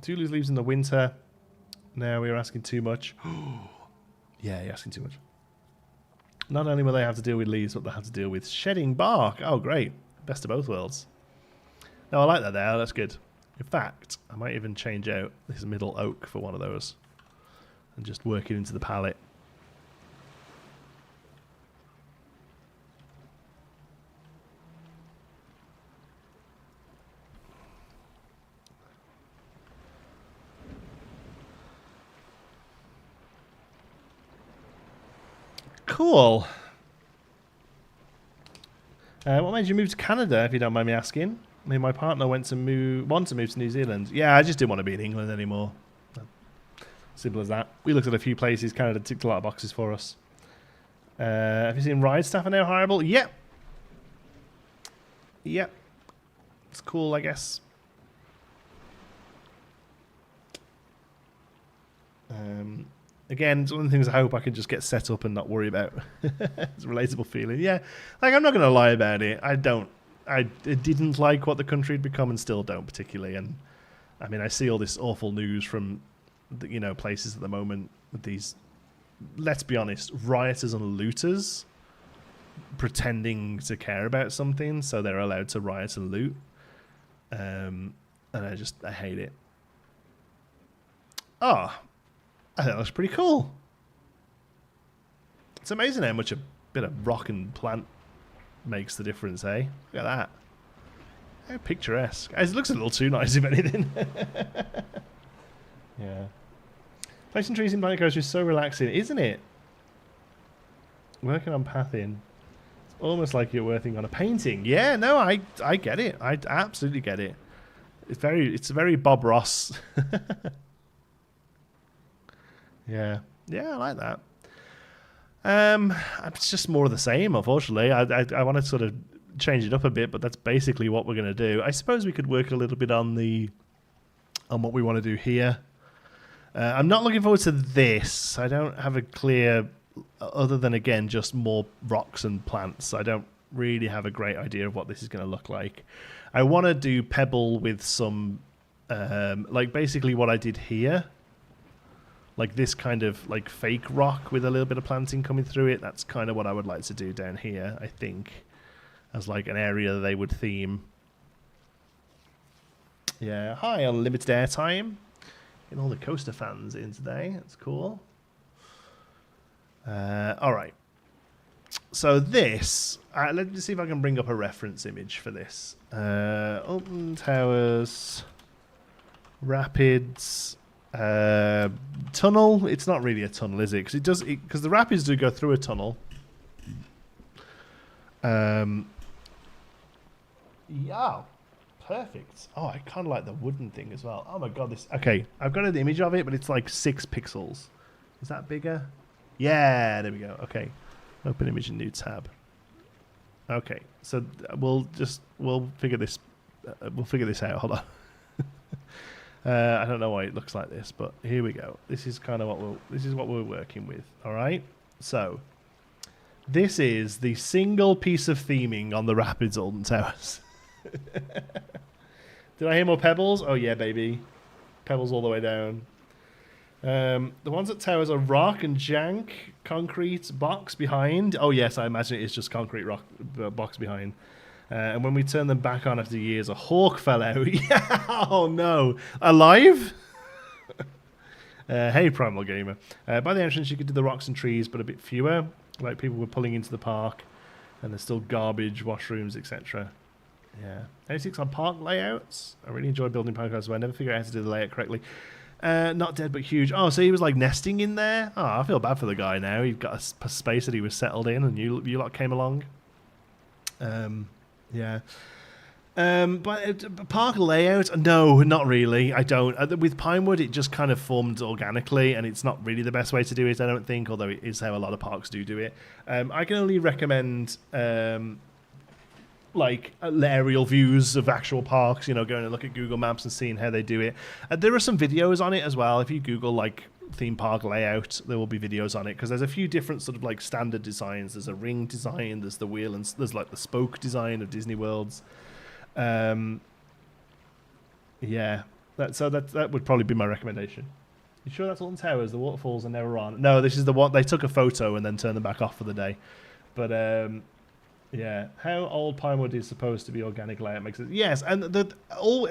Do lose leaves in the winter. Now we're asking too much. Yeah, you're asking too much. Not only will they have to deal with leaves, but they have to deal with shedding bark. Oh, great. Best of both worlds. No, I like that there. That's good. In fact, I might even change out this middle oak for one of those. And just work it into the palette. Cool. What made you move to Canada, if you don't mind me asking? I mean, my partner want to move to New Zealand. Yeah, I just didn't want to be in England anymore. Simple as that. We looked at a few places. Canada ticked a lot of boxes for us. Have you seen ride staff are now hireable? Yep. Yep. It's cool, I guess. Again, it's one of the things I hope I can just get set up and not worry about. It's a relatable feeling. Yeah, like I'm not going to lie about it. I didn't like what the country had become and still don't particularly. And I mean, I see all this awful news from, places at the moment with these, let's be honest, rioters and looters pretending to care about something so they're allowed to riot and loot. And I hate it. Oh, I think that looks pretty cool. It's amazing how much a bit of rock and plant makes the difference, eh? Look at that. How picturesque. It looks a little too nice, if anything. Yeah. Placing trees in blanket is so relaxing, isn't it? Working on pathing. It's almost like you're working on a painting. Yeah, no, I get it. I absolutely get it. It's very Bob Ross. Yeah, I like that. It's just more of the same, unfortunately. I want to sort of change it up a bit, but that's basically what we're going to do. I suppose we could work a little bit on what we want to do here. I'm not looking forward to this. I don't have a clear, other than again just more rocks and plants. I don't really have a great idea of what this is going to look like. I want to do pebble with some, like basically what I did here. Like this kind of like fake rock with a little bit of planting coming through it. That's kind of what I would like to do down here, I think, as like an area that they would theme. Yeah, hi, unlimited airtime. Getting all the coaster fans in today. That's cool. All right. So this, let me see if I can bring up a reference image for this. Alton Towers, Rapids. Tunnel. It's not really a tunnel, is it? Because the rapids do go through a tunnel. Yeah, perfect. Oh, I kind of like the wooden thing as well. Oh my god, this. Okay, I've got an image of it, but it's like 6 pixels. Is that bigger? Yeah, there we go. Okay, open image in new tab. Okay, so we'll figure this. We'll figure this out. Hold on. I don't know why it looks like this, but here we go. This is kind of what we're working with. All right. So this is the single piece of theming on the Rapids Alton Towers. Did I hear more pebbles? Oh yeah, baby. Pebbles all the way down. The ones at Towers are rock and jank, concrete box behind. Oh yes, I imagine it is just concrete rock box behind. And when we turned them back on after years, a hawk fell out. Oh no. Alive? Hey, Primal Gamer. By the entrance, you could do the rocks and trees, but a bit fewer. Like people were pulling into the park, and there's still garbage, washrooms, etc. Yeah. 86 on park layouts. I really enjoy building park, so I never figure out how to do the layout correctly. Not dead, but huge. Oh, so he was like nesting in there? Oh, I feel bad for the guy now. He got a space that he was settled in, and you lot came along. Yeah. But park layout? No, not really. I don't. With Pinewood, it just kind of formed organically, and it's not really the best way to do it, I don't think, although it is how a lot of parks do it. I can only recommend aerial views of actual parks, going and look at Google Maps and seeing how they do it. There are some videos on it as well. If you Google, like, theme park layout, there will be videos on it, because there's a few different sort of like standard designs. There's a ring design, there's the wheel, and there's like the spoke design of Disney Worlds. Yeah, that would probably be my recommendation. You sure that's Alton Towers? The waterfalls are never on. No, this is the one they took a photo and then turned them back off for the day. But yeah, how old Pinewood is supposed to be organic layout makes sense. Yes, and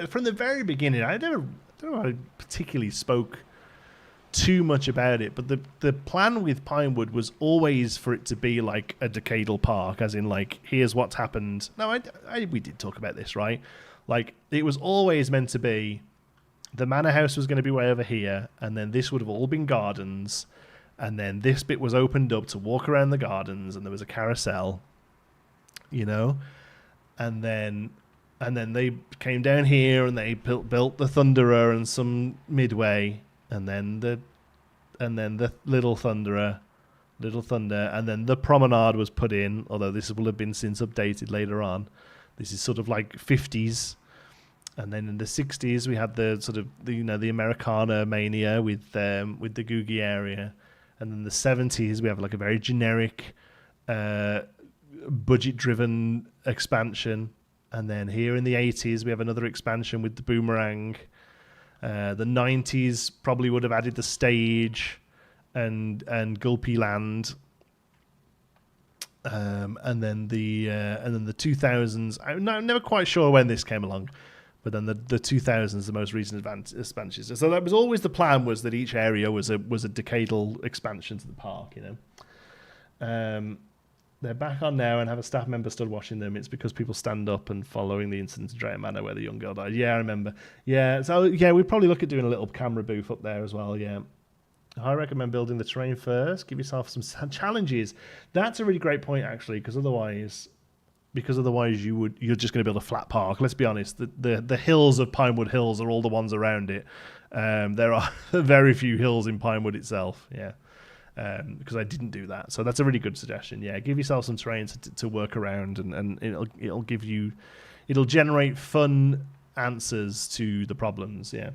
from the very beginning, I don't know I particularly spoke too much about it, but the plan with Pinewood was always for it to be like a decadal park, as in like, here's what's happened. No, we did talk about this, right? Like, it was always meant to be the manor house was going to be way over here, and then this would have all been gardens, and then this bit was opened up to walk around the gardens, and there was a carousel, and then they came down here and they built the Thunderer and some Midway, and then the Little Thunder, and then the Promenade was put in, although this will have been since updated later on. This is sort of like 50s. And then in the 60s we had the sort of the Americana mania with the Googie area. And then the 70s, we have like a very generic, budget-driven expansion. And then here in the 80s, we have another expansion with the Boomerang. The 90s probably would have added the stage and Gulpy Land. And then the 2000s. I'm never quite sure when this came along, but then the 2000s, the most recent expansions. So that was always the plan, was that each area was a decadal expansion to the park. They're back on now and have a staff member stood watching them. It's because people stand up and following the incident in Drayton Manor where the young girl died. Yeah, I remember. Yeah, so yeah, we'd probably look at doing a little camera booth up there as well. Yeah. I recommend building the terrain first. Give yourself some challenges. That's a really great point, actually, because otherwise you're just going to build a flat park. Let's be honest. The hills of Pinewood Hills are all the ones around it. There are very few hills in Pinewood itself. Yeah, because I didn't do that. So that's a really good suggestion. Yeah, give yourself some terrain to work around, and it'll generate fun answers to the problems. Yeah.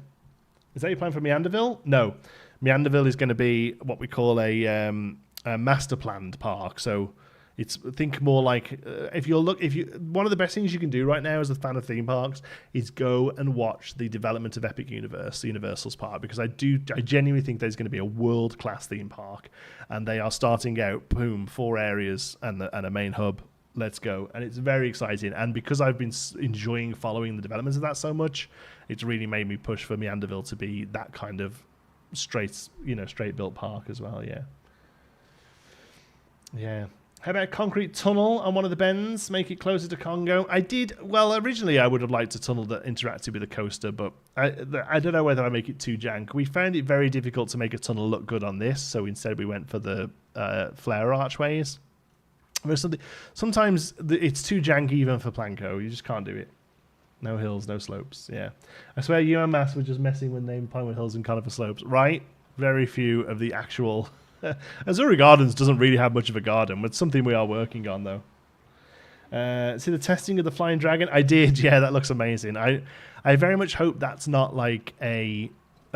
Is that your plan for Meanderville? No. Meanderville is going to be what we call a master planned park. So think more like one of the best things you can do right now as a fan of theme parks is go and watch the development of Epic Universe, Universal's park, because I genuinely think there's going to be a world class theme park, and they are starting out 4 areas and a main hub. Let's go. And it's very exciting. And because I've been enjoying following the developments of that so much, it's really made me push for Meanderville to be that kind of straight built park as well. Yeah. How about a concrete tunnel on one of the bends? Make it closer to Congo. Originally I would have liked a tunnel that interacted with the coaster, but I don't know whether I make it too jank. We found it very difficult to make a tunnel look good on this, so instead we went for the flare archways. Sometimes it's too janky even for Planco. You just can't do it. No hills, no slopes. Yeah. I swear you and Mass were just messing with naming Pinewood Hills and Conifer Slopes. Right? Very few of the actual... Azuri Gardens doesn't really have much of a garden, but it's something we are working on, though. See the testing of the Flying Dragon? I did. Yeah, that looks amazing. I very much hope that's not like a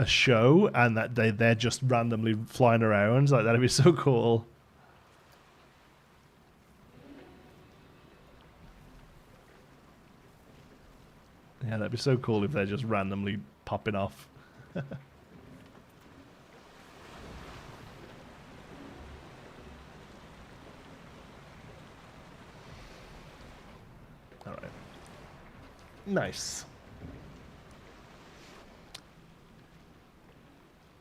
show and that they're just randomly flying around. Like, that'd be so cool. Yeah, that'd be so cool if they're just randomly popping off. All right. Nice.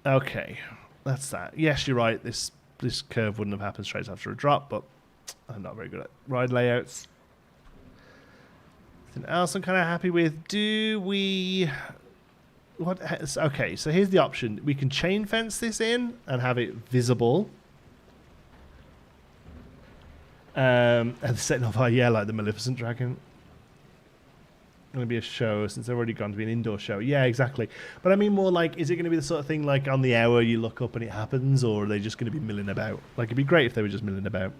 Okay, that's that. Yes, you're right. This curve wouldn't have happened straight after a drop, but I'm not very good at ride layouts. Anything else I'm kind of happy with? Okay, so here's the option. We can chain fence this in and have it visible. And setting off like the Maleficent Dragon. Going to be a show since they've already gone to be an indoor show. Yeah, exactly. But I mean more like, is it going to be the sort of thing like on the hour you look up and it happens, or are they just going to be milling about? Like, it'd be great if they were just milling about.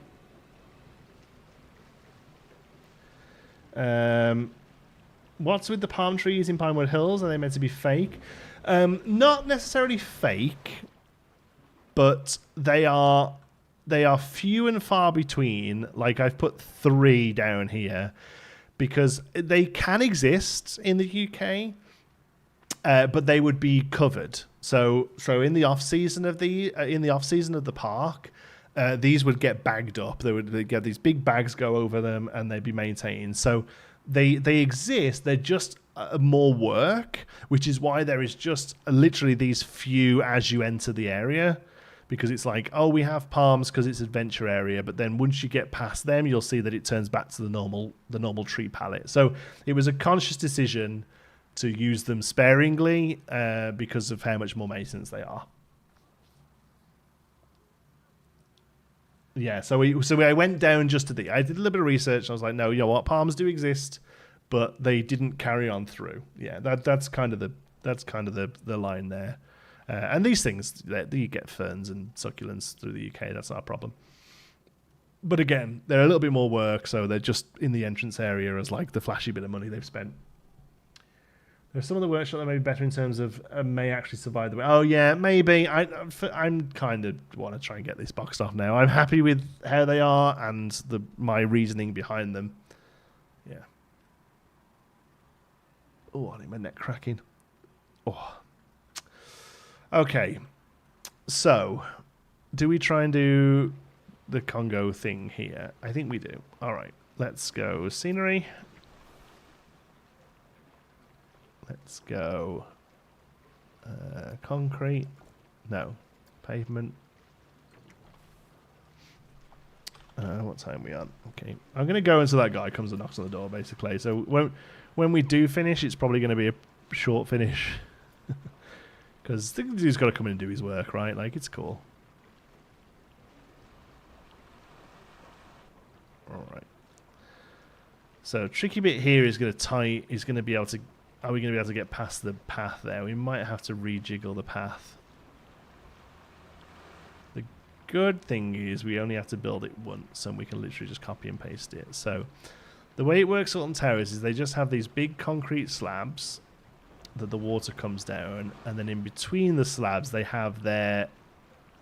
What's with the palm trees in Pinewood Hills? Are they meant to be fake? Not necessarily fake, but they are few and far between. Like, I've put 3 down here because they can exist in the UK, but they would be covered. So in the off season of the park, these would get bagged up. They'd get these big bags go over them, and they'd be maintained. So they exist. They're just more work, which is why there is just literally these few as you enter the area, because it's like, oh, we have palms because it's adventure area, but then once you get past them, you'll see that it turns back to the normal tree palette. So it was a conscious decision to use them sparingly because of how much more maintenance they are. Yeah, so I went down just to I did a little bit of research. And I was like, no, you know what, palms do exist, but they didn't carry on through. Yeah, that's kind of the line there. And these things, you get ferns and succulents through the UK. That's not a problem. But again, they're a little bit more work, so they're just in the entrance area as like the flashy bit of money they've spent. There's some of the workshop that may be better in terms of may actually survive the way. Oh yeah, maybe. I'm kind of want to try and get this boxed off now. I'm happy with how they are and my reasoning behind them. Yeah. Oh, I think my neck cracking. Oh. Okay. So, do we try and do the Congo thing here? I think we do. All right. Let's go scenery. Let's go concrete. No. Pavement. What time are we on? Okay. I'm going to go until that guy comes and knocks on the door, basically. So when we do finish, it's probably going to be a short finish. Because he's got to come in and do his work, right? Like, it's cool. Alright. So, tricky bit here is going to be able to... Are we going to be able to get past the path there? We might have to rejiggle the path. The good thing is we only have to build it once, and we can literally just copy and paste it. So, the way it works at Alton Towers is they just have these big concrete slabs that the water comes down, and then in between the slabs they have their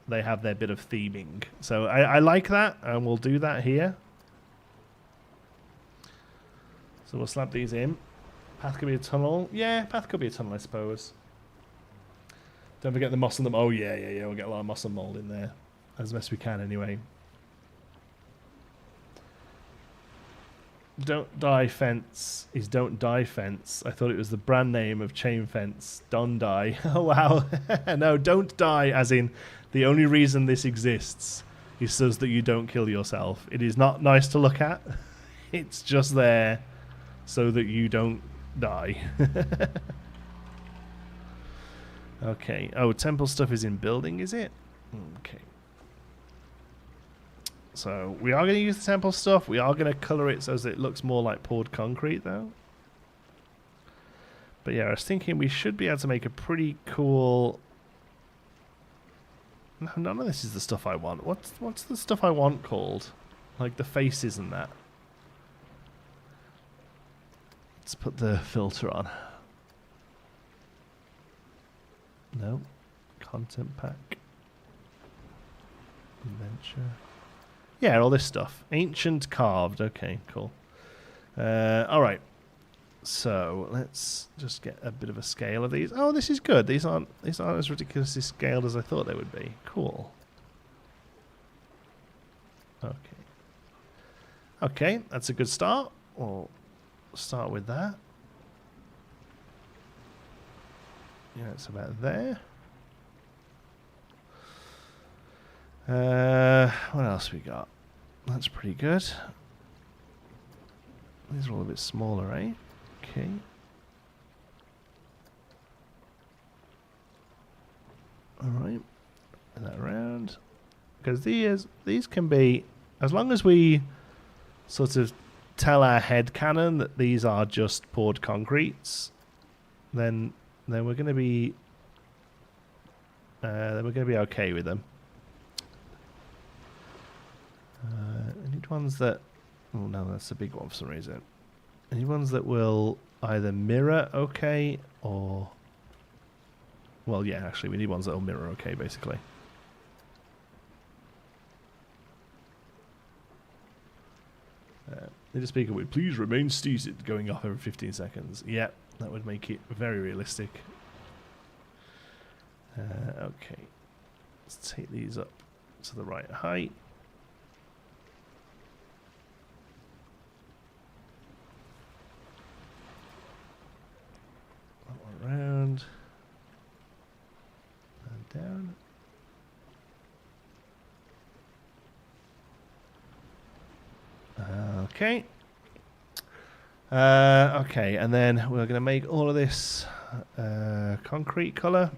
bit of theming. So I like that, and we'll do that here. So we'll slap these in. Path could be a tunnel. Yeah, path could be a tunnel, I suppose. Don't forget the moss and the... Oh, yeah. We'll get a lot of moss and mould in there. As best we can, anyway. Don't Die Fence is Don't Die Fence. I thought it was the brand name of chain fence. Don't Die. Oh, wow. No, Don't Die, as in the only reason this exists is so that you don't kill yourself. It is not nice to look at. It's just there so that you don't die. Okay. Oh, temple stuff is in building, is it? Okay. So we are going to use the temple stuff. We are going to colour it so that it looks more like poured concrete, though. But yeah, I was thinking we should be able to make a pretty cool... No, none of this is the stuff I want. What's the stuff I want called? Like the faces and that. Let's put the filter on. No. Content pack. Adventure. Yeah, all this stuff. Ancient carved. Okay, cool. Alright. So, let's just get a bit of a scale of these. Oh, this is good. These aren't as ridiculously scaled as I thought they would be. Cool. Okay. Okay, that's a good start. We'll start with that. Yeah, it's about there. What else we got? That's pretty good. These are all a bit smaller, eh? Okay. Alright. Turn that around. Because these can be, as long as we sort of tell our headcanon that these are just poured concretes, then we're going to be okay with them. Any ones that... Oh no, that's a big one for some reason. Any ones that will either mirror okay or... Well, yeah, actually, we need ones that will mirror okay, basically. Need a speaker with please remain seated going off every 15 seconds. Yeah, that would make it very realistic. Okay. Let's take these up to the right height. Around and down. Okay. Okay, and then we're going to make all of this concrete color.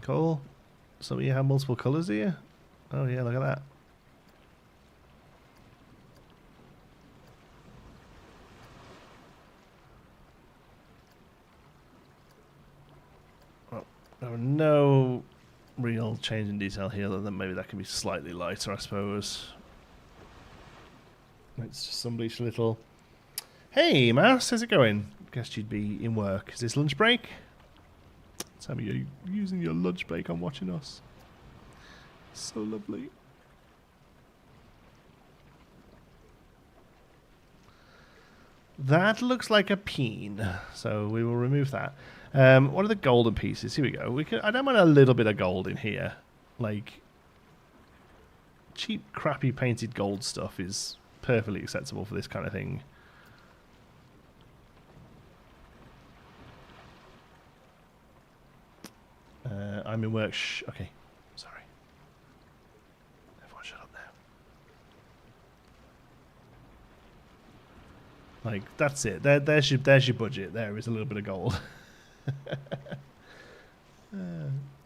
Cool. So you have multiple colors here. Oh yeah, look at that. No real change in detail here, other than maybe that can be slightly lighter, I suppose. It's just somebody's little... Hey, Mouse, how's it going? Guessed you'd be in work. Is this lunch break? Tell me you're using your lunch break on watching us. So lovely. That looks like a peen, so we will remove that. What are the golden pieces? Here we go. I don't mind a little bit of gold in here. Like, cheap, crappy painted gold stuff is perfectly acceptable for this kind of thing. I'm in work. Okay, sorry. Everyone shut up now. Like, that's it. There's your budget. There is a little bit of gold. You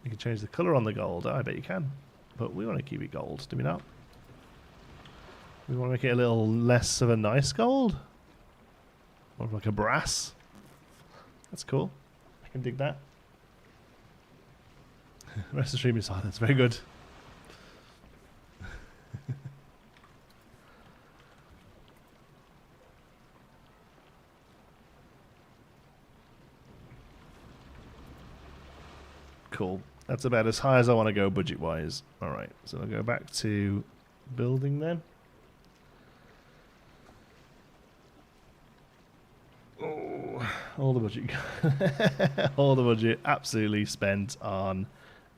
can change the colour on the gold. I bet you can. But we want to keep it gold, do we not? We want to make it a little less of a nice gold. More of like a brass. That's cool. I can dig that. The rest of the stream is silence. Very good. Cool. That's about as high as I want to go budget-wise. Alright, so I'll go back to building then. Oh, all the budget. All the budget absolutely spent on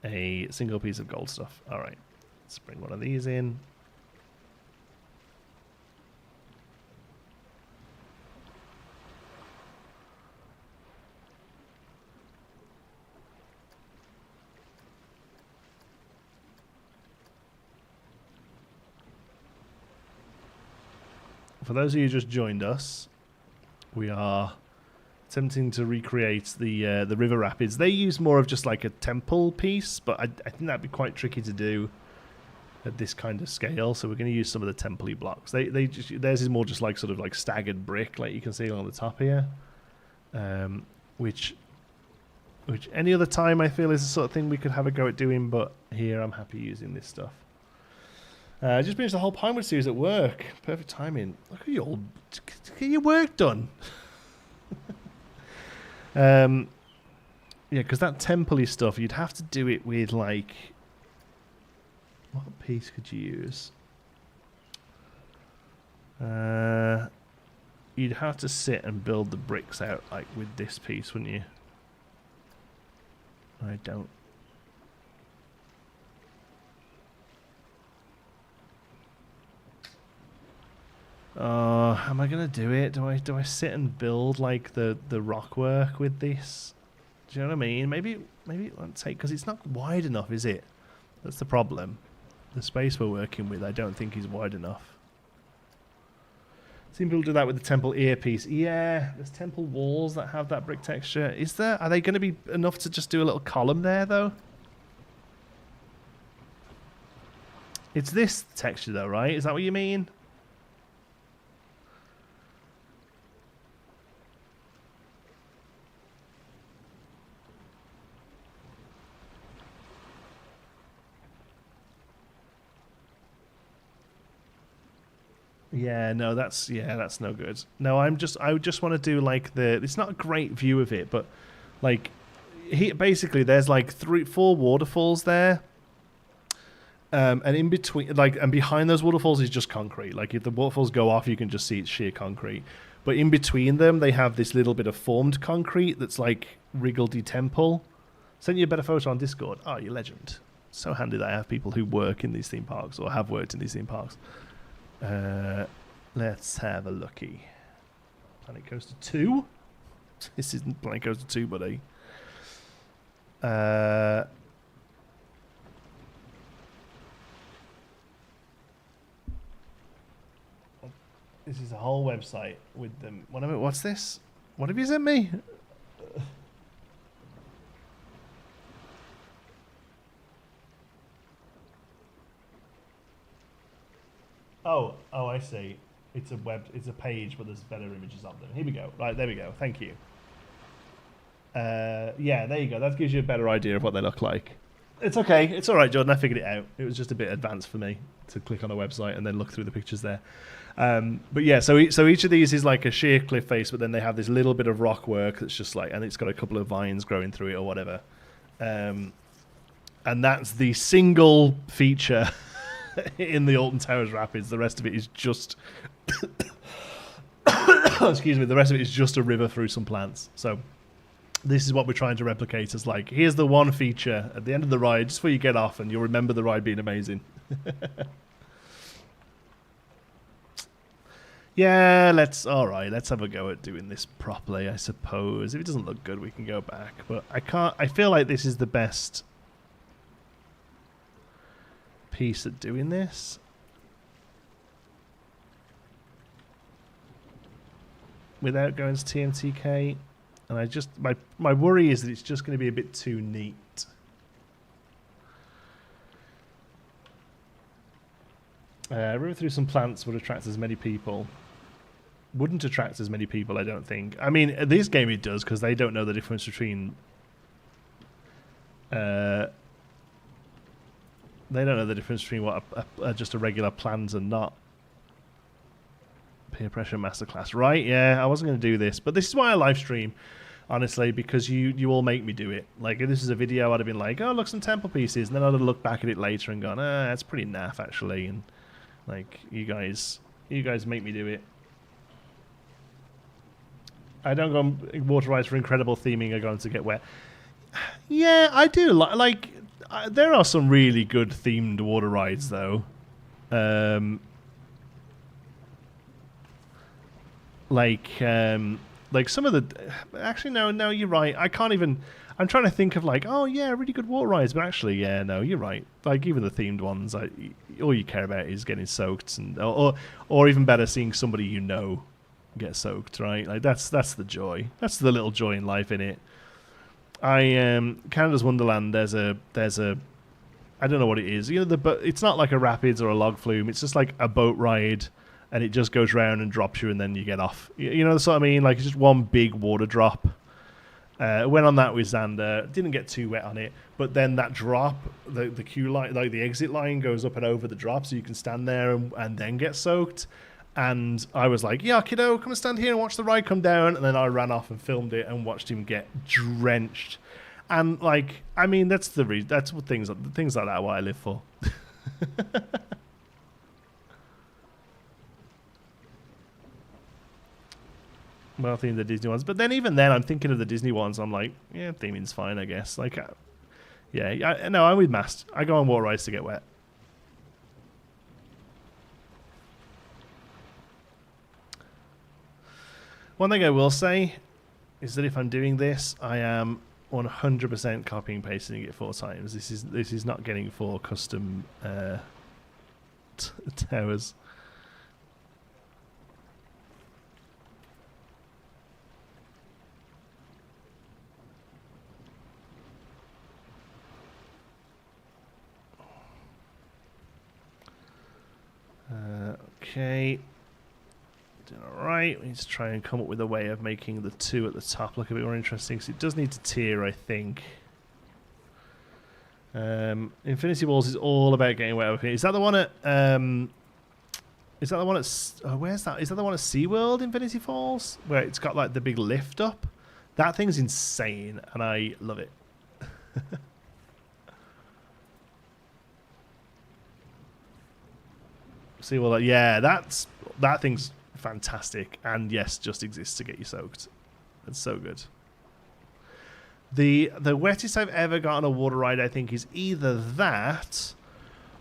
a single piece of gold stuff. Alright, let's bring one of these in. For those of you who just joined us, we are attempting to recreate the river rapids. They use more of just like a temple piece, but I think that'd be quite tricky to do at this kind of scale. So we're going to use some of the temple-y blocks. Theirs is more just like sort of like staggered brick, like you can see along the top here, which any other time I feel is the sort of thing we could have a go at doing. But here I'm happy using this stuff. I just finished the whole Pinewood series at work. Perfect timing. Look at you all. Get your work done. Yeah, because that temple-y stuff, you'd have to do it with, like... What piece could you use? You'd have to sit and build the bricks out, like, with this piece, wouldn't you? I don't. Am I gonna do it? Do I sit and build like the rock work with this? Do you know what I mean? Maybe it won't take, because it's not wide enough, is it? That's the problem. The space we're working with, I don't think is wide enough. Seen people do that with the temple earpiece. Yeah, there's temple walls that have that brick texture. Is there? Are they going to be enough to just do a little column there though? It's this texture though, right? Is that what you mean? Yeah, no, that's no good. No, I just want to do like it's not a great view of it, but like basically there's like 4 waterfalls there. And in between, like, and behind those waterfalls is just concrete. Like, if the waterfalls go off, you can just see it's sheer concrete. But in between them, they have this little bit of formed concrete that's like Wriggledy Temple. Send you a better photo on Discord. Oh, you legend. So handy that I have people who work in these theme parks or have worked in these theme parks. Let's have a looky. Planet Coaster 2? This isn't Planet Coaster 2, buddy. This is a whole website with them. What's this? What have you sent me? Oh, I see. It's a page, but there's better images of them. Here we go. Right, there we go. Thank you. Yeah, there you go. That gives you a better idea of what they look like. It's okay. It's all right, Jordan. I figured it out. It was just a bit advanced for me to click on a website and then look through the pictures there. But yeah, so each of these is like a sheer cliff face, but then they have this little bit of rock work that's just like, and it's got a couple of vines growing through it or whatever. And that's the single feature in the Alton Towers Rapids. The rest of it is just, excuse me, the rest of it is just a river through some plants. So this is what we're trying to replicate as like, here's the one feature at the end of the ride, just before you get off, and you'll remember the ride being amazing. Yeah, let's have a go at doing this properly, I suppose. If it doesn't look good, we can go back. But I feel like this is the best piece at doing this. Without going to TMTK. And my worry is that it's just going to be a bit too neat. River through some plants would attract as many people. Wouldn't attract as many people, I don't think. I mean, this game it does, because they don't know the difference between... they don't know the difference between what just a regular plans and not. Peer pressure masterclass. Right, yeah, I wasn't going to do this. But this is why I live stream, honestly, because you all make me do it. Like, if this is a video, I'd have been like, oh, look, some temple pieces. And then I'd have looked back at it later and gone, that's pretty naff, actually. And, like, you guys make me do it. I don't go on water rides for incredible theming. I go on to get wet. Yeah, I do. Like, there are some really good themed water rides, though. Like some of the... Actually, no, you're right. I can't even... I'm trying to think of like, oh, yeah, really good water rides. But actually, yeah, no, you're right. Like, even the themed ones, all you care about is getting soaked. Or even better, seeing somebody you know get soaked, right? Like that's the joy. That's the little joy in life, innit? Canada's Wonderland, there's a I don't know what it is. You know, but it's not like a rapids or a log flume. It's just like a boat ride, and it just goes round and drops you, and then you get off. You know what I mean? Like, it's just one big water drop. Went on that with Xander. Didn't get too wet on it, but then that drop, the queue line, like the exit line, goes up and over the drop, so you can stand there and then get soaked. And I was like, yeah, kiddo, come and stand here and watch the ride come down. And then I ran off and filmed it and watched him get drenched. And, like, I mean, that's what things like that are what I live for. Well, themed the Disney ones. But then even then, I'm thinking of the Disney ones. I'm like, yeah, theming's fine, I guess. Like, yeah, no, I'm with Mast. I go on water rides to get wet. One thing I will say is that if I'm doing this, I am 100% copying and pasting it 4 times. This is not getting 4 custom towers. Okay. Alright, we need to try and come up with a way of making the 2 at the top look a bit more interesting, because it does need to tier, I think. Infinity Walls is all about getting wet over here. Is that the one at... is that the one at... Oh, where's that? Is that the one at SeaWorld, Infinity Falls? Where it's got, like, the big lift up? That thing's insane, and I love it. SeaWorld, yeah, that thing's fantastic, and yes, just exists to get you soaked. It's so good. The wettest I've ever got on a water ride, I think, is either that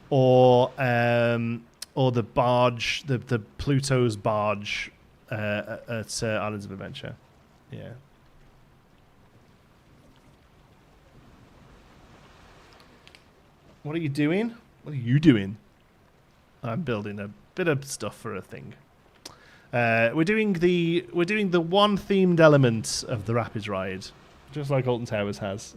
or the barge, the Pluto's barge at Islands of Adventure. Yeah. What are you doing? What are you doing? I'm building a bit of stuff for a thing. We're doing the one themed element of the Rapids ride, just like Alton Towers has.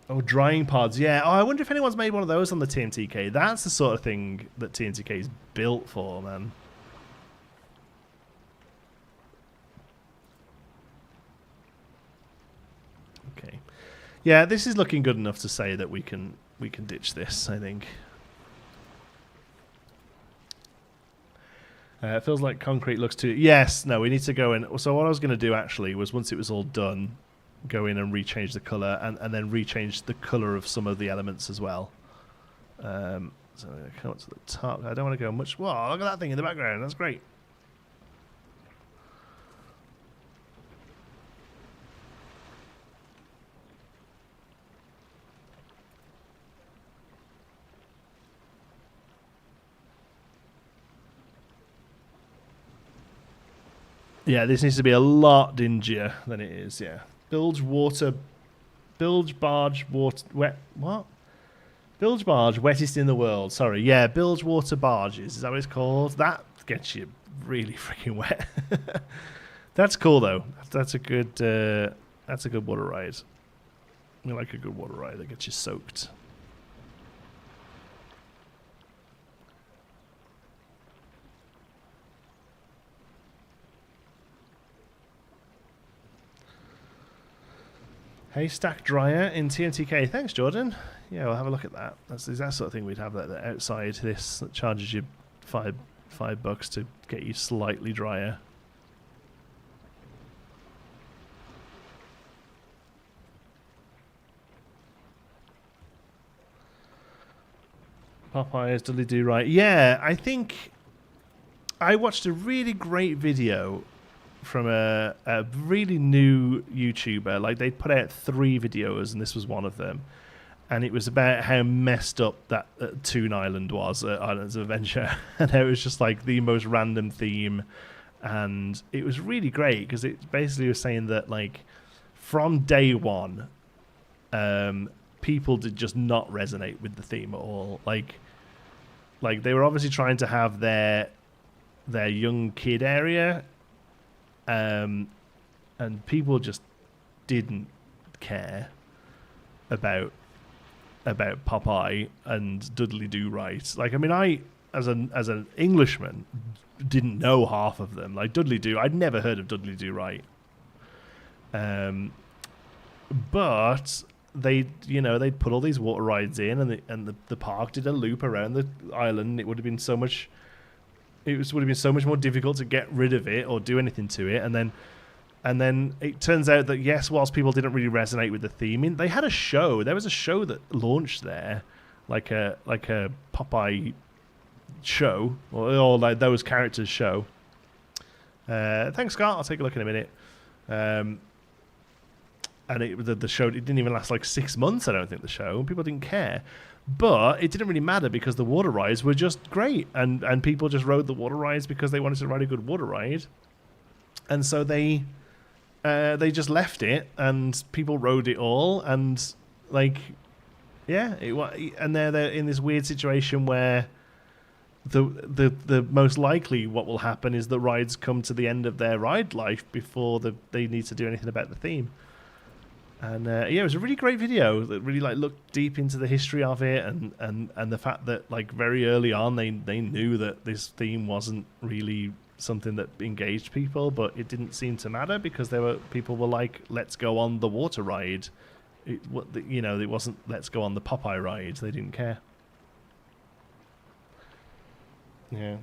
Oh, drying pods, yeah. Oh, I wonder if anyone's made one of those on the TMTK. That's the sort of thing that TMTK is built for, man. Okay. Yeah, this is looking good enough to say that we can ditch this, I think. It feels like concrete looks too... Yes, no, we need to go in. So what I was going to do, actually, was once it was all done, go in and rechange the colour, and then rechange the colour of some of the elements as well. So I'm going to come up to the top. I don't want to go much... Whoa, look at that thing in the background. That's great. Yeah, this needs to be a lot dingier than it is, yeah. Bilge barge, wet, what? Bilge barge, wettest in the world, sorry. Yeah, bilge water barges, is that what it's called? That gets you really freaking wet. That's cool, though. That's a good water ride. I like a good water ride that gets you soaked. Haystack dryer in TNTK. Thanks, Jordan. Yeah, we'll have a look at that. That's the exact sort of thing we'd have that outside this that charges you $5 to get you slightly drier. Popeye's Dudley Do Right. Yeah, I think I watched a really great video from a really new YouTuber. Like, they'd put out 3 videos and this was one of them, and it was about how messed up that Toon Island was, Islands of Adventure, and how it was just like the most random theme, and it was really great because it basically was saying that, like, from day one, people did just not resonate with the theme at all. Like they were obviously trying to have their young kid area, and people just didn't care about Popeye and Dudley Do Right. Like, I mean, I as an Englishman didn't know half of them. Like Dudley Do, I'd never heard of Dudley Do Right. But they'd put all these water rides in, and the park did a loop around the island. It would have been so much. Would have been so much more difficult to get rid of it or do anything to it, and then it turns out that, yes, whilst people didn't really resonate with the theme, they had a show. There was a show that launched there, like a Popeye show, or like those characters show. Thanks, Scott. I'll take a look in a minute. And the show, it didn't even last like 6 months, I don't think, the show. People didn't care. But it didn't really matter because the water rides were just great, and people just rode the water rides because they wanted to ride a good water ride. And so they just left it, and people rode it all, and like, yeah, and they're in this weird situation where the most likely what will happen is the rides come to the end of their ride life before they need to do anything about the theme. And yeah, it was a really great video that really looked deep into the history of it, and the fact that very early on they knew that this theme wasn't really something that engaged people, but it didn't seem to matter because people were like, let's go on the water ride. It wasn't let's go on the Popeye ride. They didn't care. Yeah.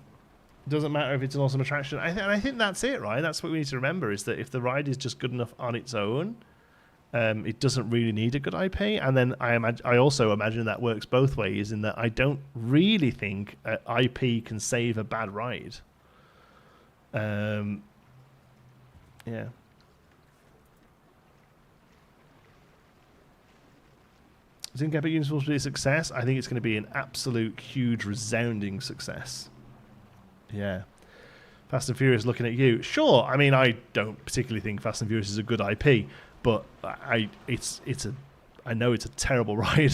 It doesn't matter if it's an awesome attraction. I think that's it, right? That's what we need to remember, is that if the ride is just good enough on its own, it doesn't really need a good IP. And then I also imagine that works both ways, in that I don't really think IP can save a bad ride. Yeah. I think Epic Universe will be a success. I think it's going to be an absolute huge, resounding success. Yeah. Fast and Furious looking at you. Sure, I mean, I don't particularly think Fast and Furious is a good IP, but I know it's a terrible ride.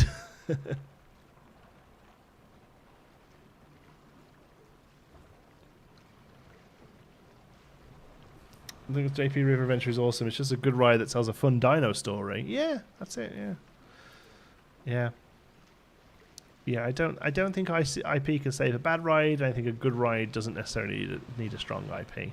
I think JP River Adventure is awesome. It's just a good ride that tells a fun dino story. Yeah, that's it. Yeah, yeah, yeah. I don't think IP can save a bad ride. I think a good ride doesn't necessarily need a strong IP.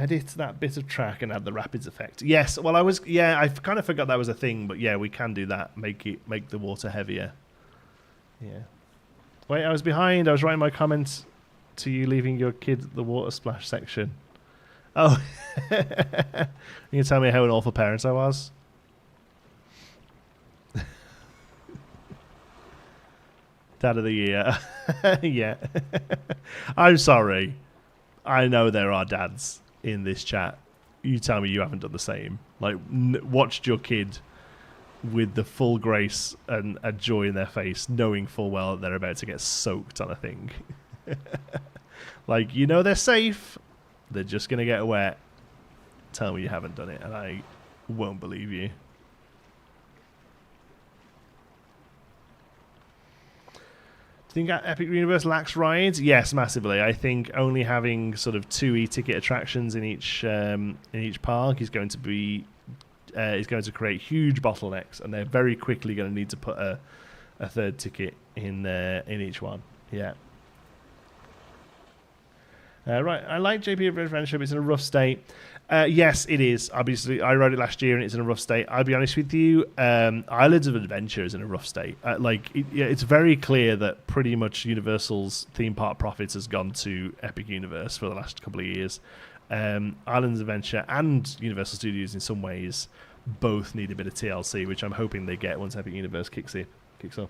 Edit that bit of track and add the rapids effect. Yes, well I kind of forgot that was a thing, but yeah, we can do that. Make the water heavier. Yeah. Wait, I was behind. I was writing my comments to you leaving your kid the water splash section. Oh. You can tell me how an awful parent I was. Dad of the year. Yeah. I'm sorry. I know there are dads in this chat. You tell me you haven't done the same. Like, watched your kid with the full grace and a joy in their face, knowing full well that they're about to get soaked on a thing. Like, you know they're safe. They're just going to get wet. Tell me you haven't done it, and I won't believe you. Do you think Epic Universe lacks rides? Yes, massively. I think only having sort of 2 e-ticket attractions in each park is going to create huge bottlenecks, and they're very quickly going to need to put a 3rd ticket in each one. Yeah. Right, I like JP Adventure, but it's in a rough state. Yes, it is. Obviously, I rode it last year and it's in a rough state. I'll be honest with you, Islands of Adventure is in a rough state. It's very clear that pretty much Universal's theme park profits has gone to Epic Universe for the last couple of years. Islands of Adventure and Universal Studios in some ways both need a bit of TLC, which I'm hoping they get once Epic Universe kicks off.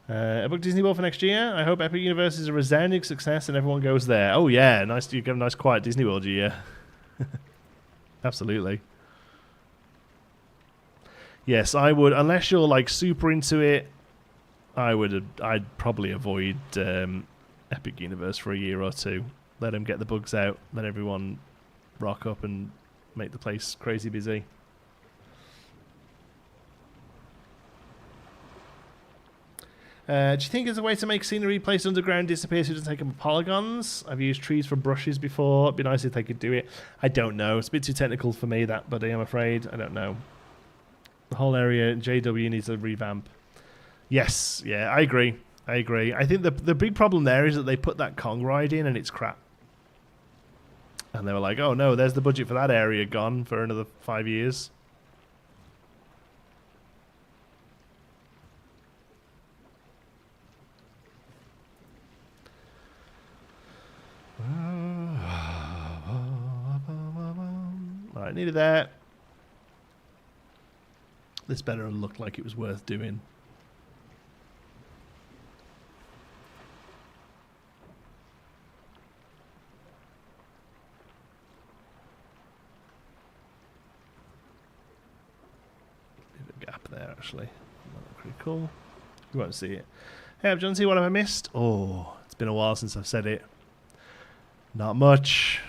I booked Disney World for next year. I hope Epic Universe is a resounding success and everyone goes there. Oh yeah, nice. You get a nice quiet Disney World year. Absolutely. Yes, I would. Unless you're like super into it, I'd probably avoid Epic Universe for a year or two. Let them get the bugs out. Let everyone rock up and make the place crazy busy. Do you think there's a way to make scenery placed underground disappear so it doesn't take up polygons? I've used trees for brushes before. It'd be nice if they could do it. I don't know. It's a bit too technical for me, that, buddy, I'm afraid. I don't know. The whole area, JW needs a revamp. Yes, yeah, I agree. I think the big problem there is that they put that Kong ride in and it's crap. And they were like, oh no, there's the budget for that area gone for another 5 years. Alright, needed that. This better look like it was worth doing. Leave a gap there, actually. That's pretty cool. You won't see it. Hey, John, see what have I missed? Oh, it's been a while since I've said it. Not much.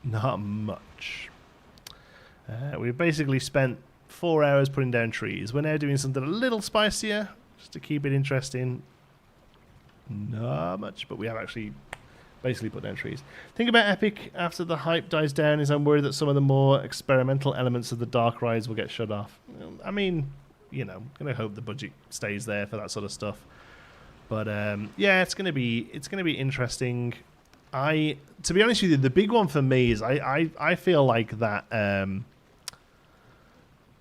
Not much. We've basically spent 4 hours putting down trees. We're now doing something a little spicier, just to keep it interesting. Not much, but we have actually basically put down trees. Think about Epic after the hype dies down is I'm worried that some of the more experimental elements of the dark rides will get shut off. I mean, you know, gonna hope the budget stays there for that sort of stuff. But yeah, it's gonna be interesting. To be honest with you, the big one for me is I feel like that.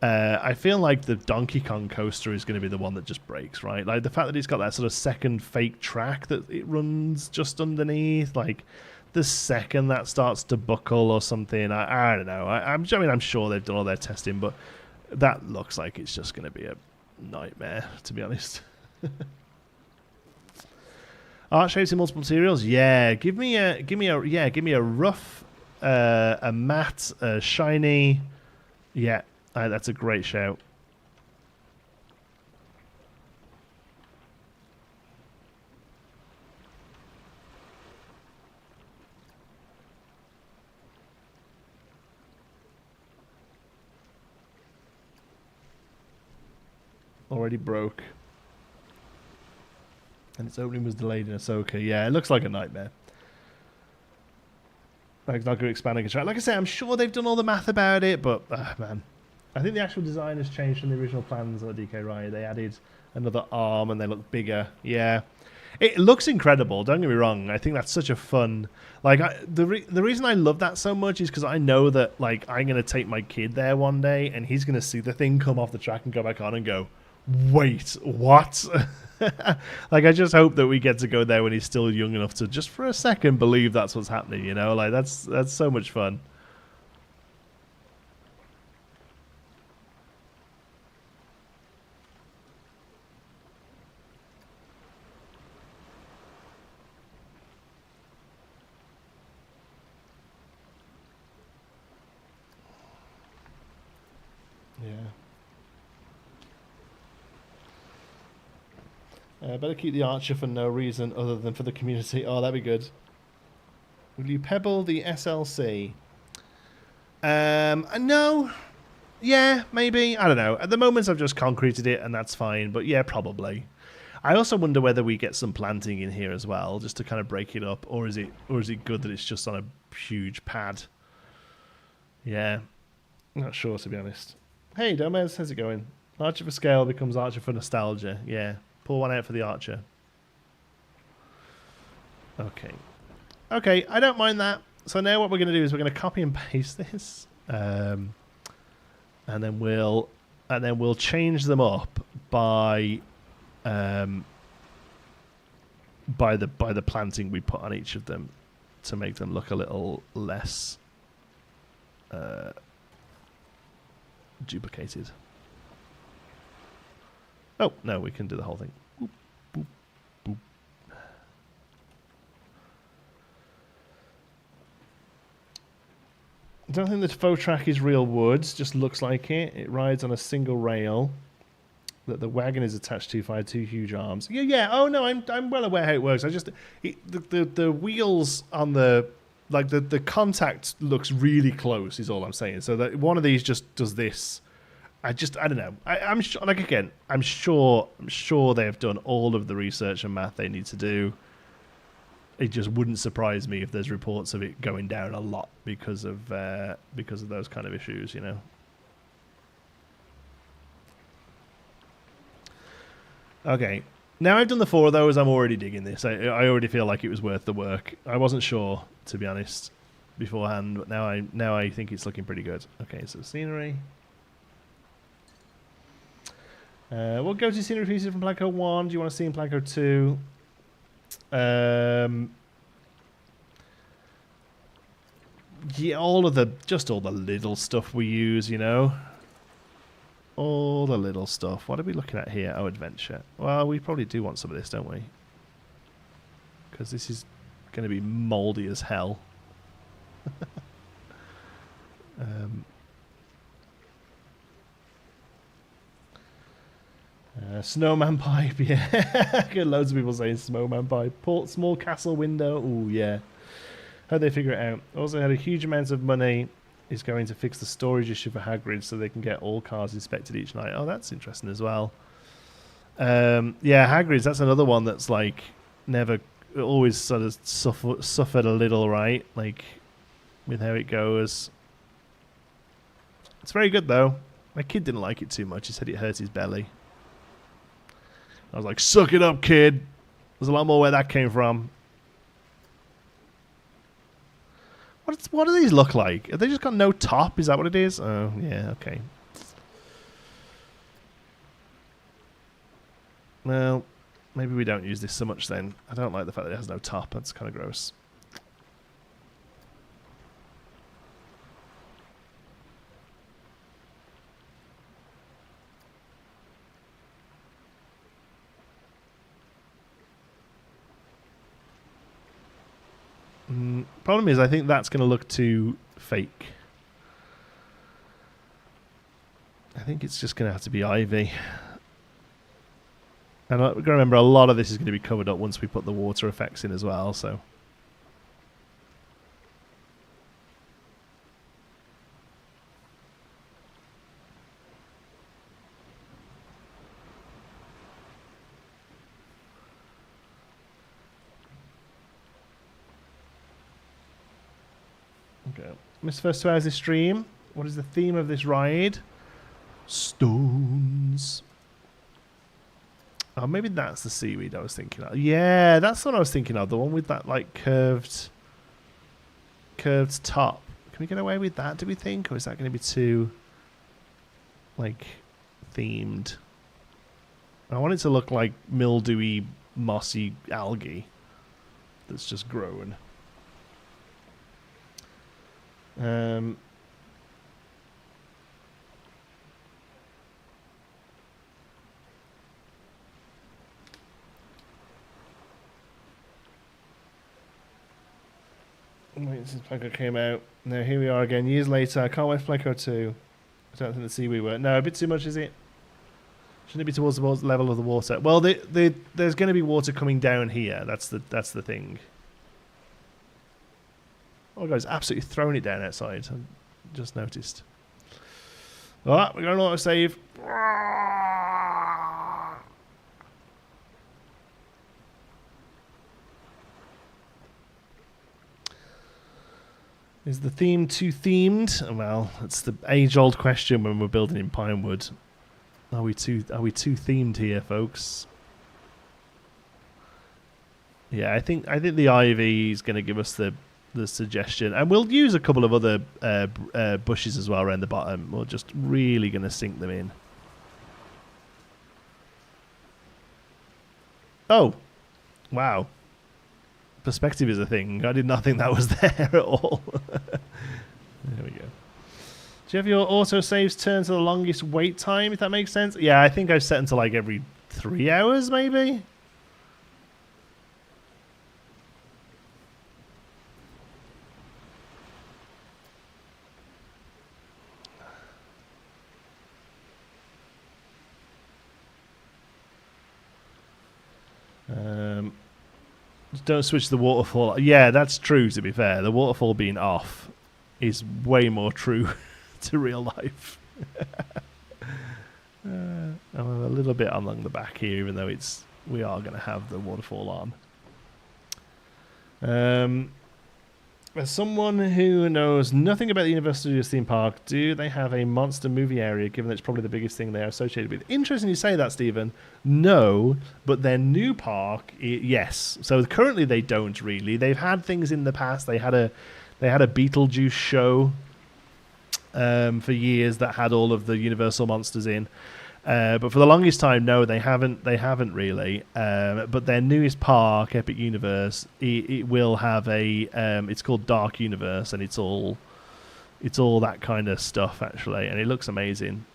I feel like the Donkey Kong coaster is going to be the one that just breaks, right? Like the fact that it's got that sort of second fake track that it runs just underneath, like the second that starts to buckle or something, I don't know. I mean, I'm sure they've done all their testing, but that looks like it's just going to be a nightmare, to be honest. Art shapes in multiple materials, yeah. Give me a rough, a matte, a shiny, yeah. That's a great shout. Already broke. And its opening was delayed in Ahsoka. Yeah, it looks like a nightmare. Like, not going to expand a contract. Like I say, I'm sure they've done all the math about it, but, man. I think the actual design has changed from the original plans of the DK Ride. They added another arm and they look bigger. Yeah. It looks incredible, don't get me wrong. I think that's such a fun... Like, the reason I love that so much is because I know that, like, I'm going to take my kid there one day and he's going to see the thing come off the track and go back on and go, wait, what? Like, I just hope that we get to go there when he's still young enough to just for a second believe that's what's happening, you know? Like, that's so much fun. Better keep the Archer for no reason other than for the community. Oh, that'd be good. Will you pebble the SLC? No. Yeah, maybe. I don't know. At the moment, I've just concreted it, and that's fine. But yeah, probably. I also wonder whether we get some planting in here as well, just to kind of break it up, or is it good that it's just on a huge pad? Yeah, I'm not sure, to be honest. Hey, Domez, how's it going? Archer for scale becomes Archer for nostalgia. Yeah. Pull one out for the Archer. Okay. Okay, I don't mind that. So now what we're going to do is we're going to copy and paste this. And then we'll change them up by the planting we put on each of them to make them look a little less duplicated. Oh, no, we can do the whole thing. Boop, boop, boop. I don't think the faux track is real wood, just looks like it. It rides on a single rail that the wagon is attached to via two huge arms. Yeah. Oh, no, I'm well aware how it works. I just... the wheels on the... Like, the contact looks really close, is all I'm saying. So that one of these just does this... I don't know. I'm sure, like, again, I'm sure they have done all of the research and math they need to do. It just wouldn't surprise me if there's reports of it going down a lot because of those kind of issues, you know. Okay, now I've done the 4 of those. I'm already digging this. I already feel like it was worth the work. I wasn't sure, to be honest, beforehand, but now I think it's looking pretty good. Okay, so scenery. We'll go to scenery pieces from Planco 1. Do you want to see in Planco 2? Yeah, all the little stuff we use, you know. All the little stuff. What are we looking at here? Oh, adventure. Well, we probably do want some of this, don't we? Because this is going to be mouldy as hell. Snowman pipe, yeah. Get loads of people saying snowman pipe. Small castle window, ooh, yeah. How'd they figure it out? Also had a huge amount of money is going to fix the storage issue for Hagrid so they can get all cars inspected each night. Oh, that's interesting as well. Yeah, Hagrid's, that's another one that's like always sort of suffered a little, right? Like, with how it goes. It's very good, though. My kid didn't like it too much. He said it hurt his belly. I was like, suck it up, kid. There's a lot more where that came from. What do these look like? Have they just got no top? Is that what it is? Oh, yeah, okay. Well, maybe we don't use this so much then. I don't like the fact that it has no top. That's kind of gross. Problem is, I think that's going to look too fake. I think it's just going to have to be ivy. And we've got to remember, a lot of this is going to be covered up once we put the water effects in as well, so... Okay. Missed first 2 hours of stream. What is the theme of this ride? Stones. Oh, maybe that's the seaweed I was thinking of. Yeah, that's what I was thinking of. The one with that like curved top. Can we get away with that, do we think? Or is that going to be too like themed? I want it to look like mildewy, mossy algae that's just growing. Wait, since Planko came out. Now here we are again, years later. I can't wait for Planko 2. I don't think the seaweed work. No, a bit too much, is it? Shouldn't it be towards the level of the water? Well, there's going to be water coming down here. That's the thing. Oh, guys, absolutely throwing it down outside. I just noticed. All right, we're going to autosave. Is the theme too themed? Well, it's the age-old question when we're building in Pinewood. Are we too themed here, folks? Yeah, I think the ivy is going to give us the suggestion, and we'll use a couple of other bushes as well around the bottom. We're just really going to sink them in. Oh, wow. Perspective is a thing. I did not think that was there at all. There we go. Do you have your autosaves turn to the longest wait time, if that makes sense? Yeah, I think I've set them to like every 3 hours, maybe? Don't switch the waterfall. Yeah, that's true, to be fair. The waterfall being off is way more true to real life. I'm a little bit along the back here, even though we are going to have the waterfall on. As someone who knows nothing about the Universal Studios theme park, do they have a monster movie area, given that it's probably the biggest thing they are associated with? Interesting you say that, Stephen. No, but their new park, yes. So currently they don't really. They've had things in the past. They had a Beetlejuice show for years that had all of the Universal monsters in. But for the longest time, no, they haven't really. But their newest park, Epic Universe, it will have a. It's called Dark Universe, and it's all that kind of stuff actually, and it looks amazing.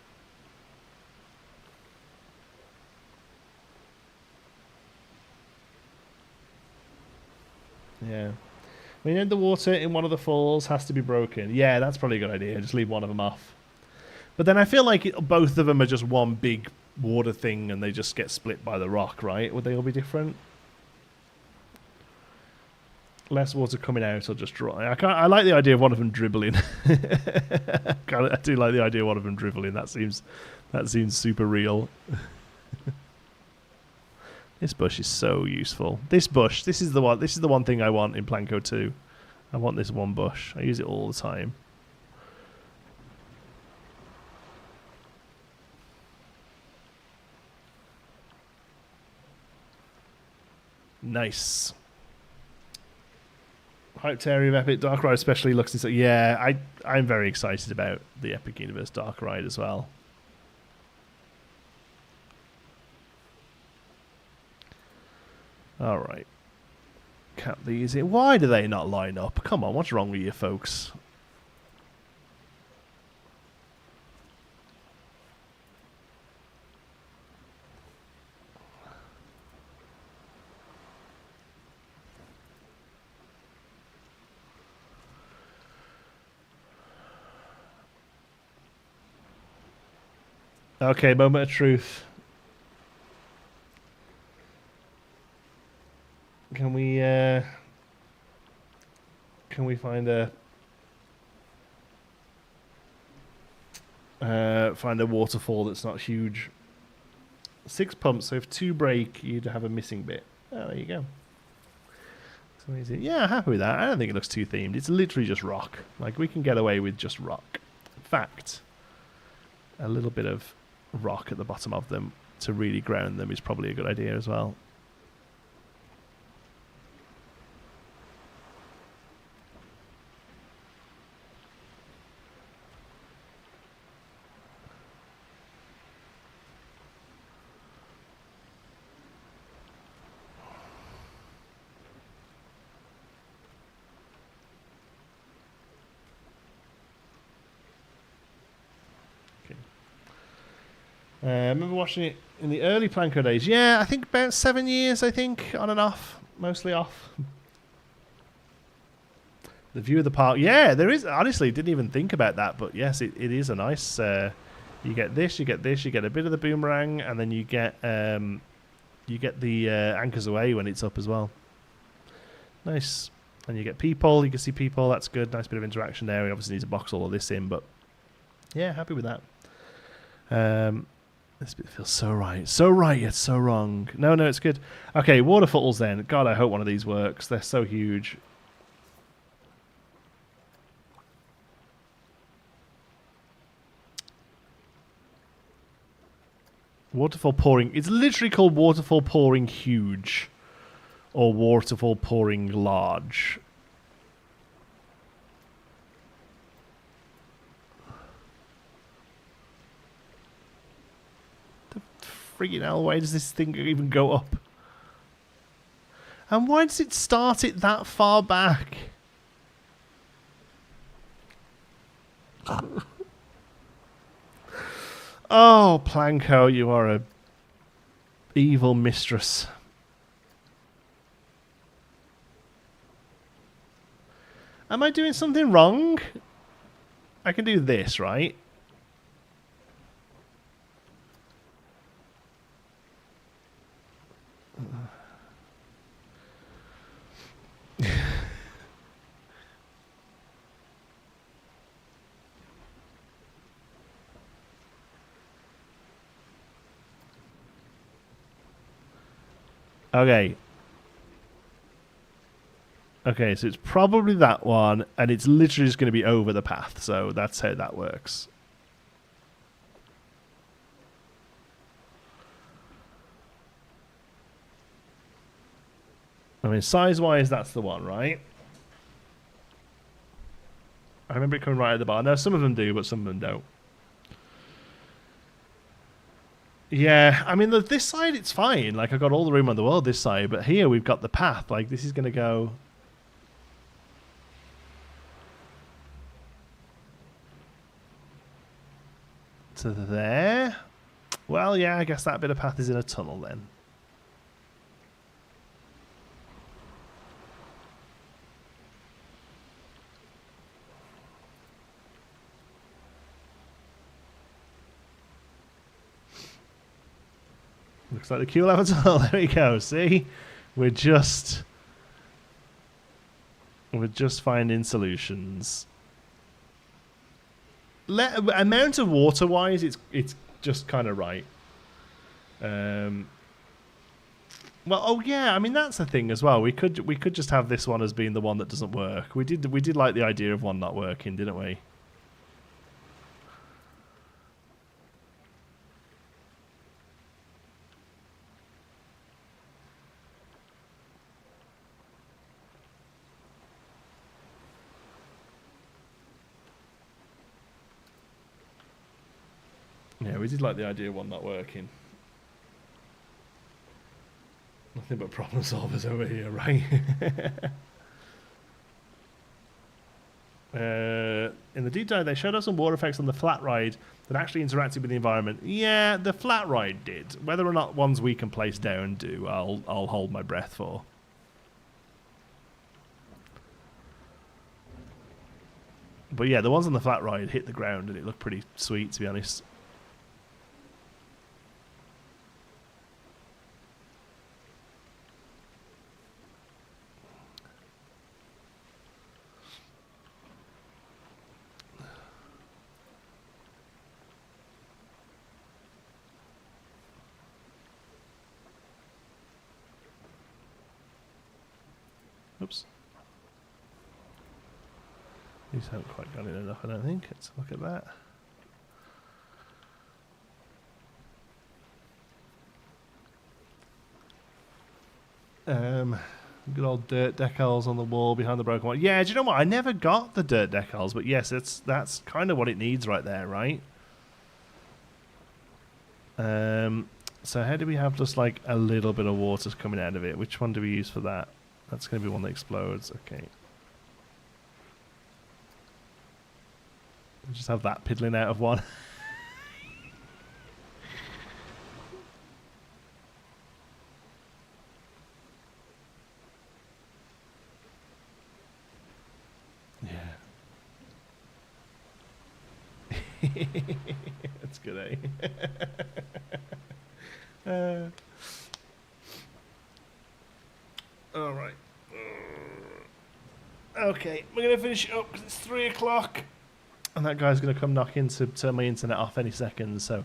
Yeah, I mean, the water in one of the falls has to be broken. Yeah, that's probably a good idea. Just leave one of them off. But then I feel like both of them are just one big water thing and they just get split by the rock, right? Would they all be different? Less water coming out or just dry? I like the idea of one of them dribbling. I do like the idea of one of them dribbling. That seems super real. This bush is so useful. This is the one thing I want in Planko 2. I want this one bush. I use it all the time. Nice. Hyped area of Epic Dark Ride especially looks insane. Yeah, I'm very excited about the Epic Universe Dark Ride as well. Alright. Cap these in. Why do they not line up? Come on, what's wrong with you folks? Okay, moment of truth. Can we find a waterfall that's not huge? 6 pumps, so if 2 break, you'd have a missing bit. Oh, there you go. Yeah, happy with that. I don't think it looks too themed. It's literally just rock. Like, we can get away with just rock. In fact, a little bit of rock at the bottom of them to really ground them is probably a good idea as well. I remember watching it in the early Planco days. Yeah, I think about 7 years, I think, on and off. Mostly off. The view of the park. Yeah, there is. Honestly, didn't even think about that. But yes, it is a nice... you get this, you get this, you get a bit of the boomerang, and then you get the anchors away when it's up as well. Nice. And you get people. You can see people. That's good. Nice bit of interaction there. We obviously need to box all of this in, but yeah, happy with that. This bit feels so right. So right, yet so wrong. No, it's good. Okay, waterfalls then. God, I hope one of these works. They're so huge. Waterfall pouring. It's literally called waterfall pouring huge. Or waterfall pouring large. Freaking hell, why does this thing even go up? And why does it start it that far back? Oh, Planco, you are a evil mistress. Am I doing something wrong? I can do this, right? Okay. Okay, so it's probably that one, and it's literally just going to be over the path, so that's how that works. I mean, size-wise, that's the one, right? I remember it coming right at the bar. No, some of them do, but some of them don't. Yeah, I mean, this side, it's fine. Like, I've got all the room on the world this side, but here we've got the path. Like, this is going to go... to there. Well, yeah, I guess that bit of path is in a tunnel then. Looks like the queue level tunnel. There we go. See? We're just finding solutions. Amount of water wise, it's just kind of right. Well, oh yeah, I mean that's the thing as well. We could just have this one as being the one that doesn't work. We did like the idea of one not working, didn't we? Yeah, we did like the idea of one not working. Nothing but problem solvers over here, right? In the deep dive, they showed us some water effects on the flat ride that actually interacted with the environment. Yeah, the flat ride did. Whether or not ones we can place down do, I'll hold my breath for. But yeah, the ones on the flat ride hit the ground and it looked pretty sweet, to be honest. Oops. These haven't quite got it enough, I don't think. Let's look at that. Good old dirt decals on the wall behind the broken one. Yeah, do you know what? I never got the dirt decals, but yes, that's kind of what it needs right there, right? So how do we have just like a little bit of water coming out of it? Which one do we use for that? That's going to be one that explodes. Okay. We'll just have that piddling out of one. That's good, eh? All right. Okay, we're going to finish it up because it's 3 o'clock. And that guy's going to come knock in to turn my internet off any second. So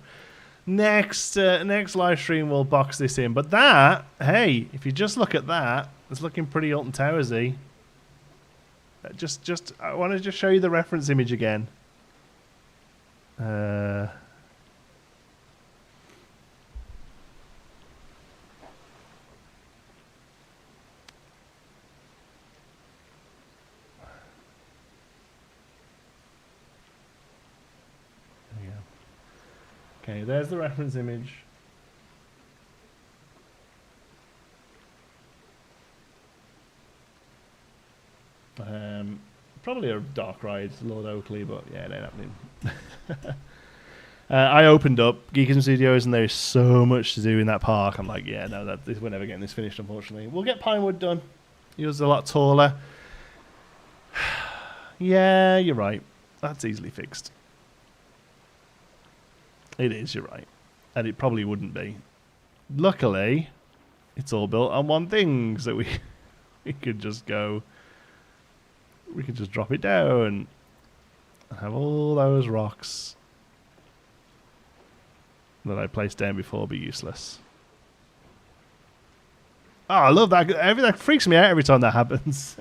next live stream we'll box this in. But that, hey, if you just look at that, it's looking pretty Alton Towers-y. Just I want to just show you the reference image again. Okay, there's the reference image. Probably a dark ride, Lord Oakley, but yeah, it ain't happening. I opened up Geekism Studios and there's so much to do in that park. I'm like, yeah, no, we're never getting this finished, unfortunately. We'll get Pinewood done. Yours a lot taller. Yeah, you're right. That's easily fixed. It is, you're right. And it probably wouldn't be. Luckily, it's all built on one thing, so we could just go... We could just drop it down and have all those rocks that I placed down before be useless. Oh, I love that. That freaks me out every time that happens.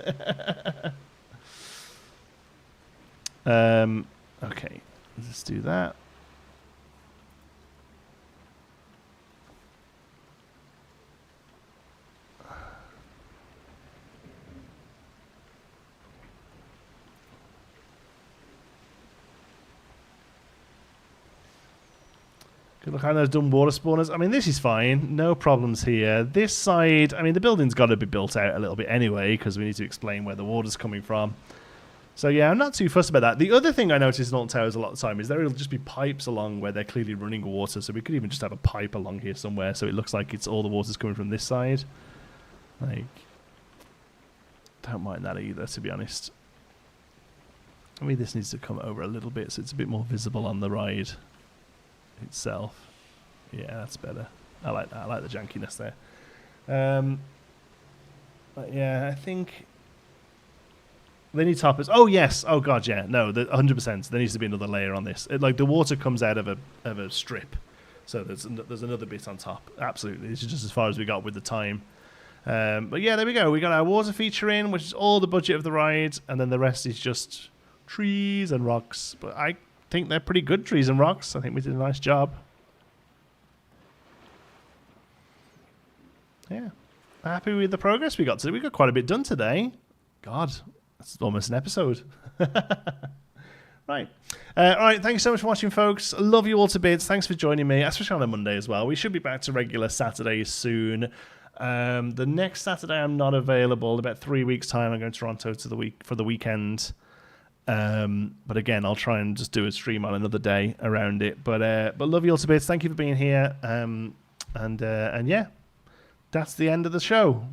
Okay, let's do that. Good look at those dumb water spawners. I mean, this is fine. No problems here. This side, I mean, the building's got to be built out a little bit anyway because we need to explain where the water's coming from. So yeah, I'm not too fussed about that. The other thing I notice in Alton Towers a lot of the time is there will just be pipes along where they're clearly running water. So we could even just have a pipe along here somewhere so it looks like it's all the water's coming from this side. Like, don't mind that either, to be honest. I mean, this needs to come over a little bit so it's a bit more visible on the ride itself. Yeah, that's better. I like that. I like the jankiness there. But yeah, I think they need toppers. Oh yes. Oh god, yeah. No, 100%. There needs to be another layer on this. Like the water comes out of a strip, so there's another bit on top. Absolutely. This is just as far as we got with the time. But yeah, there we go. We got our water feature in, which is all the budget of the ride, and then the rest is just trees and rocks. But I think they're pretty good trees and rocks. I think we did a nice job. Yeah. Happy with the progress we got today. We got quite a bit done today. God, that's almost an episode. Right. All right. Thank you so much for watching, folks. Love you all to bits. Thanks for joining me, especially on a Monday as well. We should be back to regular Saturdays soon. The next Saturday I'm not available. About 3 weeks' time, I'm going to Toronto for the weekend. But again, I'll try and just do a stream on another day around it. But love you all to bits. Thank you for being here. And yeah, that's the end of the show.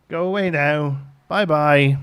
Go away now. Bye bye.